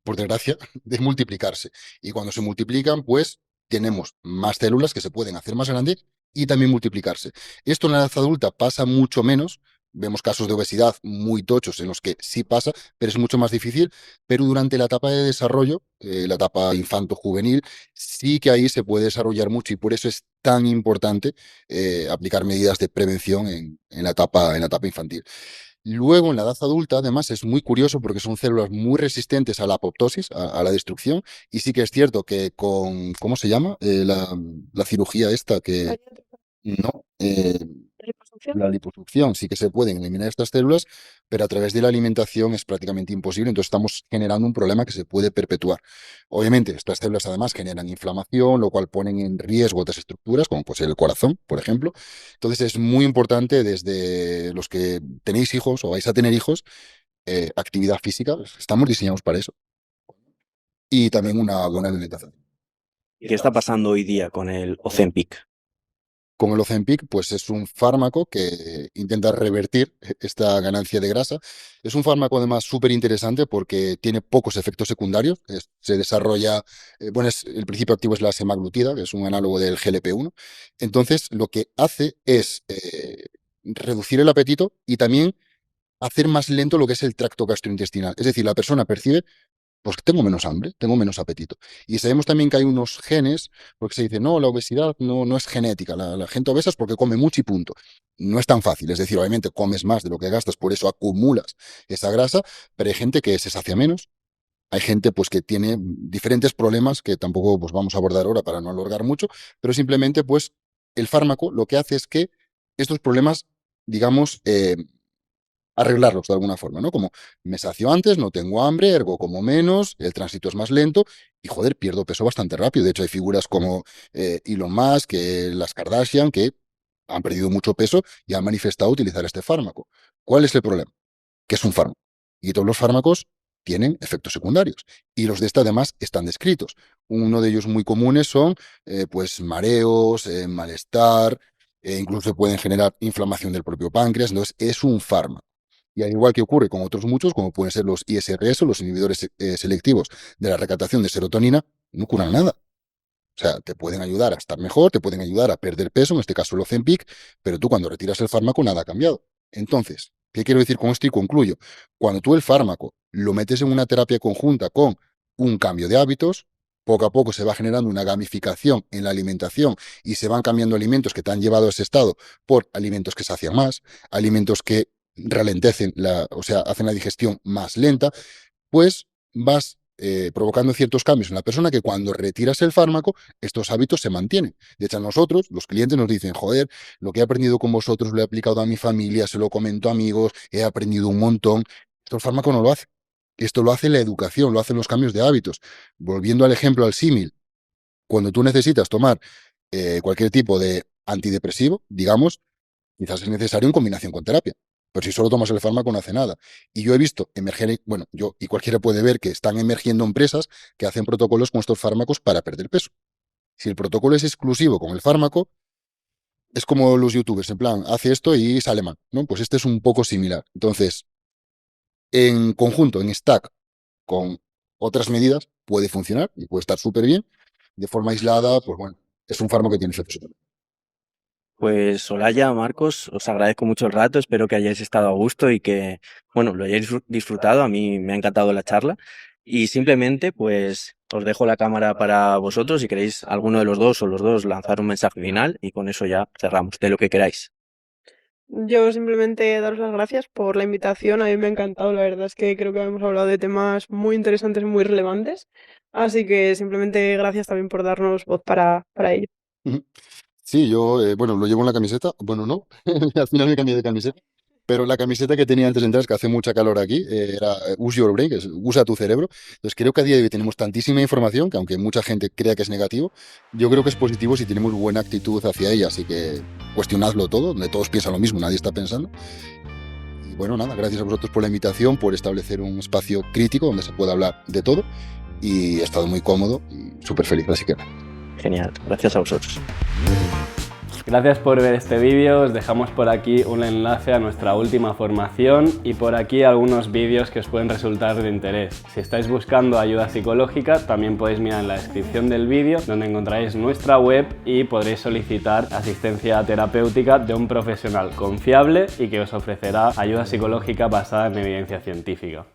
por desgracia, de multiplicarse. Y cuando se multiplican, pues tenemos más células que se pueden hacer más grandes y también multiplicarse. Esto en la edad adulta pasa mucho menos. Vemos casos de obesidad muy tochos en los que sí pasa, pero es mucho más difícil. Pero durante la etapa de desarrollo, la etapa infanto-juvenil, sí que ahí se puede desarrollar mucho y por eso es tan importante aplicar medidas de prevención en la etapa infantil. Luego, en la edad adulta, además, es muy curioso porque son células muy resistentes a la apoptosis, a la destrucción, y sí que es cierto que con, ¿cómo se llama? La cirugía esta que, no, Liposucción. la liposucción, sí que se pueden eliminar estas células, pero a través de la alimentación es prácticamente imposible, entonces estamos generando un problema que se puede perpetuar. Obviamente, estas células además generan inflamación, lo cual ponen en riesgo otras estructuras, como puede ser el corazón, por ejemplo. Entonces es muy importante desde los que tenéis hijos o vais a tener hijos, actividad física, estamos diseñados para eso, y también una buena alimentación. ¿Qué está pasando hoy día con el Ozempic? Con el Ozempic, pues es un fármaco que intenta revertir esta ganancia de grasa. Es un fármaco además súper interesante porque tiene pocos efectos secundarios. Se desarrolla, bueno, el principio activo es la semaglutida, que es un análogo del GLP-1. Entonces, lo que hace es reducir el apetito y también hacer más lento lo que es el tracto gastrointestinal. Es decir, la persona percibe pues tengo menos hambre, tengo menos apetito. Y sabemos también que hay unos genes, porque se dice, no, la obesidad no es genética, la gente obesa es porque come mucho y punto. No es tan fácil, es decir, obviamente comes más de lo que gastas, por eso acumulas esa grasa, pero hay gente que se sacia menos, hay gente pues que tiene diferentes problemas que tampoco pues, vamos a abordar ahora para no alargar mucho, pero simplemente pues el fármaco lo que hace es que estos problemas, digamos, arreglarlos de alguna forma, ¿no? Como me sacio antes, no tengo hambre, ergo como menos, el tránsito es más lento y, joder, pierdo peso bastante rápido. De hecho, hay figuras como Elon Musk, las Kardashian, que han perdido mucho peso y han manifestado utilizar este fármaco. ¿Cuál es el problema? Que es un fármaco. Y todos los fármacos tienen efectos secundarios. Y los de este, además, están descritos. Uno de ellos muy comunes son, pues, mareos, malestar, incluso pueden generar inflamación del propio páncreas. Entonces, es un fármaco. Y al igual que ocurre con otros muchos, como pueden ser los ISRS o los inhibidores selectivos de la recaptación de serotonina, no curan nada. O sea, te pueden ayudar a estar mejor, te pueden ayudar a perder peso, en este caso el Ozempic, pero tú cuando retiras el fármaco nada ha cambiado. Entonces, ¿qué quiero decir con esto y concluyo? Cuando tú el fármaco lo metes en una terapia conjunta con un cambio de hábitos, poco a poco se va generando una gamificación en la alimentación y se van cambiando alimentos que te han llevado a ese estado por alimentos que sacian más, alimentos que ralentecen o sea, hacen la digestión más lenta, pues vas provocando ciertos cambios en la persona que cuando retiras el fármaco, estos hábitos se mantienen. De hecho, a nosotros, los clientes nos dicen, joder, lo que he aprendido con vosotros lo he aplicado a mi familia, se lo comento a amigos, he aprendido un montón. Esto el fármaco no lo hace. Esto lo hace la educación, lo hacen los cambios de hábitos. Volviendo al ejemplo, al símil, cuando tú necesitas tomar cualquier tipo de antidepresivo, digamos, quizás es necesario en combinación con terapia. Pero si solo tomas el fármaco no hace nada. Y yo he visto emerger, bueno, yo y cualquiera puede ver que están emergiendo empresas que hacen protocolos con estos fármacos para perder peso. Si el protocolo es exclusivo con el fármaco, es como los youtubers, en plan, hace esto y sale mal, ¿no? Pues este es un poco similar. Entonces, en conjunto, en stack, con otras medidas, puede funcionar y puede estar súper bien. De forma aislada, pues bueno, es un fármaco que tiene efectos secundarios. Pues Soraya, Marcos, os agradezco mucho el rato, espero que hayáis estado a gusto y que, bueno, lo hayáis disfrutado, a mí me ha encantado la charla y simplemente, pues, Os dejo la cámara para vosotros, si queréis alguno de los dos o los dos lanzar un mensaje final y con eso ya cerramos, de lo que queráis. Yo simplemente daros las gracias por la invitación, a mí me ha encantado, la verdad es que creo que hemos hablado de temas muy interesantes, muy relevantes, así que simplemente gracias también por darnos voz para ello. Ujú. Sí, yo, bueno, lo llevo en la camiseta. Bueno, no, al final me cambié de camiseta. Pero la camiseta que tenía antes de entrar, es que hace mucha calor aquí, era Use Your Brain, que es usa tu cerebro. Entonces creo que a día de hoy tenemos tantísima información que aunque mucha gente crea que es negativo, yo creo que es positivo si tenemos buena actitud hacia ella. Así que cuestionadlo todo, donde todos piensan lo mismo, nadie está pensando. Y bueno, nada, gracias a vosotros por la invitación, por establecer un espacio crítico donde se pueda hablar de todo. Y he estado muy cómodo y súper feliz, así que... Genial, gracias a vosotros. Gracias por ver este vídeo, os dejamos por aquí un enlace a nuestra última formación y por aquí algunos vídeos que os pueden resultar de interés. Si estáis buscando ayuda psicológica, también podéis mirar en la descripción del vídeo donde encontraréis nuestra web y podréis solicitar asistencia terapéutica de un profesional confiable y que os ofrecerá ayuda psicológica basada en evidencia científica.